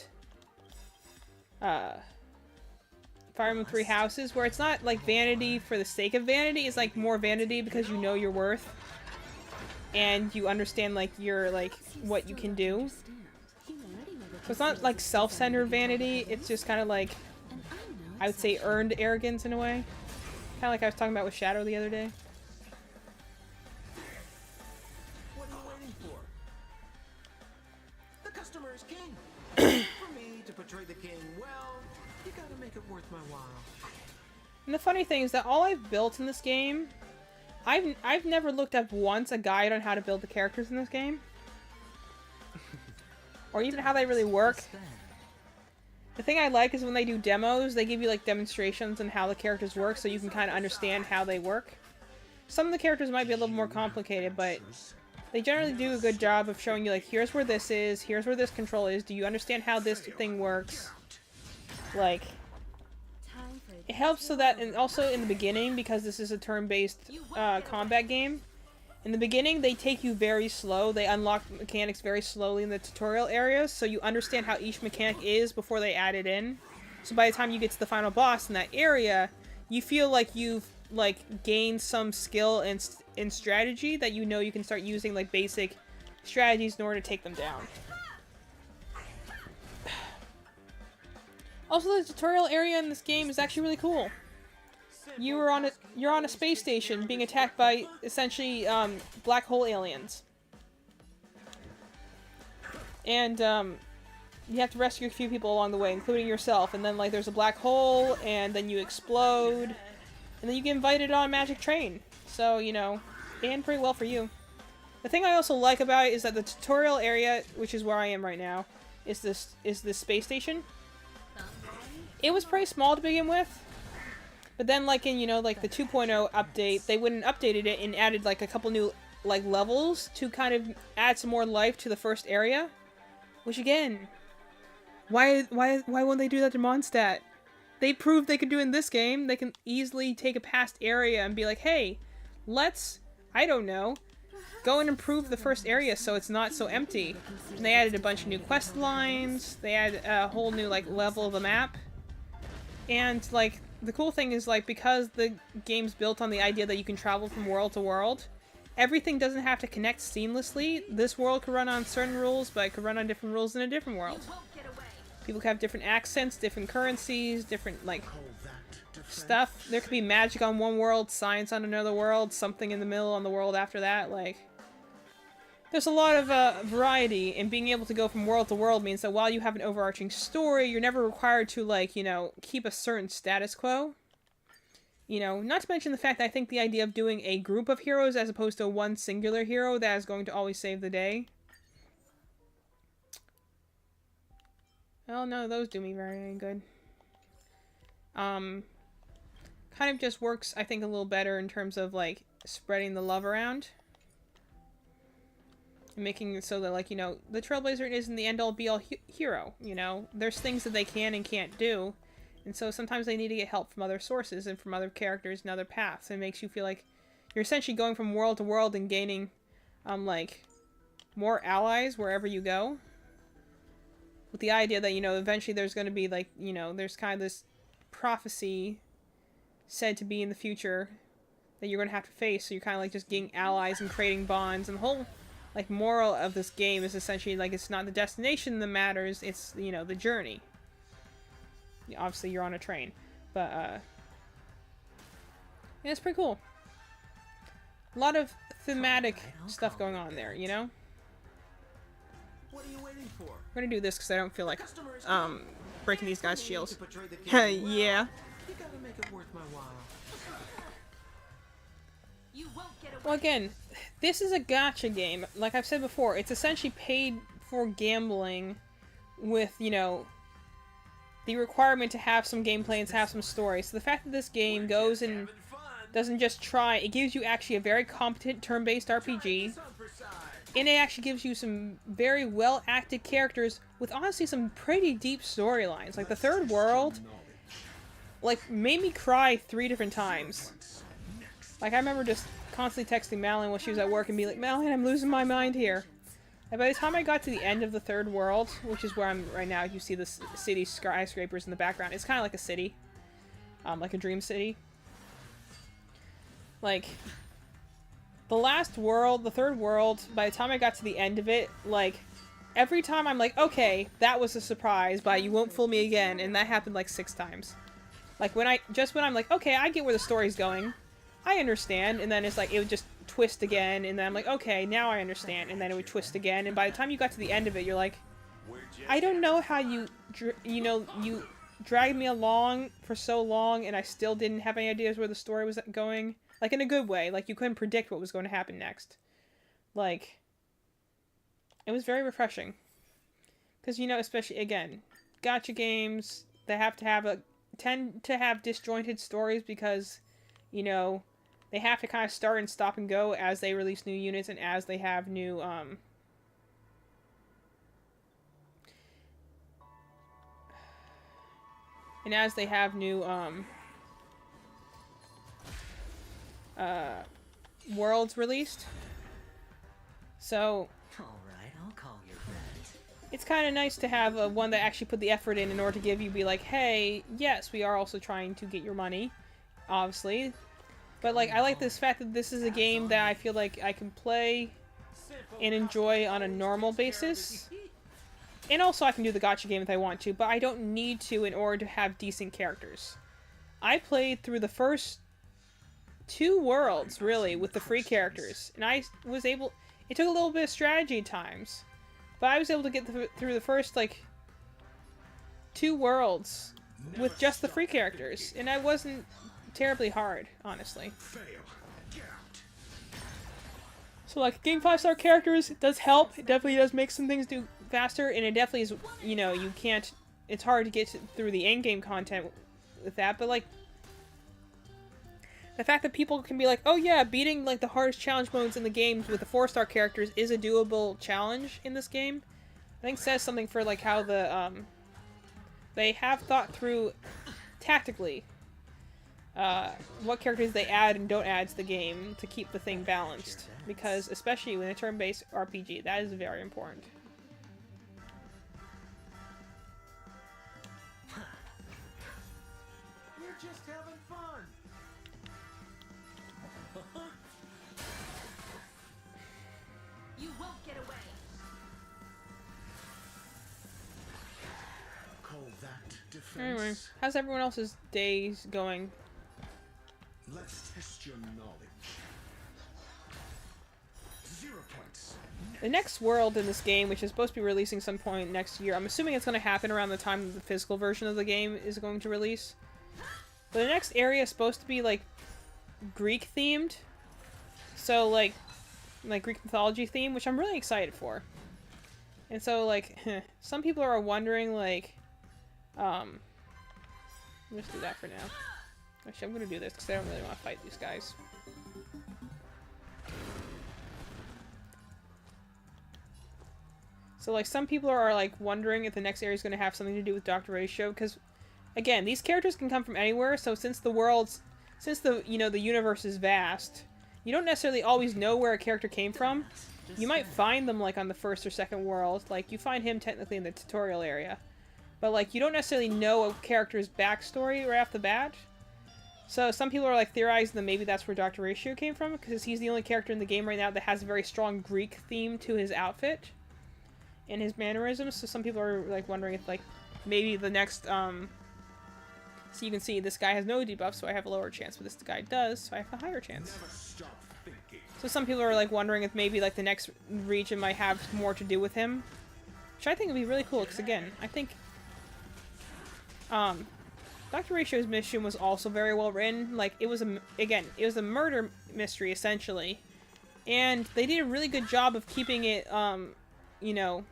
Fire Emblem Three Houses, where it's not like vanity for the sake of vanity, it's like more vanity because you know your worth and you understand like your like what you can do. So it's not like self-centered vanity, it's just kind of like, I would say, earned arrogance in a way, kind of like I was talking about with Shadow the other day. What are you waiting for? The customer is king. For me to portray the king well, you gotta make it worth my while. And the funny thing is that all I've built in this game, I've never looked up once a guide on how to build the characters in this game. Or even how they really work. spend. The thing I like is when they do demos, they give you like demonstrations on how the characters work so you can kind of understand how they work. Some of the characters might be a little more complicated, but they generally do a good job of showing you like, here's where this is, here's where this control is, do you understand how this thing works? Like, it helps so that, and also in the beginning, because this is a turn-based combat game, in the beginning they take you very slow, they unlock mechanics very slowly in the tutorial areas, so you understand how each mechanic is before they add it in. So by the time you get to the final boss in that area, you feel like you've like gained some skill and strategy that you know you can start using like basic strategies in order to take them down. Also, the tutorial area in this game is actually really cool. You're on a space station being attacked by essentially black hole aliens, and you have to rescue a few people along the way, including yourself. And then like there's a black hole, and then you explode, and then you get invited on a magic train. So you know, and pretty well for you. The thing I also like about it is that the tutorial area, which is where I am right now, is this space station. It was pretty small to begin with, but then like in, you know, like the 2.0 update, they went and updated it and added like a couple new like levels to kind of add some more life to the first area. Which again, why won't they do that to Mondstadt? They proved they could do it in this game. They can easily take a past area and be like, hey, let's, I don't know, go and improve the first area so it's not so empty. And they added a bunch of new quest lines. They added a whole new like level of the map. And like the cool thing is like because the game's built on the idea that you can travel from world to world, everything doesn't have to connect seamlessly. This world could run on certain rules, but it could run on different rules in a different world. People have different accents, different currencies, different like Call that stuff. There could be magic on one world, science on another world, something in the middle on the world after that. Like, there's a lot of variety, and being able to go from world to world means that while you have an overarching story, you're never required to, like, you know, keep a certain status quo. You know, not to mention the fact that I think the idea of doing a group of heroes as opposed to one singular hero that is going to always save the day. Oh no, those do me very good. Kind of just works, I think, a little better in terms of, like, spreading the love around. Making it so that, like, you know, the Trailblazer isn't the end-all be-all hero, you know? There's things that they can and can't do, and so sometimes they need to get help from other sources and from other characters and other paths. It makes you feel like you're essentially going from world to world and gaining, like, more allies wherever you go. With the idea that, you know, eventually there's going to be, like, you know, there's kind of this prophecy said to be in the future that you're going to have to face, so you're kind of, like, just getting allies and creating bonds, and the whole, like, moral of this game is essentially, like, it's not the destination that matters, it's, you know, the journey. Obviously, you're on a train. But, yeah, it's pretty cool. A lot of thematic stuff going on there, you know? What are you waiting for? We're gonna do this because I don't feel like, Customers breaking these guys' shields. to portray the king well, Yeah. You gotta make it worth my while. You won't get away. Well, again, this is a gacha game. Like I've said before, it's essentially paid for gambling with, you know, the requirement to have some gameplay and to have some story. So the fact that this game goes and doesn't just try, it gives you actually a very competent turn-based RPG, and it actually gives you some very well-acted characters with honestly some pretty deep storylines. Like the third world, like, made me cry 3 different times. Like, I remember just constantly texting Malin while she was at work and be like, Malin, I'm losing my mind here. And by the time I got to the end of the third world, which is where I'm right now, you see the city skyscrapers in the background. It's kind of like a city. Like a dream city. Like, the last world, the third world, by the time I got to the end of it, like, every time I'm like, okay, that was a surprise, but you won't fool me again, and that happened like 6 times. Like, when I'm like, okay, I get where the story's going, I understand, and then it's like, it would just twist again, and then I'm like, okay, now I understand, and then it would twist again, and by the time you got to the end of it, you're like, I don't know how you dragged me along for so long, and I still didn't have any ideas where the story was going. Like, in a good way. Like, you couldn't predict what was going to happen next. Like, it was very refreshing. Because, you know, especially, again, gacha games, they tend to have disjointed stories because, you know, they have to kind of start and stop and go as they release new units and as they have new, worlds released. So Alright, I'll call your bet. it's kind of nice to have one that actually put the effort in order to give you, be like, hey, yes, we are also trying to get your money, obviously. But, like, I like this fact that this is a game that I feel like I can play and enjoy on a normal basis. And also I can do the gacha game if I want to, but I don't need to in order to have decent characters. I played through the first 2 worlds, really, with the free characters. And I was able... It took a little bit of strategy at times. But I was able to get through the first, like, 2 worlds with just the free characters. And I wasn't terribly hard, honestly. So, like, getting 5-star characters does help. It definitely does make some things do faster. And it definitely is, you know, you can't... It's hard to get through the endgame content with that. But, like, the fact that people can be like, oh yeah, beating, like, the hardest challenge modes in the game with the 4-star characters is a doable challenge in this game, I think says something for, like, how the, they have thought through tactically, what characters they add and don't add to the game to keep the thing balanced. Because, especially in a turn-based RPG, that is very important. We're just having fun. You won't get away. Call that defense. Anyway, how's everyone else's days going? Let's test your knowledge. 0 points. The next world in this game, which is supposed to be releasing some point next year, I'm assuming it's going to happen around the time that the physical version of the game is going to release. But the next area is supposed to be, like, Greek themed. So, like Greek mythology theme, which I'm really excited for. And so, like, some people are wondering, like, let's do that for now. Actually, I'm gonna do this because I don't really want to fight these guys. So, like, some people are, like, wondering if the next area is going to have something to do with Dr. Ratio, because, again, these characters can come from anywhere, so since the universe is vast, you don't necessarily always know where a character came from. You might find them, like, on the first or second world. Like, you find him technically in the tutorial area. But, like, you don't necessarily know a character's backstory right off the bat. So some people are, like, theorizing that maybe that's where Dr. Ratio came from, because he's the only character in the game right now that has a very strong Greek theme to his outfit and his mannerisms. So some people are, like, wondering if, like, maybe the next, so you can see this guy has no debuff, so I have a lower chance, but this guy does, so I have a higher chance. Never stop thinking. So some people are, like, wondering if maybe, like, the next region might have more to do with him. Which I think would be really cool, because, again, I think, Dr. Ratio's mission was also very well written. Like, it was a murder mystery, essentially. And they did a really good job of keeping it, you know,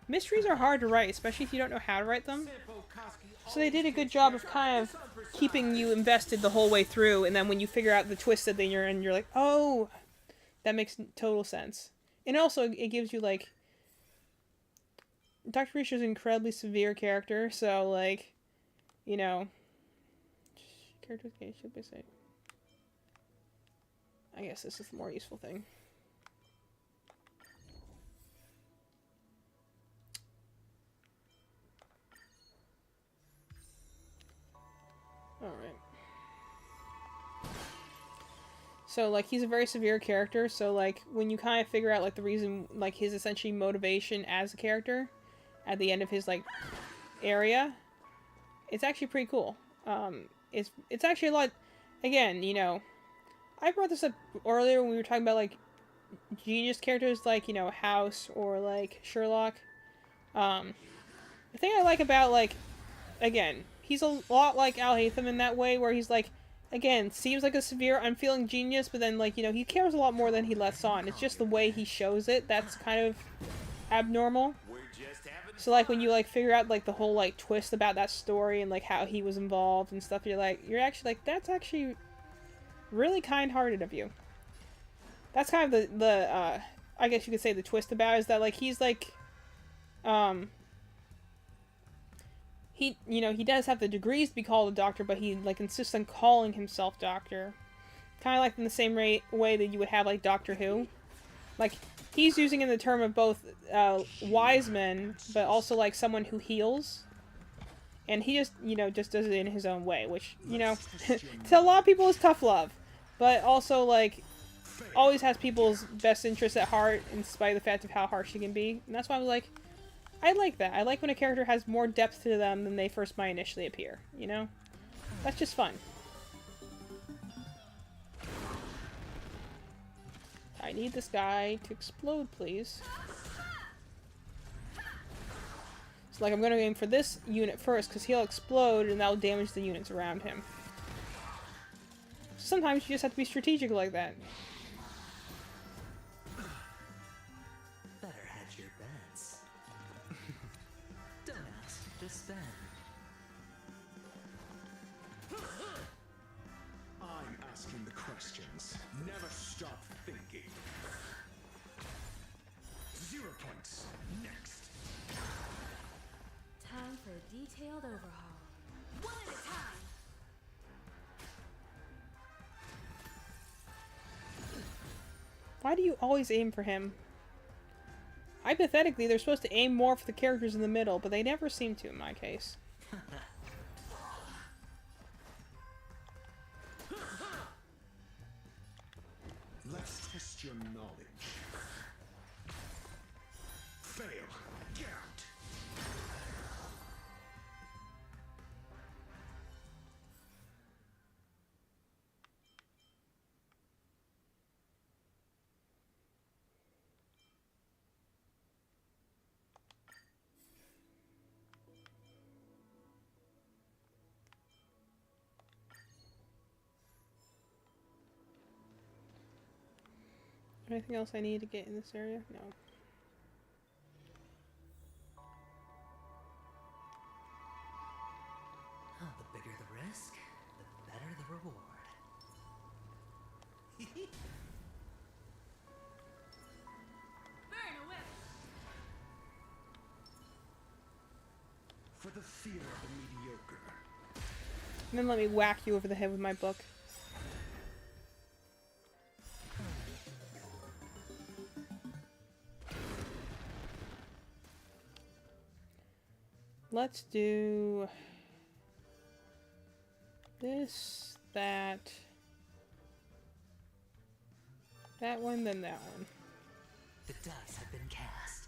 mysteries are hard to write, especially if you don't know how to write them. So they did a good job of kind of keeping you invested the whole way through, and then when you figure out the twist that you're in, you're like, oh, that makes total sense. And also, it gives you, like, Dr. Ratio's an incredibly severe character, so, like, you know, characters game should be safe. I guess this is the more useful thing. Alright. So, like, he's a very severe character, so, like, when you kind of figure out, like, the reason, like, his essentially motivation as a character at the end of his, like, area, it's actually pretty cool. It's actually a lot, again, you know, I brought this up earlier when we were talking about, like, genius characters like, you know, House or, like, Sherlock. The thing I like about, like, again, he's a lot like Al Hatham in that way, where he's, like, again, seems like a severe, unfeeling genius, but then, like, you know, he cares a lot more than he lets on. It's just the way he shows it that's kind of abnormal. So, like, when you, like, figure out, like, the whole, like, twist about that story and, like, how he was involved and stuff, you're actually, like, that's actually really kind-hearted of you. That's kind of the I guess you could say the twist about it, is that, like, he's, like, he, you know, he does have the degrees to be called a doctor, but he, like, insists on calling himself doctor. Kind of like in the same way that you would have, like, Doctor Who. Like, he's using in the term of both wise men, but also, like, someone who heals. And he just, you know, just does it in his own way, which, you know, to a lot of people is tough love. But also, like, always has people's best interests at heart, in spite of the fact of how harsh he can be. And that's why I'm like, I like that. I like when a character has more depth to them than they first might initially appear, you know? That's just fun. I need this guy to explode, please. So, like, I'm gonna aim for this unit first, because he'll explode, and that'll damage the units around him. Sometimes you just have to be strategic like that. Better hedge your bets. Don't ask, just spend. I'm asking the questions. Never stop thinking. 0 points. Next. Time for a detailed overhaul. One at a time! Why do you always aim for him? Hypothetically, they're supposed to aim more for the characters in the middle, but they never seem to in my case. Let's test your knowledge. Fail. Get out. Anything else I need to get in this area? No. Oh, the bigger the risk, the better the reward. Burn a whip! For the fear of the mediocre. And then let me whack you over the head with my book. Let's do this, that one, then that one. The dice have been cast.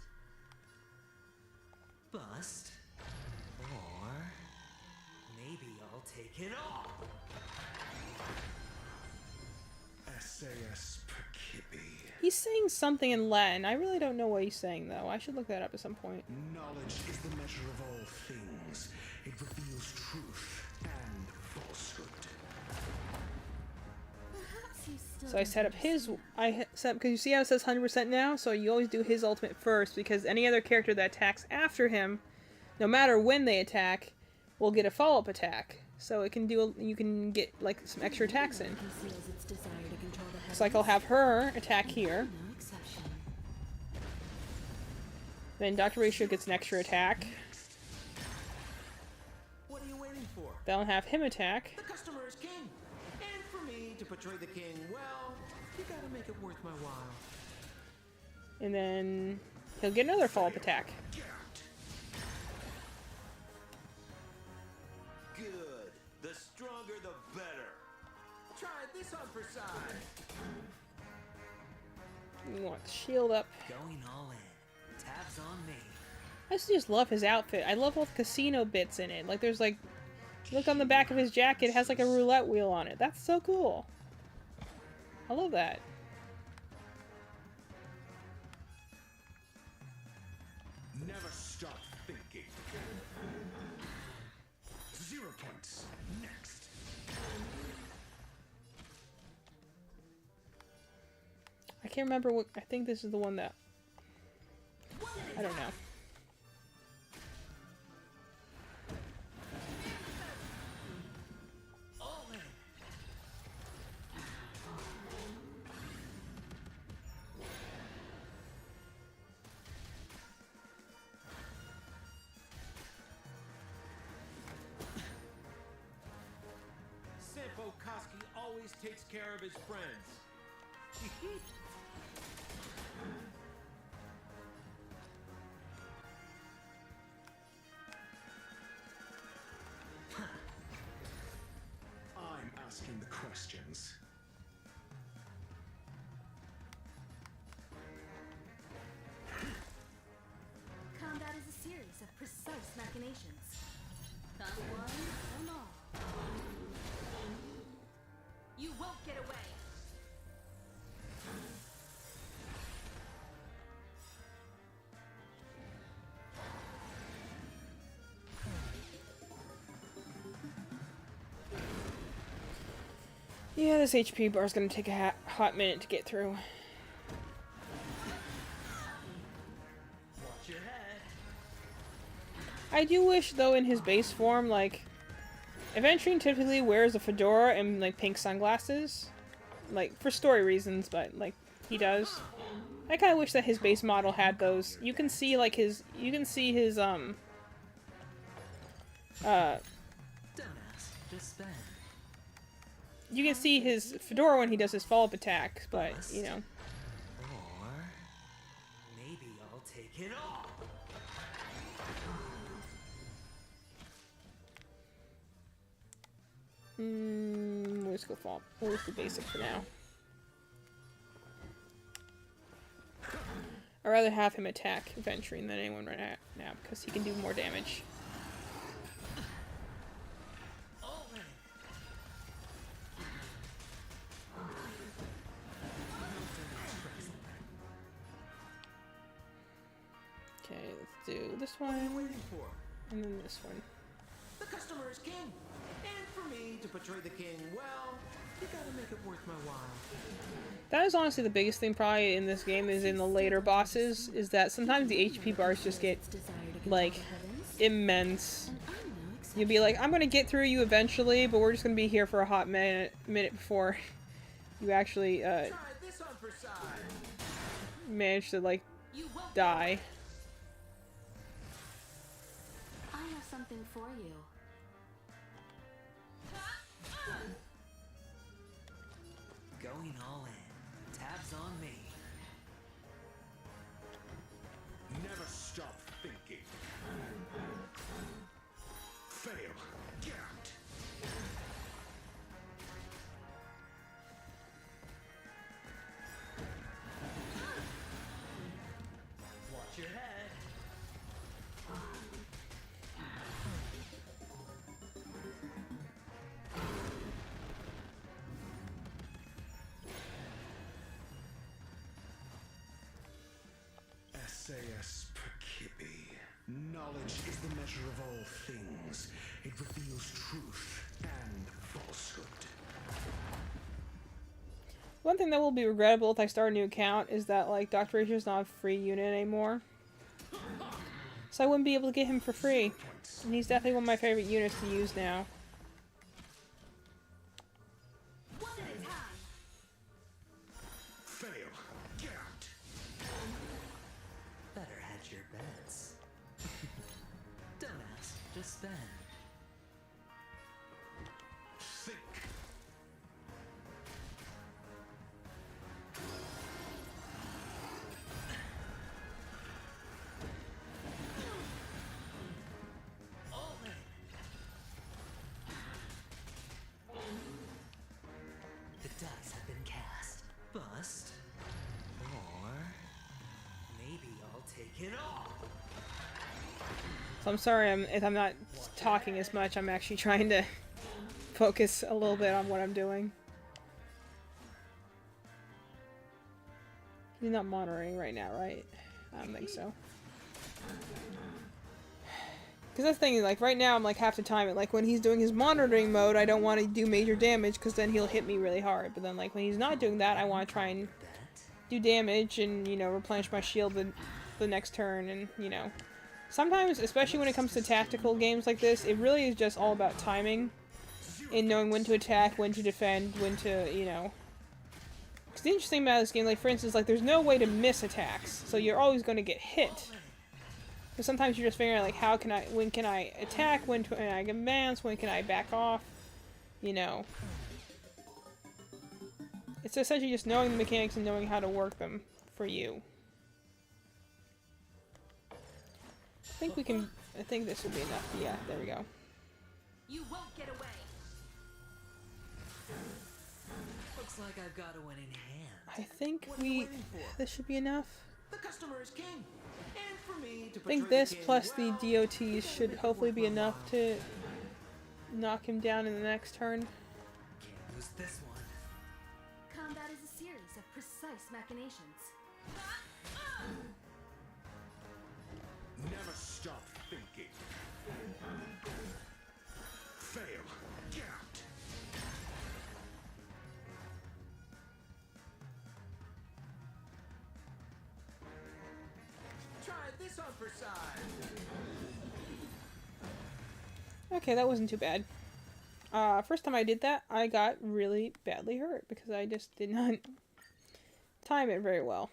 Bust. Or maybe I'll take it all. SAS Percipi. He's saying something in Latin. I really don't know what he's saying, though. I should look that up at some point. Knowledge is the measure of all things. It reveals truth and falsehood. Perhaps you still So I set up his. don't I set because you see how it says 100% now. So you always do his ultimate first because any other character that attacks after him, no matter when they attack, will get a follow-up attack. So it can do. You can get like some extra attacks in. conceals its desire to control the heavens. So like I'll have her attack here. No exception. Then Dr. Ratio gets an extra attack. What are you waiting for? Then I'll have him attack. The customer is king. And for me to portray the king, well, you gotta make it worth my while. And then he'll get another follow-up attack. Good. The stronger, the better. Try this on for size. You want the shield up. Going all in. Tabs on me. I just love his outfit. I love all the casino bits in it. Like there's like, look on the back of his jacket, it has like a roulette wheel on it. That's so cool. I love that. Never stop thinking. 0 points. Next. I can't remember what, I think this is the one that, I don't know. All in. Sampo Koski always takes care of his friends. I'm asking the questions. Combat is a series of precise machinations. Come one and all. You won't get away! Yeah, this HP bar is going to take a hot minute to get through. Watch your head. I do wish, though, in his base form, like, Aventurine typically wears a fedora and, like, pink sunglasses. Like, for story reasons, but, like, he does. I kind of wish that his base model had those. You can see, like, his, Don't ask, just spend. you can see his fedora when he does his follow-up attack, but, you know. Or maybe I'll take it all. Let's go fall. We'll just do basic for now. I'd rather have him attack Aventurine than anyone right now, because he can do more damage. All in. Okay, let's do this What are you one, waiting for? and then this one. The customer is king. And for me to portray the king, well, you gotta make it worth my while. That is honestly the biggest thing probably in this game is in the later bosses, is that sometimes the HP bars just get, like, immense. You'll be like, I'm gonna get through you eventually, but we're just gonna be here for a hot minute before you actually, Try this on for size. manage to, like, die. I have something for you. Going all in. Tabs on me. Never stop thinking. Fail. Get out. Watch your head. SAS Perkibi. Knowledge is the measure of all things. It reveals truth and falsehood. One thing that will be regrettable if I start a new account is that, like, Dr. Ratio's not a free unit anymore. So I wouldn't be able to get him for free. And he's definitely one of my favorite units to use now. Fail. Get out. Better hedge your bets. Don't ask, just spend. Think. All in. The dice have been cast. Bust. Or maybe I'll take it all. So I'm sorry if I'm not talking as much. I'm actually trying to focus a little bit on what I'm doing. He's not monitoring right now, right? I don't think so. Because that's the thing, like, right now I'm like have to time it. Like, when he's doing his monitoring mode, I don't want to do major damage because then he'll hit me really hard. But then, like, when he's not doing that, I want to try and do damage and, you know, replenish my shield the next turn and, you know. Sometimes, especially when it comes to tactical games like this, it really is just all about timing and knowing when to attack, when to defend, when to, you know. Because the interesting about this game, like, for instance, like, there's no way to miss attacks, so you're always going to get hit. But sometimes you're just figuring out, like, when can I attack, when can I advance, when can I back off, you know. It's essentially just knowing the mechanics and knowing how to work them for you. I think this will be enough. Yeah, there we go. You won't get away. Looks like I've got a winning hand. I think What are you waiting for? this should be enough. The customer is king. And for me to I think portray this the king, plus well, the DOTs you should gotta make it hopefully worth be my enough while. to knock him down in the next turn. Can't lose this one. Combat is a series of precise machinations. Never stop thinking. Fail. Get out. Try this on for size. Okay, that wasn't too bad. First time I did that, I got really badly hurt because I just did not time it very well.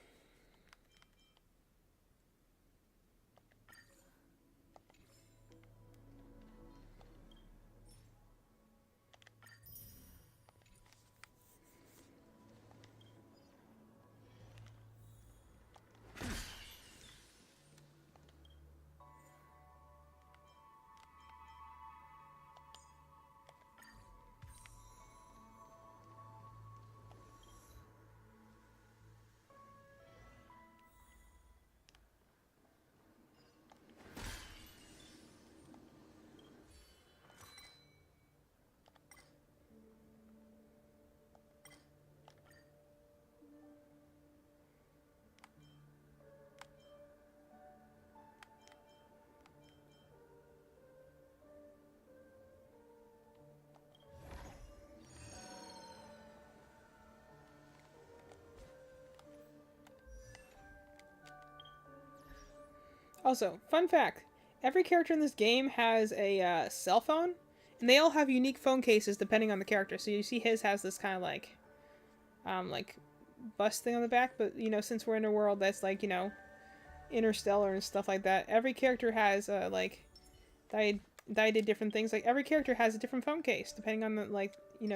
Also, fun fact: every character in this game has a cell phone, and they all have unique phone cases depending on the character. So you see, his has this kind of like bust thing on the back. But you know, since we're in a world that's like interstellar and stuff like that, every character has like I did different things. Like every character has a different phone case depending on the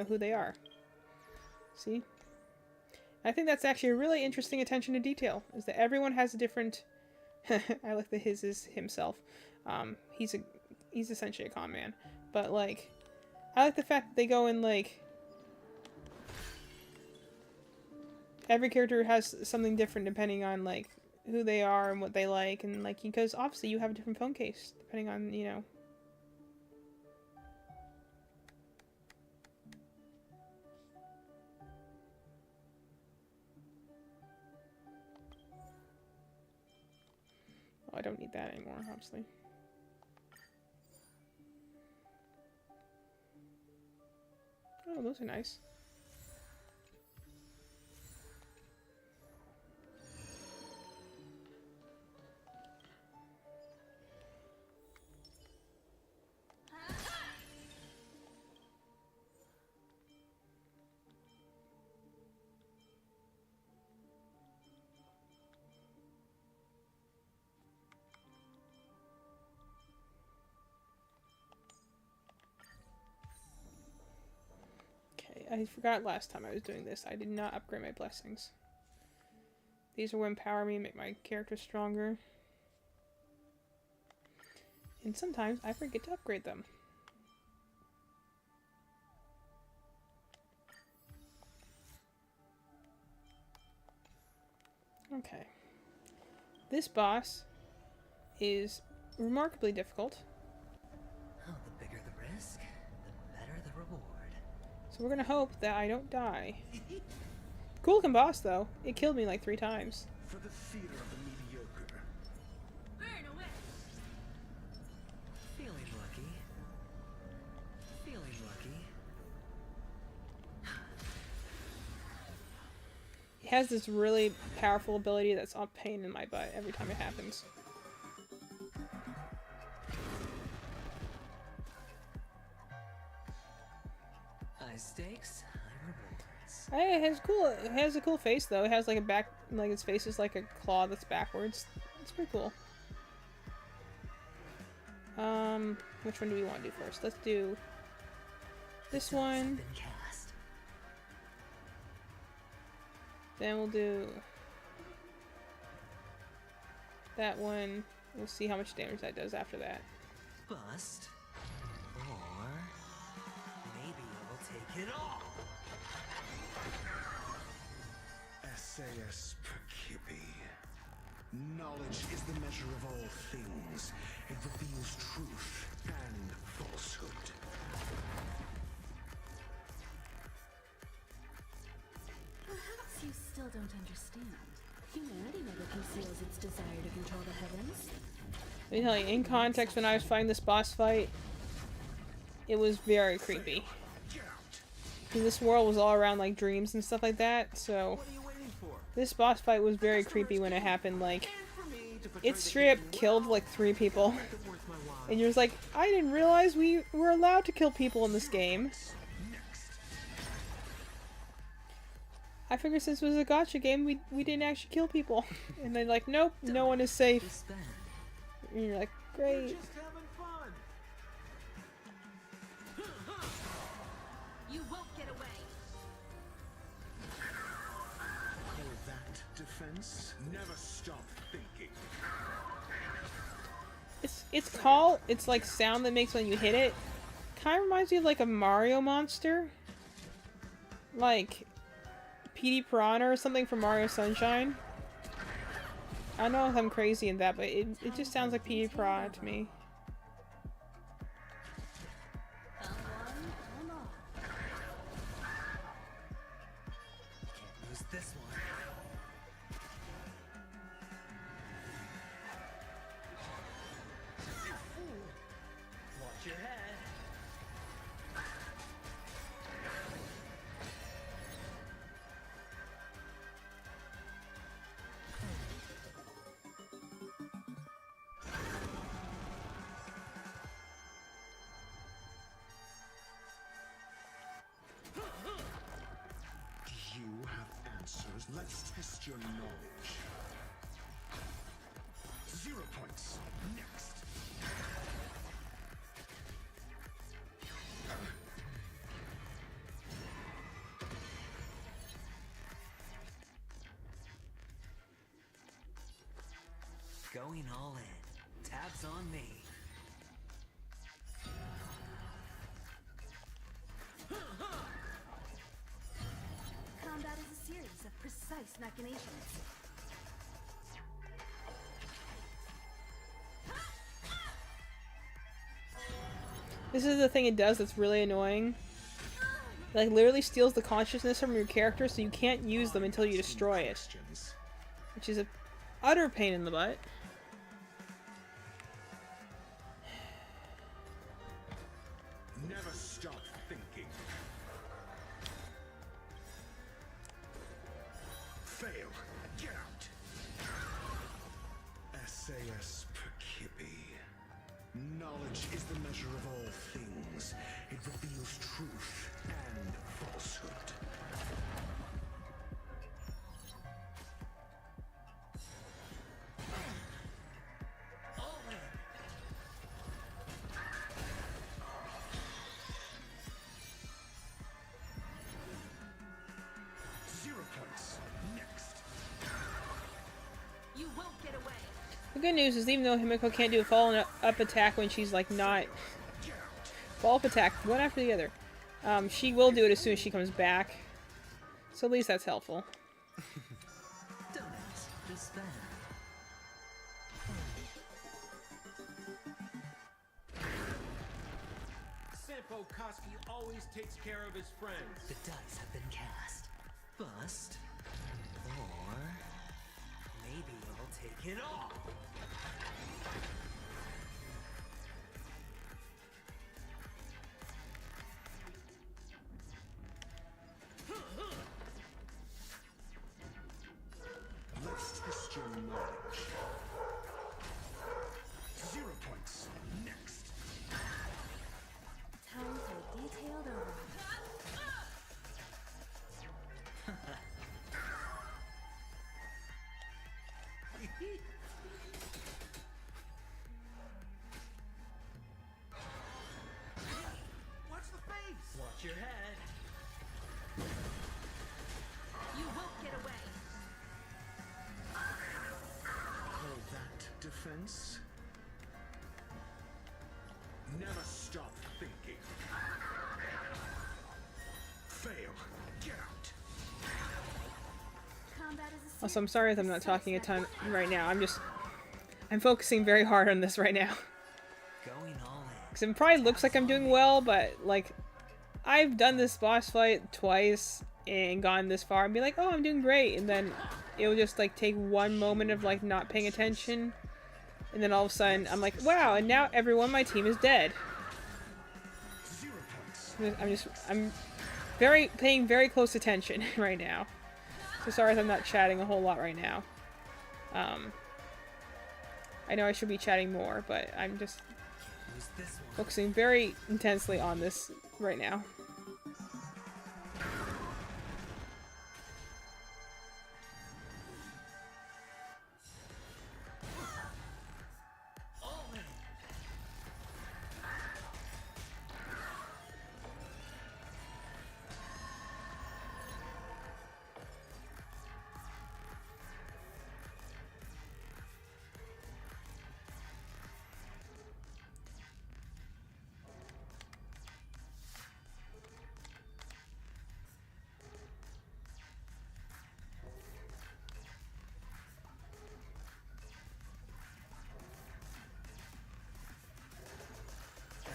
who they are. See, I think that's actually a really interesting attention to detail. Is that everyone has a different. I like that his is himself. He's essentially a con man, but like, I like the fact that they go in like every character has something different depending on like who they are and what they like, and like because obviously you have a different phone case depending on. Oh, I don't need that anymore, obviously. Oh, those are nice. I forgot last time I was doing this. I did not upgrade my blessings. These will empower me and make my character stronger. And sometimes I forget to upgrade them. Okay. This boss is remarkably difficult. Oh, the bigger the risk, the better the reward. So we're gonna hope that I don't die. Cool looking boss though. It killed me like 3 times. For the theater of the mediocre. Burn away! Feeling lucky. Feeling lucky. It has this really powerful ability that's a pain in my butt every time it happens. High stakes, high rewards. It has a cool face though. It has like a back, like its face is like a claw that's backwards. It's pretty cool. Which one do we want to do first? Let's do this one. Been cast. Then we'll do that one. We'll see how much damage that does after that. Bust. Or maybe I'll take it all. SAS Perkipi. Knowledge is the measure of all things. It reveals truth and falsehood. Perhaps you still don't understand. Humanity never conceals its desire to control the heavens. Let me tell you, in context, when I was fighting this boss fight, it was very creepy. Because this world was all around like dreams and stuff like that, so What are you waiting for? this boss fight was very creepy when it happened. Like, it straight up killed like 3 people. And you're just like, I didn't realize we were allowed to kill people in this game. I figured since it was a gacha game, we didn't actually kill people. And then like, nope, no one is safe. Spend. And you're like, We're great. just having fun. You won't get away! For that defense, never stop thinking. It's like sound that makes when you hit it. Kind of reminds me of like a Mario monster. Like PD Piranha or something from Mario Sunshine. I don't know if I'm crazy in that, but it just sounds like PD Piranha to me. Can't lose this one. Watch your head. Let's test your knowledge. 0 points. Next. Going all in. Tabs on me. Combat is a series of precise machinations. This is the thing it does that's really annoying. Like, literally steals the consciousness from your character, so you can't use them until you destroy it. Questions. Which is a utter pain in the butt. Never stop thinking. Fail. Get out. SAS Perkipi. Knowledge is the measure of all things. It reveals truth and falsehood. You won't get away. The good news is even though Himiko can't do a follow-up attack when she's like not... Follow-up attack, one after the other. She will do it as soon as she comes back. So at least that's helpful. Don't despair. Sampo Koski always takes care of his friends. The dice have been cast. Bust. Or maybe I'll take it all. Let's test your knowledge. 0 points. Next. Time for a detailed overhaul. Watch the face! Watch your head. You won't get away. Call that defense? Never stop thinking. Fail. Get out. Combat is a series Also, I'm sorry if I'm not of talking a precise ton right now. I'm focusing very hard on this right now. Going all in. Because it probably looks like I'm doing well, but like, I've done this boss fight twice and gone this far and be like, oh, I'm doing great, and then it'll just like take one moment of like not paying attention, and then all of a sudden I'm like, wow, and now everyone on my team is dead. 0 points. I'm paying very close attention right now. So sorry if I'm not chatting a whole lot right now. I know I should be chatting more, but I'm just Who's this one? focusing very intensely on this right now. All in.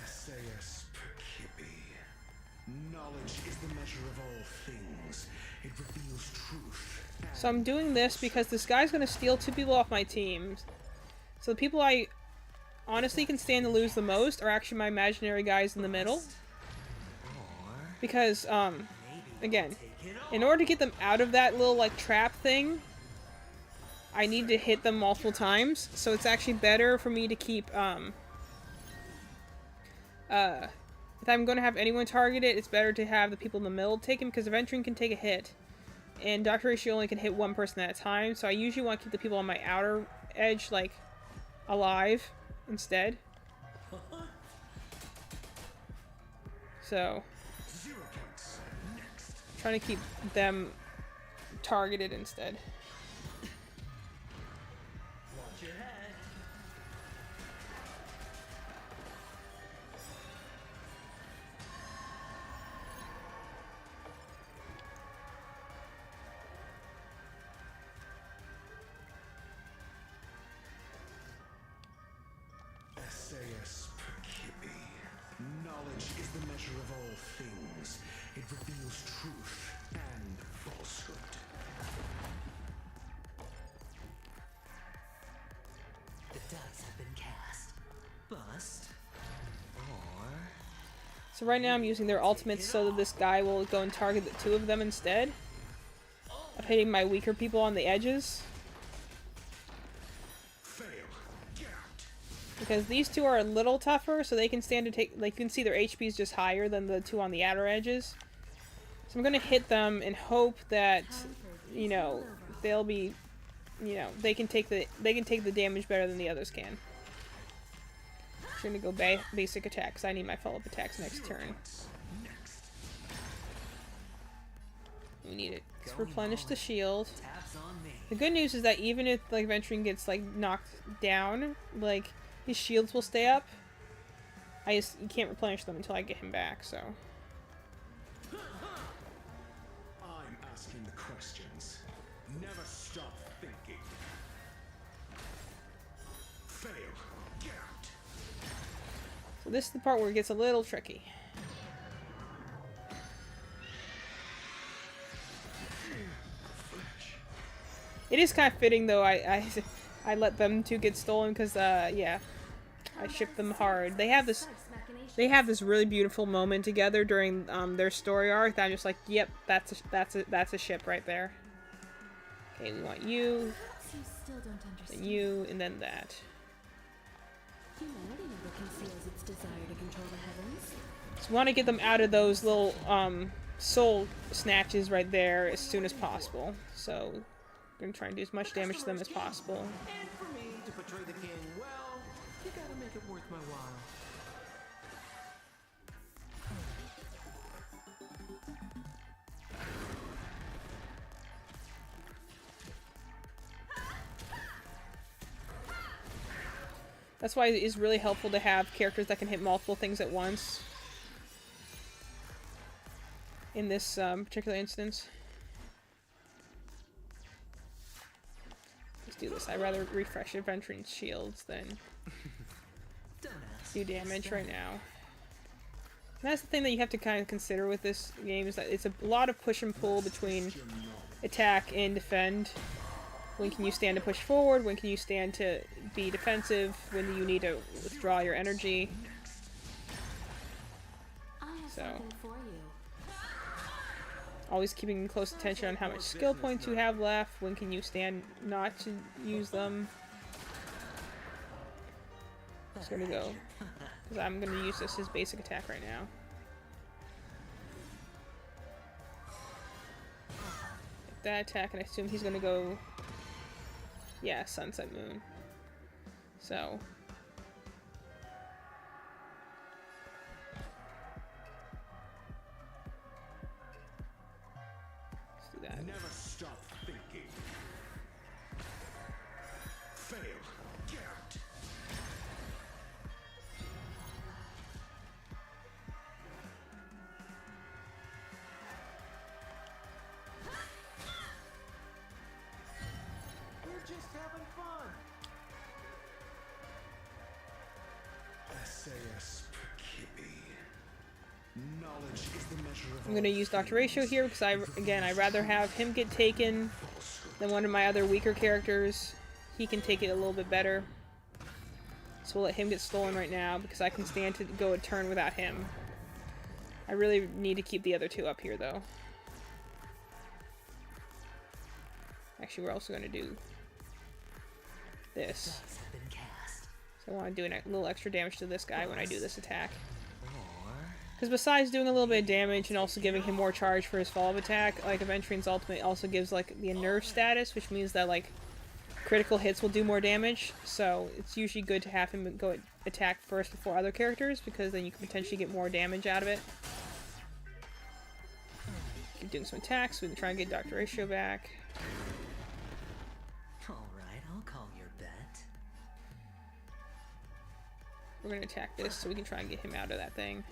SAS Perkipi. Knowledge is the measure of all things. It reveals truth. So I'm doing this because this guy's gonna steal 2 people off my team. So the people I honestly can stand to lose the most are actually my imaginary guys in the middle. Because, again, in order to get them out of that little, like, trap thing, I need to hit them multiple times. So it's actually better for me to keep, if I'm going to have anyone target it, it's better to have the people in the middle take him, because Aventuring can take a hit and Dr. Ratio only can hit one person at a time, so I usually want to keep the people on my outer edge, like, alive instead. So, trying to keep them targeted instead. Watch your head. SAS Percipi. Knowledge is the measure of all things. It reveals truth and falsehood. The dice have been cast. Bust. Or So right now I'm using their ultimates so that this guy will go and target the two of them instead of hitting my weaker people on the edges. Fail. Get out. Because these two are a little tougher, so they can stand to take, like, you can see their HP is just higher than the two on the outer edges. So I'm gonna hit them and hope that, you know, they'll be, you know, they can take the damage better than the others can. I'm gonna go basic attack, because I need my follow-up attacks next turn. We need it. Let's replenish the shield. tabs on me. The good news is that even if, like, Venturing gets, like, knocked down, like, his shields will stay up. You can't replenish them until I get him back, so. I'm asking the questions. Never stop thinking. Fail. Get out. So this is the part where it gets a little tricky. It is kind of fitting, though, I let them two get stolen, because, yeah, I shipped them hard. They have this really beautiful moment together during, their story arc that I'm just like, yep, that's a ship right there. Okay, we want you, Perhaps you still don't then understand. you, and then that. Humanity never conceals its desire to control the heavens. So we want to get them out of those little, soul snatches right there as soon as possible. So, we're gonna try and do as much damage to them as possible. And for me to portray the king, well, you gotta make it worth my while. That's why it is really helpful to have characters that can hit multiple things at once. In this particular instance. Let's do this. I'd rather refresh Adventuring Shields than Don't ask. do damage right now. And that's the thing that you have to kind of consider with this game, is that it's a lot of push and pull between attack and defend. When can you stand to push forward? When can you stand to be defensive? When do you need to withdraw your energy? I have So. something for you. Always keeping close attention on how much skill points you have left. When can you stand not to use them? Just gonna go. Because I'm gonna use this as basic attack right now. That attack, and I assume he's gonna go. Yeah, Sunset Moon. So. Let's do that. Never stop thinking. Fail. Get out. We're just having fun. SAS Percipi. Knowledge is the measure of I'm gonna use Dr. Ratio here because I'd rather have him get taken than one of my other weaker characters. He can take it a little bit better. So we'll let him get stolen right now because I can stand to go a turn without him. I really need to keep the other two up here though. Actually, we're also gonna do this. Dice have been cast. So I want to do a little extra damage to this guy when I do this attack. Or Because besides doing a little bit of damage and also giving him more charge for his follow-up attack, like Aventure's Ultimate also gives like the nerf status, which means that like critical hits will do more damage. So it's usually good to have him go attack first before other characters, because then you can potentially get more damage out of it. Keep doing some attacks. We can try and get Dr. Ratio back. Alright, I'll call your bet. We're gonna attack this so we can try and get him out of that thing.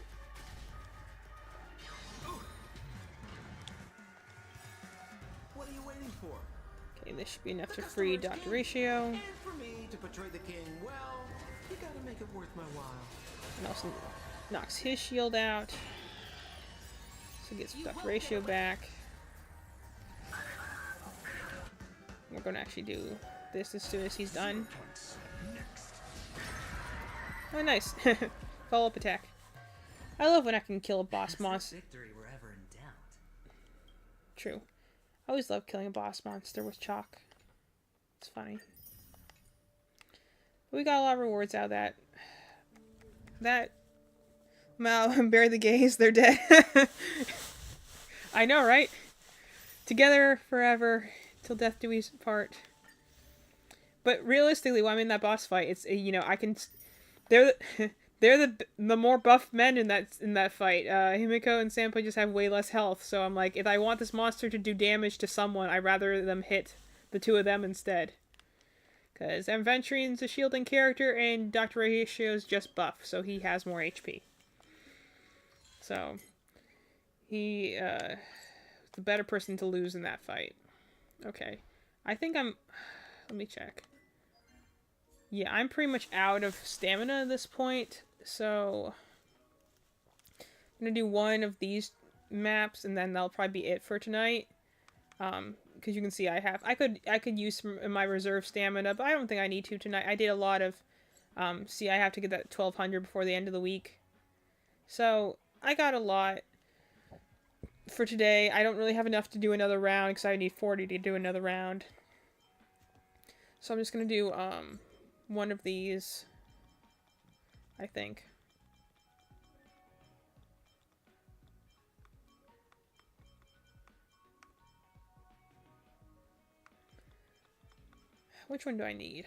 What are you waiting for? Okay, this should be enough to free Dr. Ratio. And for me to portray the king, well, you gotta make it worth my while. And also knocks his shield out. So gets Dr. Ratio back. We're gonna actually do this as soon as he's done. Oh, nice. Follow-up attack. I love when I can kill a boss monster. Victory wherever in doubt. True. I always love killing a boss monster with chalk. It's funny. But we got a lot of rewards out of that. Mal, bury the gays, they're dead. I know, right? Together forever, till death do we part. But realistically, when I'm in that boss fight, it's, you know, I can... They're the more buff men in that fight. Himiko and Sampo just have way less health, so I'm like, if I want this monster to do damage to someone, I'd rather them hit the two of them instead. Because Aventure's a shielding character, and Dr. Ratio's just buff, so he has more HP. So, he, the better person to lose in that fight. Okay. I think I'm... Let me check. Yeah, I'm pretty much out of stamina at this point, so... I'm gonna do one of these maps, and then that'll probably be it for tonight. Because you can see I could use some of my reserve stamina, but I don't think I need to tonight. I did a lot of... see, I have to get that 1200 before the end of the week. So, I got a lot for today. I don't really have enough to do another round, because I need 40 to do another round. So I'm just gonna do, one of these, I think. Which one do I need?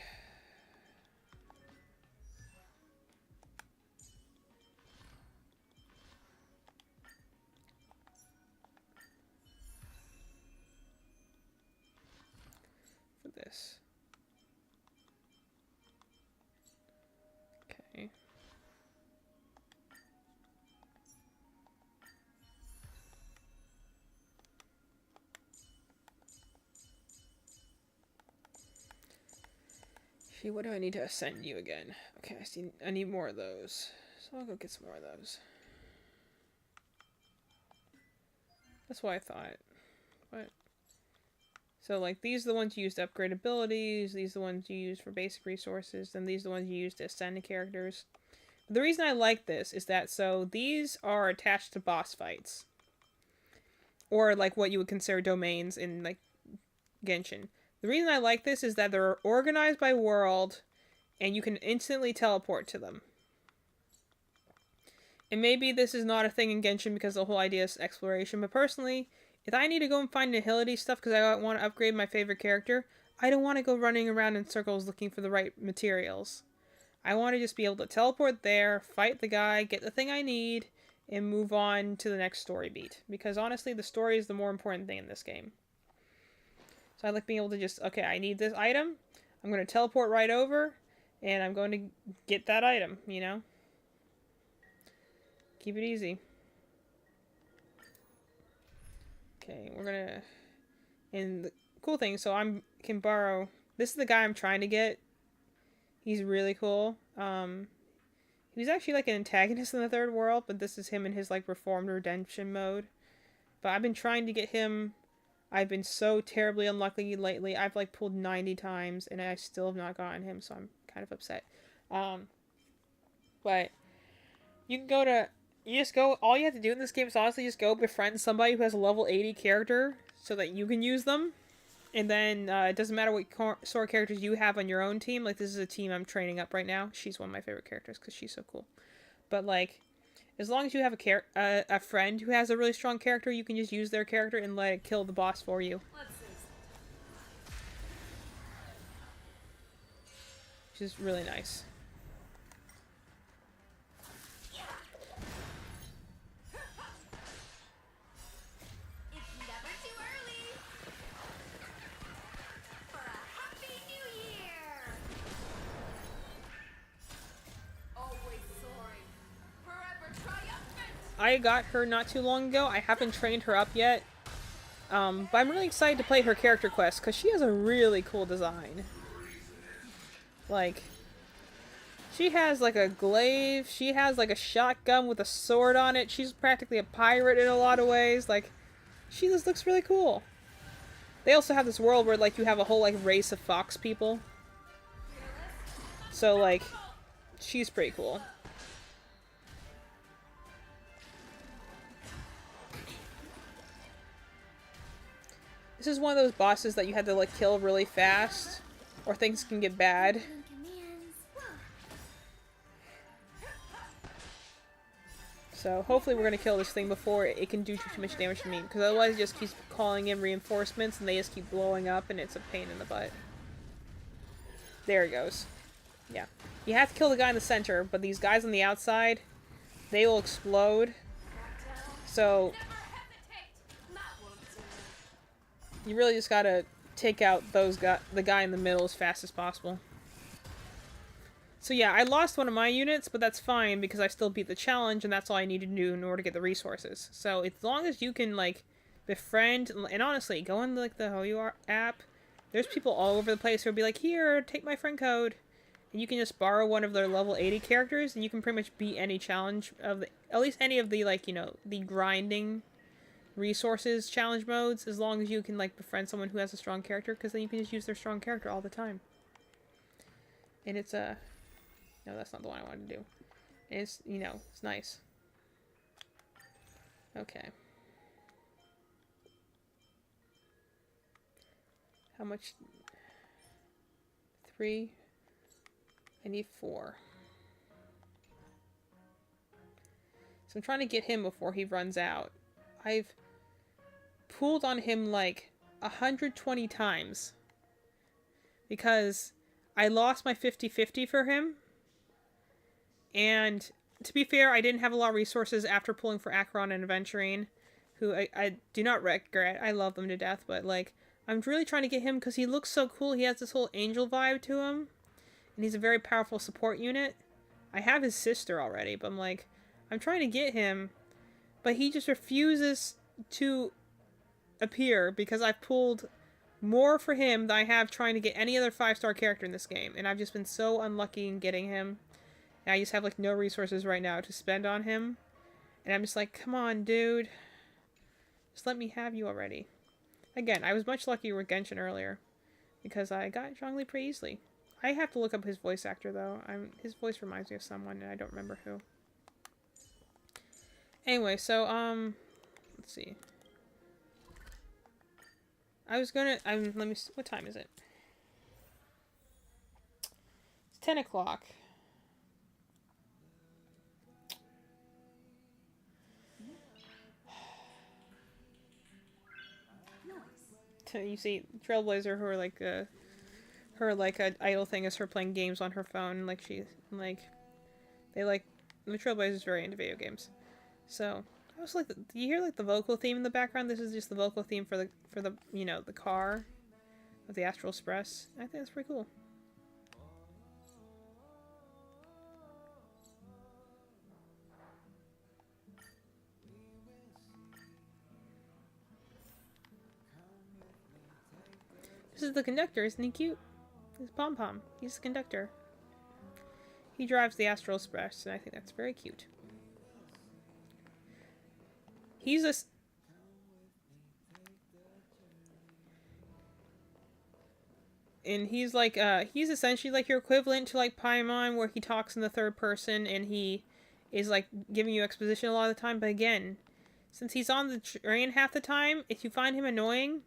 For this. Okay. Gee, what do I need to ascend you again? Okay, I need more of those. So I'll go get some more of those. That's what I thought. What? So, like, these are the ones you use to upgrade abilities, these are the ones you use for basic resources, and these are the ones you use to ascend the characters. But the reason I like this is that, so, these are attached to boss fights. Or, like, what you would consider domains in, like, Genshin. The reason I like this is that they're organized by world, and you can instantly teleport to them. And maybe this is not a thing in Genshin because the whole idea is exploration, but personally, if I need to go and find Nihility stuff because I want to upgrade my favorite character, I don't want to go running around in circles looking for the right materials. I want to just be able to teleport there, fight the guy, get the thing I need, and move on to the next story beat. Because honestly, the story is the more important thing in this game. So I like being able to just, okay, I need this item, I'm going to teleport right over, and I'm going to get that item, you know? Keep it easy. Okay, we're gonna... And the cool thing, so I can borrow... This is the guy I'm trying to get. He's really cool. He was actually like an antagonist in the third world, but this is him in his like reformed redemption mode. But I've been trying to get him... I've been so terribly unlucky lately. I've like pulled 90 times and I still have not gotten him, so I'm kind of upset. But you can go to... You just go, all you have to do in this game is honestly just go befriend somebody who has a level 80 character so that you can use them. And then it doesn't matter what sort of characters you have on your own team. Like, this is a team I'm training up right now. She's one of my favorite characters because she's so cool. But, like, As long as you have a friend who has a really strong character, you can just use their character and let it kill the boss for you. Let's see. Which is really nice. It's never too early for a happy new year. Always soaring, forever triumphant. I got her not too long ago. I haven't trained her up yet. But I'm really excited to play her character quest because she has a really cool design. Like, she has like a glaive, she has like a shotgun with a sword on it. She's practically a pirate in a lot of ways. Like, she just looks really cool. They also have this world where like you have a whole like race of fox people. So like, she's pretty cool. This is one of those bosses that you had to like kill really fast, or things can get bad. So hopefully we're gonna kill this thing before it can do too much damage to me, because otherwise it just keeps calling in reinforcements and they just keep blowing up and it's a pain in the butt. There it goes. Yeah. You have to kill the guy in the center, but these guys on the outside, they will explode. So you really just gotta take out the guy in the middle as fast as possible. So yeah, I lost one of my units, but that's fine because I still beat the challenge, and that's all I need to do in order to get the resources. So as long as you can like befriend, and honestly, go on like the HoYo app. There's people all over the place who'll be like, "Here, take my friend code," and you can just borrow one of their level 80 characters, and you can pretty much beat any challenge of at least any of the like the grinding resources challenge modes, as long as you can like befriend someone who has a strong character, because then you can just use their strong character all the time. And it's no, that's not the one I wanted to do. And it's it's nice. Okay. How much? 3. I need 4. So I'm trying to get him before he runs out. I've pulled on him like 120 times because I lost my 50-50 for him, and to be fair, I didn't have a lot of resources after pulling for Acheron and Aventurine, who I do not regret. I love them to death, but like I'm really trying to get him because he looks so cool. He has this whole angel vibe to him, and he's a very powerful support unit. I have his sister already, but I'm trying to get him, but he just refuses to appear because I've pulled more for him than I have trying to get any other 5-star character in this game, and I've just been so unlucky in getting him. And I just have like no resources right now to spend on him, and I'm just like, come on, dude, just let me have you already. Again, I was much luckier with Genshin earlier because I got Zhongli pretty easily. I have to look up his voice actor though. His voice reminds me of someone and I don't remember who. Anyway, so let's see. I was gonna let me see, what time is it? It's 10 o'clock. You see, Trailblazer, who are like her like a idol thing is her playing games on her phone. Like the Trailblazer is very into video games. So I was like, do you hear like the vocal theme in the background? This is just the vocal theme for the the car of the Astral Express. I think that's pretty cool. This is the conductor, isn't he cute? This Pom Pom. He's the conductor. He drives the Astral Express, and I think that's very cute. He's like, he's essentially like your equivalent to like Paimon, where he talks in the third person, and he is like giving you exposition a lot of the time, but again, since he's on the train half the time, if you find him annoying,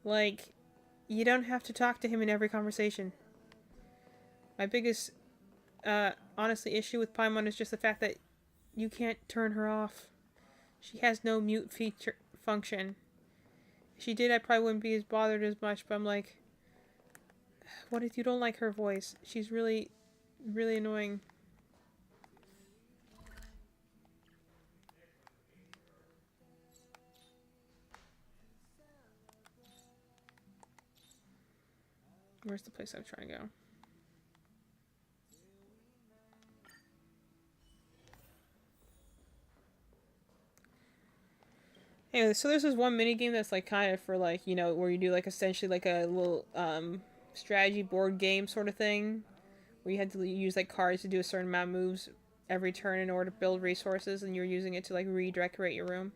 like, you don't have to talk to him in every conversation. My biggest, honestly, issue with Paimon is just the fact that you can't turn her off. She has no mute feature function. If she did, I probably wouldn't be as bothered as much, but I'm like, what if you don't like her voice? She's really, really annoying. Where's the place I'm trying to go? Anyway, so there's this one mini game that's like kind of for like, you know, where you do like essentially like a little strategy board game sort of thing, where you had to use like cards to do a certain amount of moves every turn in order to build resources, and you're using it to like redecorate your room.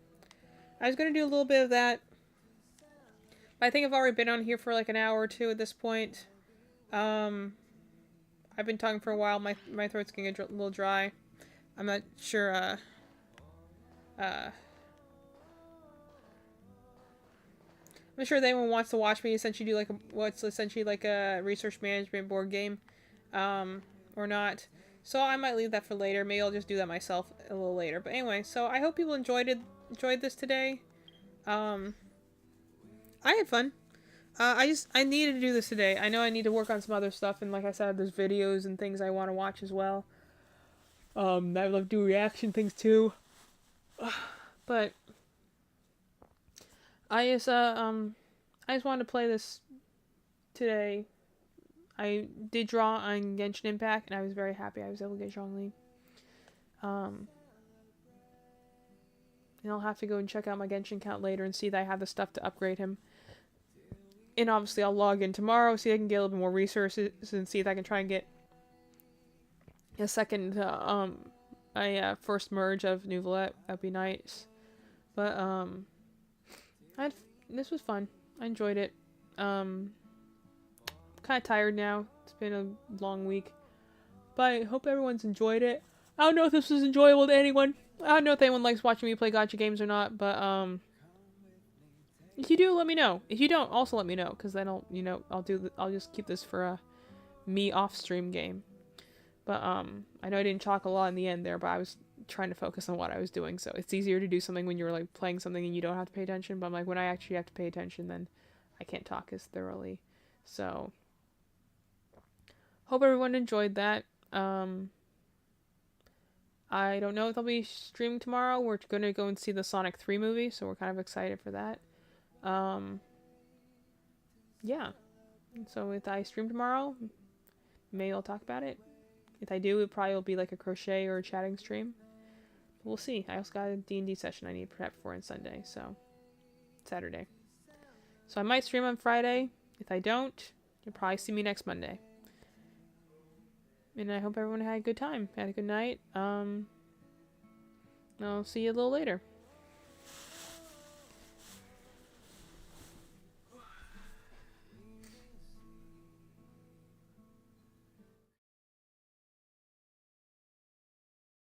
I was gonna do a little bit of that, but I think I've already been on here for like an hour or two at this point. I've been talking for a while. My throat's getting a little dry. I'm not sure. I'm not sure if anyone wants to watch me essentially do like what's essentially like a research management board game, or not. So I might leave that for later. Maybe I'll just do that myself a little later. But anyway, so I hope people enjoyed this today. I had fun. I needed to do this today. I know I need to work on some other stuff, and like I said, there's videos and things I want to watch as well. I would love to do reaction things too. But I just wanted to play this today. I did draw on Genshin Impact, and I was very happy I was able to get Zhongli. And I'll have to go and check out my Genshin account later and see that I have the stuff to upgrade him. And obviously I'll log in tomorrow, see if I can get a little bit more resources, and see if I can try and get a second, first merge of Nouvellette. That'd be nice. But, this was fun. I enjoyed it. I'm kind of tired now. It's been a long week. But I hope everyone's enjoyed it. I don't know if this was enjoyable to anyone. I don't know if anyone likes watching me play gacha games or not, but, if you do, let me know. If you don't, also let me know, because then I'll just keep this for a me off-stream game. But, I know I didn't talk a lot in the end there, but I was trying to focus on what I was doing, so it's easier to do something when you're, like, playing something and you don't have to pay attention, but I'm like, when I actually have to pay attention, then I can't talk as thoroughly. So, hope everyone enjoyed that. I don't know if I'll be streaming tomorrow. We're gonna go and see the Sonic 3 movie, so we're kind of excited for that. Yeah. So if I stream tomorrow, maybe I'll talk about it. If I do, it probably will be like a crochet or a chatting stream. We'll see. I also got a D&D session I need to prep for on Sunday, so Saturday. So I might stream on Friday. If I don't, you'll probably see me next Monday. And I hope everyone had a good time. Had a good night. I'll see you a little later.